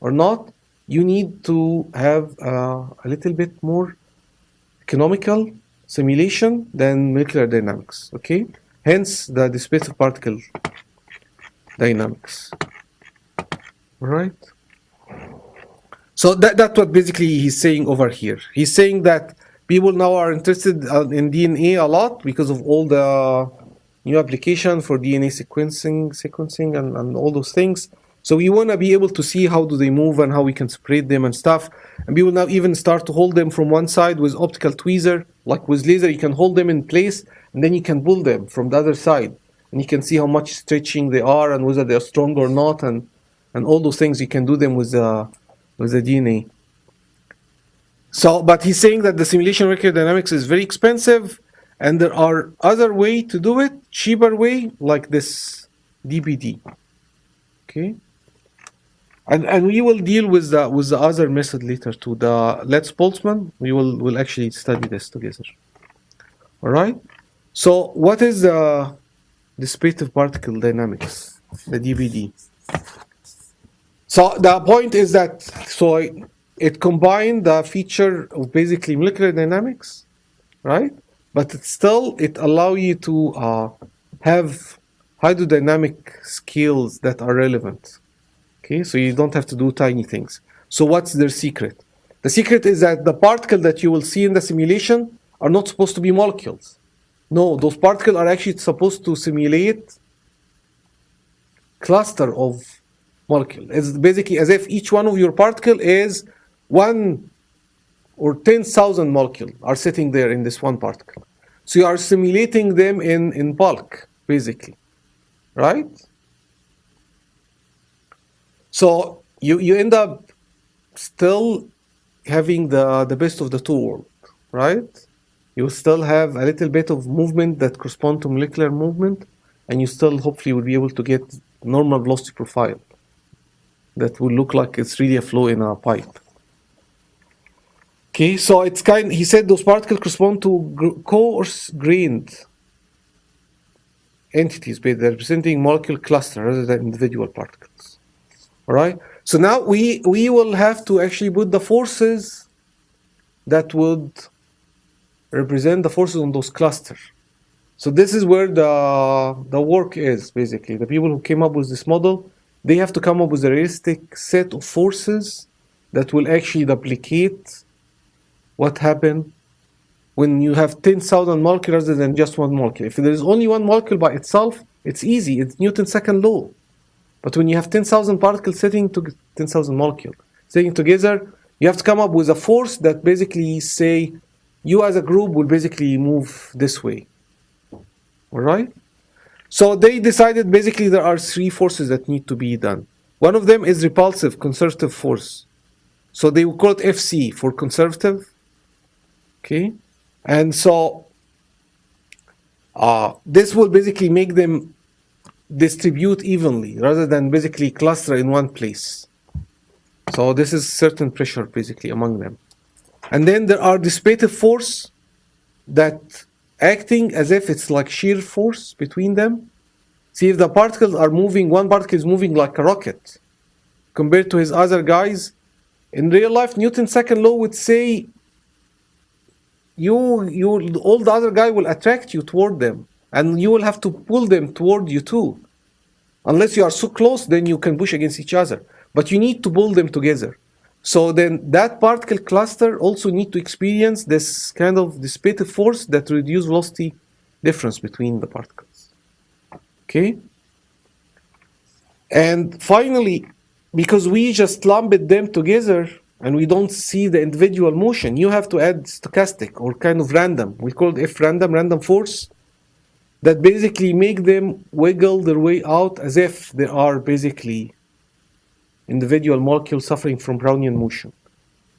or not? you need to have a little bit more economical simulation than molecular dynamics, okay? Hence the dissipative particle dynamics, all right? So that's what basically he's saying over here. He's saying that people now are interested in DNA a lot because of all the new application for DNA sequencing and all those things. So we want to be able to see how do they move and how we can separate them and stuff. And we will now even start to hold them from one side with optical tweezer. Like with laser, you can hold them in place and then you can pull them from the other side. And you can see how much stretching they are and whether they're strong or not. And all those things, you can do them with the DNA. So, but he's saying that the simulation molecular dynamics is very expensive, and there are other way to do it, cheaper way, like this DBD. Okay, and we will deal with the other method later too. The Let's Boltzmann. We'll actually study this together. All right. So, what is the dissipative particle dynamics? The DBD. So the point is that it combined the feature of basically molecular dynamics, right? But it allow you to have hydrodynamic scales that are relevant. Okay, so you don't have to do tiny things. So what's their secret? The secret is that the particle that you will see in the simulation are not supposed to be molecules. No, those particles are actually supposed to simulate cluster of molecule. It's basically as if each one of your particle is 1 or 10,000 molecules are sitting there in this one particle. So you are simulating them in bulk, basically, right? So you end up still having the best of the two worlds, right? You still have a little bit of movement that correspond to molecular movement, and you still hopefully will be able to get normal velocity profile that will look like it's really a flow in a pipe. Okay, so it's he said those particles correspond to coarse-grained entities, but they're representing molecule cluster rather than individual particles. All right, so now we will have to actually put the forces that would represent the forces on those clusters. So this is where the work is, basically. The people who came up with this model, they have to come up with a realistic set of forces that will actually duplicate what happened when you have 10,000 molecules rather than just one molecule. If there is only one molecule by itself, it's easy. It's Newton's second law. But when you have 10,000 particles 10,000 molecules sitting together, you have to come up with a force that basically say, you as a group will basically move this way. All right? So they decided basically there are 3 forces that need to be done. One of them is repulsive, conservative force. So they will call it FC for conservative. Okay? And so this will basically make them distribute evenly rather than basically cluster in one place. So this is certain pressure basically among them. And then there are dissipative force that acting as if it's like shear force between them. See, if the particles are moving, one particle is moving like a rocket compared to his other guys. In real life, Newton's second law would say all the other guy will attract you toward them, and you will have to pull them toward you too. Unless you are so close, then you can push against each other. But you need to pull them together. So then that particle cluster also need to experience this kind of dissipative force that reduce velocity difference between the particles. Okay? And finally, because we just lumped them together and we don't see the individual motion, you have to add stochastic or kind of random. We call it F random force that basically make them wiggle their way out as if they are basically individual molecules suffering from Brownian motion.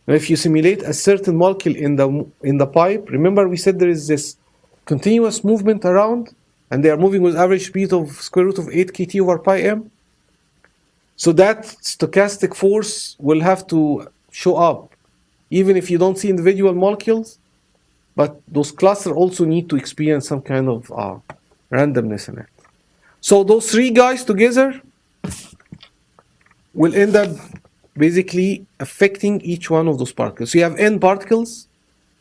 Now, if you simulate a certain molecule in the pipe, remember we said there is this continuous movement around, and they are moving with average speed of square root of 8 kT over pi m. So that stochastic force will have to show up, even if you don't see individual molecules, but those clusters also need to experience some kind of randomness in it. So those 3 guys together will end up basically affecting each one of those particles. So you have n particles,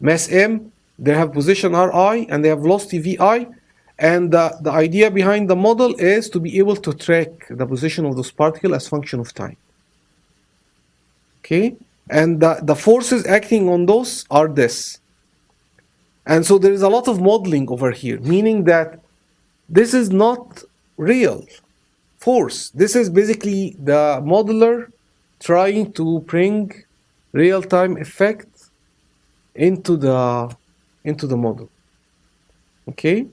mass m, they have position Ri, and they have velocity Vi. And the idea behind the model is to be able to track the position of those particles as function of time. Okay? And the forces acting on those are this. And so there is a lot of modeling over here, meaning that this is not real force. This is basically the modeler trying to bring real-time effect into the model. Okay?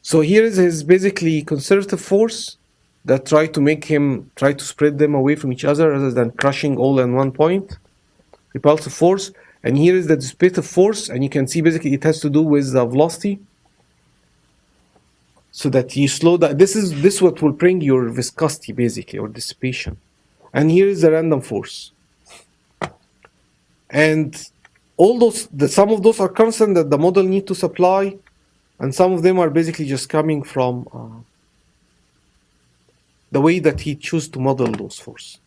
So here is his basically conservative force that try to spread them away from each other rather than crushing all in one point. Repulsive force. And here is the dissipative force, and you can see basically it has to do with the velocity. So that you slow down. This what will bring your viscosity basically, or dissipation. And here is the random force. And all those, some of those are constant that the model need to supply, and some of them are basically just coming from the way that he choose to model those force.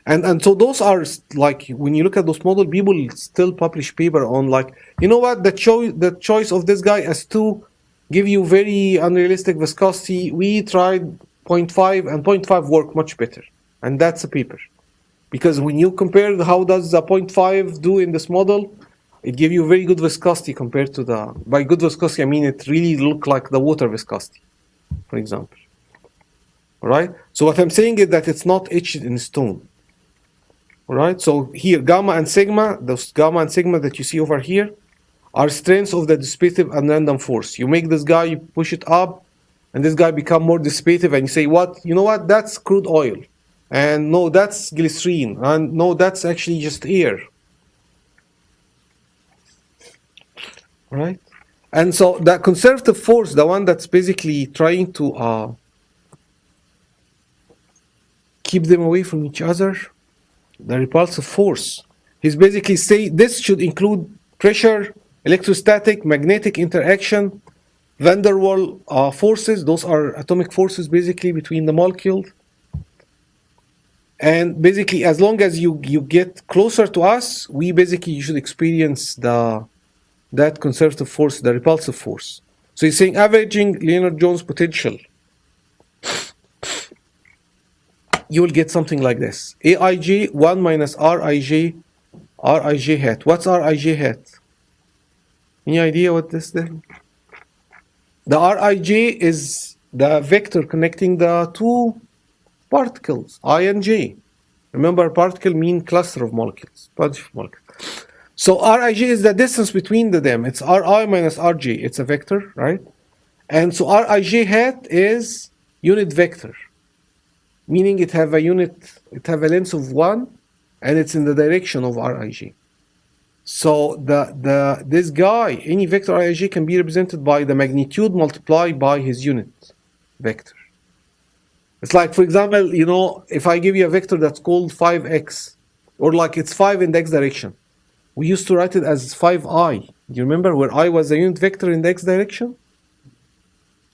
And so those are like, when you look at those models, people still publish paper on like, you know what, the choice of this guy as to give you very unrealistic viscosity. We tried 0.5 and 0.5 work much better. And that's a paper. Because when you compare how does the 0.5 do in this model, it gives you very good viscosity compared to by good viscosity, I mean it really look like the water viscosity, for example. All right? So what I'm saying is that it's not etched in stone. All right? So here, gamma and sigma, those gamma and sigma that you see over here, are strengths of the dissipative and random force. You make this guy, you push it up, and this guy become more dissipative, and you say, what? You know what? That's crude oil. And no, that's glycerine. And no, that's actually just air. Right? And so that conservative force, the one that's basically trying to keep them away from each other, the repulsive force, he's basically saying this should include pressure, electrostatic, magnetic interaction, van der Waals forces. Those are atomic forces basically between the molecules. And basically, as long as you get closer to us, you should experience that conservative force, the repulsive force. So he's saying averaging Lennard-Jones potential, you will get something like this. Aij 1 minus Rij hat. What's Rij hat? Any idea what this is? The Rij is the vector connecting the two particles, I and J. Remember, particle mean cluster of molecules, bunch of molecules. So Rij is the distance between them. It's Ri minus Rj. It's a vector, right? And so Rij hat is unit vector, meaning it have a length of 1, and it's in the direction of Rij. So this guy, any vector Rij can be represented by the magnitude multiplied by his unit vector. It's like, for example, you know, if I give you a vector that's called 5x, or like it's 5 in the x direction, we used to write it as 5i. Do you remember where I was the unit vector in the x direction?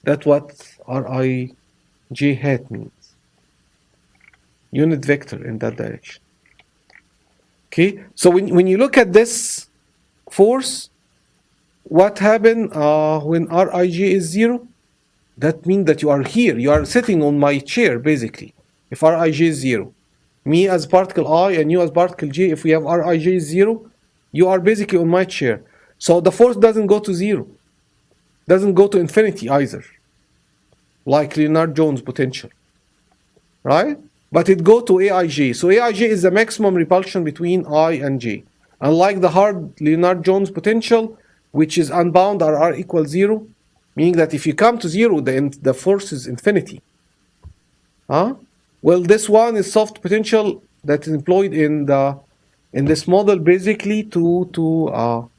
That's what Rij hat means. Unit vector in that direction. Okay, so when you look at this force, what happened when Rij is 0? That means that you are here. You are sitting on my chair, basically. If Rij is 0. Me as particle I and you as particle J, if we have Rij is 0, you are basically on my chair. So the force doesn't go to 0. Doesn't go to infinity either. Like Lennard-Jones potential. Right? But it go to Aij. So Aij is the maximum repulsion between I and J. Unlike the hard Lennard-Jones potential, which is unbound or R equals 0, meaning that if you come to 0, then the force is infinity. Well, this one is soft potential that is employed in this model basically to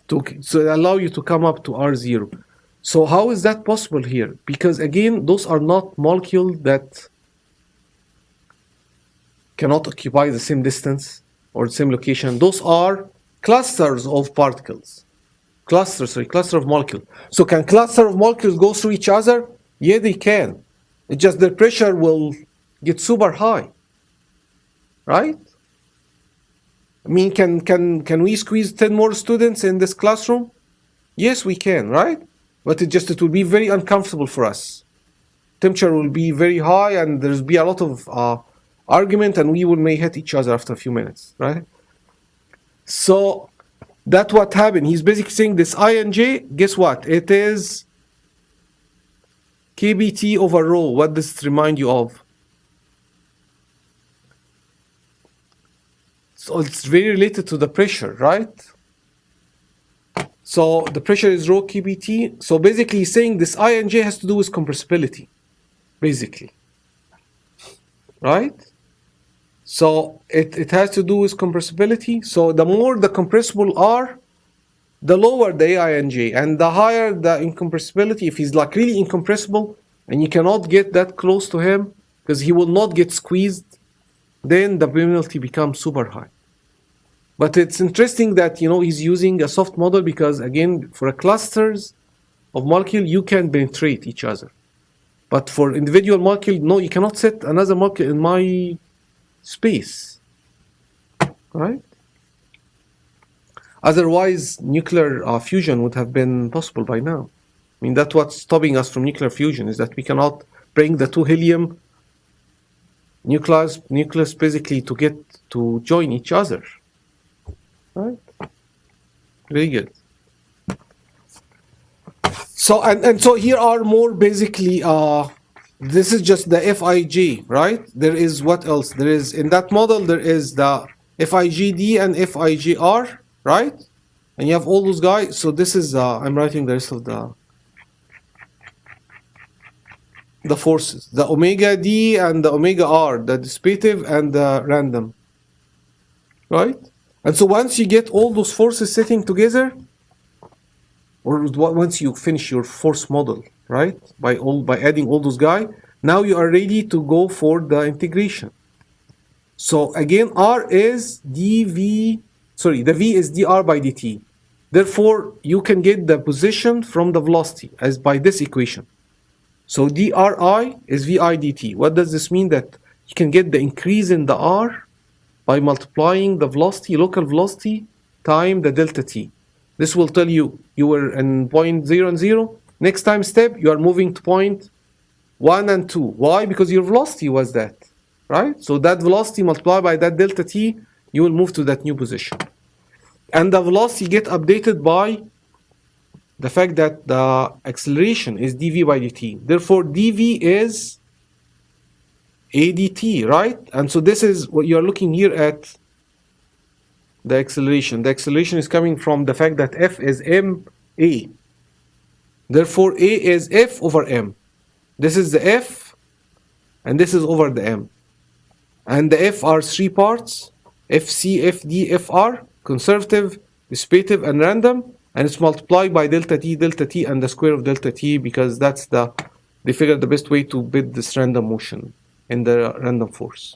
allow you to come up to R0. So how is that possible here? Because again, those are not molecules that cannot occupy the same distance or the same location. Those are clusters of particles. Cluster of molecules. So can cluster of molecules go through each other? Yeah, they can. It's just their pressure will get super high. Right? I mean, can we squeeze 10 more students in this classroom? Yes, we can, right? But it will be very uncomfortable for us. Temperature will be very high, and there's be a lot of argument, and we will may hit each other after a few minutes, right? So that's what happened. He's basically saying this INJ, guess what? It is KBT over rho. What does it remind you of? So it's very related to the pressure, right? So the pressure is rho KBT. So basically he's saying this INJ has to do with compressibility, basically, right? So it has to do with compressibility. So the more the compressible are, the lower the AINJ, and the higher the incompressibility. If he's like really incompressible and you cannot get that close to him because he will not get squeezed, then the permeability becomes super high. But it's interesting that he's using a soft model because again, for clusters of molecules, you can penetrate each other. But for individual molecule, no, you cannot set another molecule in my space, right? Otherwise, nuclear fusion would have been possible by now. I mean, that's what's stopping us from nuclear fusion, is that we cannot bring the two helium nucleus basically to get to join each other, right? Very good. So and so here are more basically this is just the FIG, right? There is what else? There is in that model there is the FIGD and FIGR, right? And you have all those guys. So this is I'm writing the rest of the forces, the omega D and the omega R, the dissipative and the random, right? And so once you get all those forces sitting together, or once you finish your force model, right, by adding all those guys, now you are ready to go for the integration. So again, R is the V is dr by dt. Therefore, you can get the position from the velocity as by this equation. So dri is vi dt. What does this mean? That you can get the increase in the r by multiplying the velocity, local velocity, time the delta t. This will tell you were in point 0 and 0. Next time step, you are moving to point 1 and 2. Why? Because your velocity was that, right? So that velocity multiplied by that delta t, you will move to that new position. And the velocity get updated by the fact that the acceleration is dv by dt. Therefore, dv is adt, right? And so this is what you are looking here at. The acceleration. The acceleration is coming from the fact that f is ma. Therefore, a is f over m. This is the f, and this is over the m. And the f are three parts: fc, fd, fr, conservative, dissipative, and random. And it's multiplied by delta t, and the square of delta t, because that's they figured the best way to build this random motion in the random force.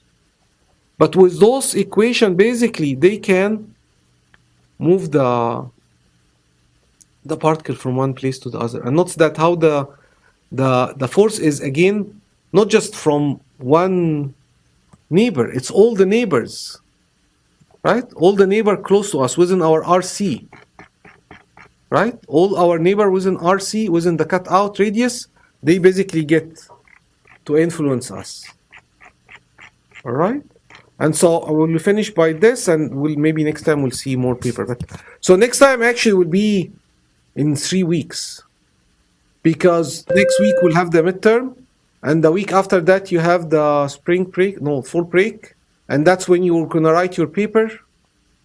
But with those equations, basically, they can move the particle from one place to the other. And notice that how the force is, again, not just from one neighbor. It's all the neighbors, right? All the neighbor close to us within our RC, right? All our neighbor within RC, within the cutout radius, they basically get to influence us, all right? And so I will finish by this, and maybe next time we'll see more paper. But so next time actually will be in 3 weeks, because next week we'll have the midterm, and the week after that you have the fall break, and that's when you're gonna write your paper,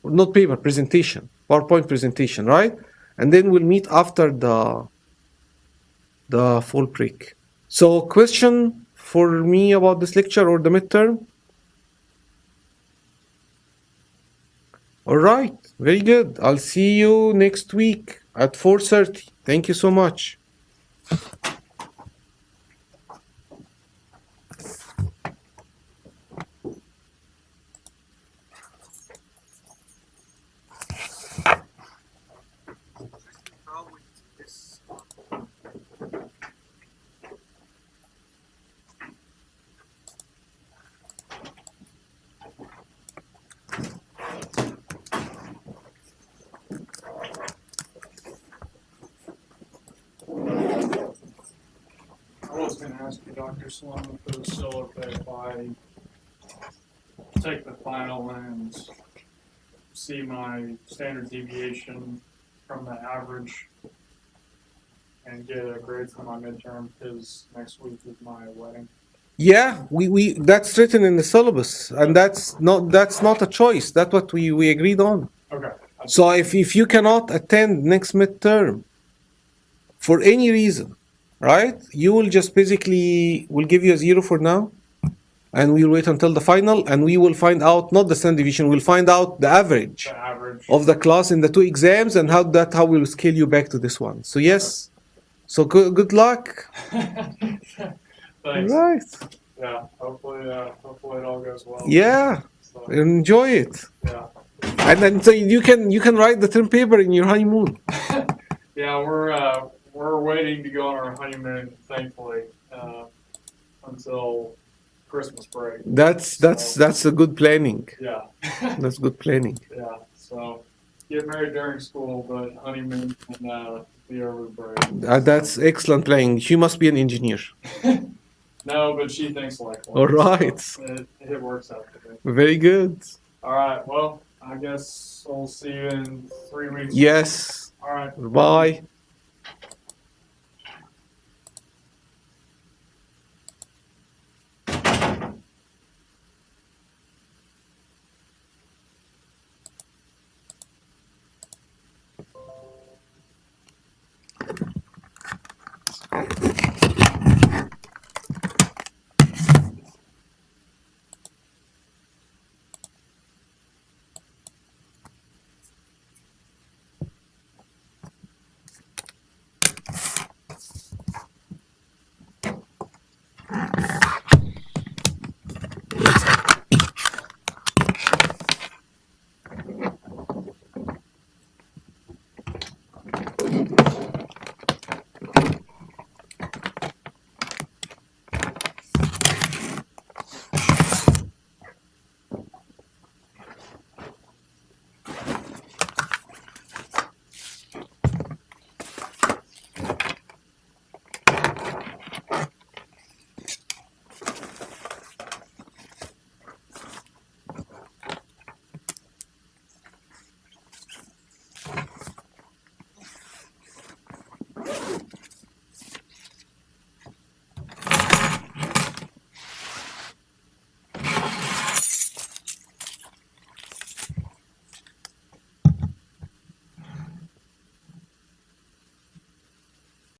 not paper, presentation, PowerPoint presentation, right? And then we'll meet after the fall break. So question for me about this lecture or the midterm? All right, very good. I'll see you next week at 4:30. Thank you so much. I was gonna ask you, Dr. Sloan, for the solar pay, if I take the final and see my standard deviation from the average and get a grade for my midterm, because next week is my wedding. Yeah, we that's written in the syllabus, and that's not a choice. That's what we agreed on. Okay. So if you cannot attend next midterm for any reason, right, you will just basically will give you a 0 for now, and we'll wait until the final, and we will find out not the standard deviation, we'll find out the average The average. of the class in the 2 exams, and how we'll scale you back to this one. So yes, so good luck. Thanks. Right. Yeah, hopefully it all goes well. Yeah, So, enjoy it. yeah. And then so you can write the term paper in your honeymoon. Yeah, we're waiting to go on our honeymoon, thankfully, until Christmas break. That's a good planning. Yeah. That's good planning. Yeah. So get married during school, but honeymoon can be over the break. That's excellent planning. She must be an engineer. No, but she thinks like one. All right. So it works out for me. Very good. All right. Well, I guess we'll see you in 3 weeks. Yes. All right. Bye.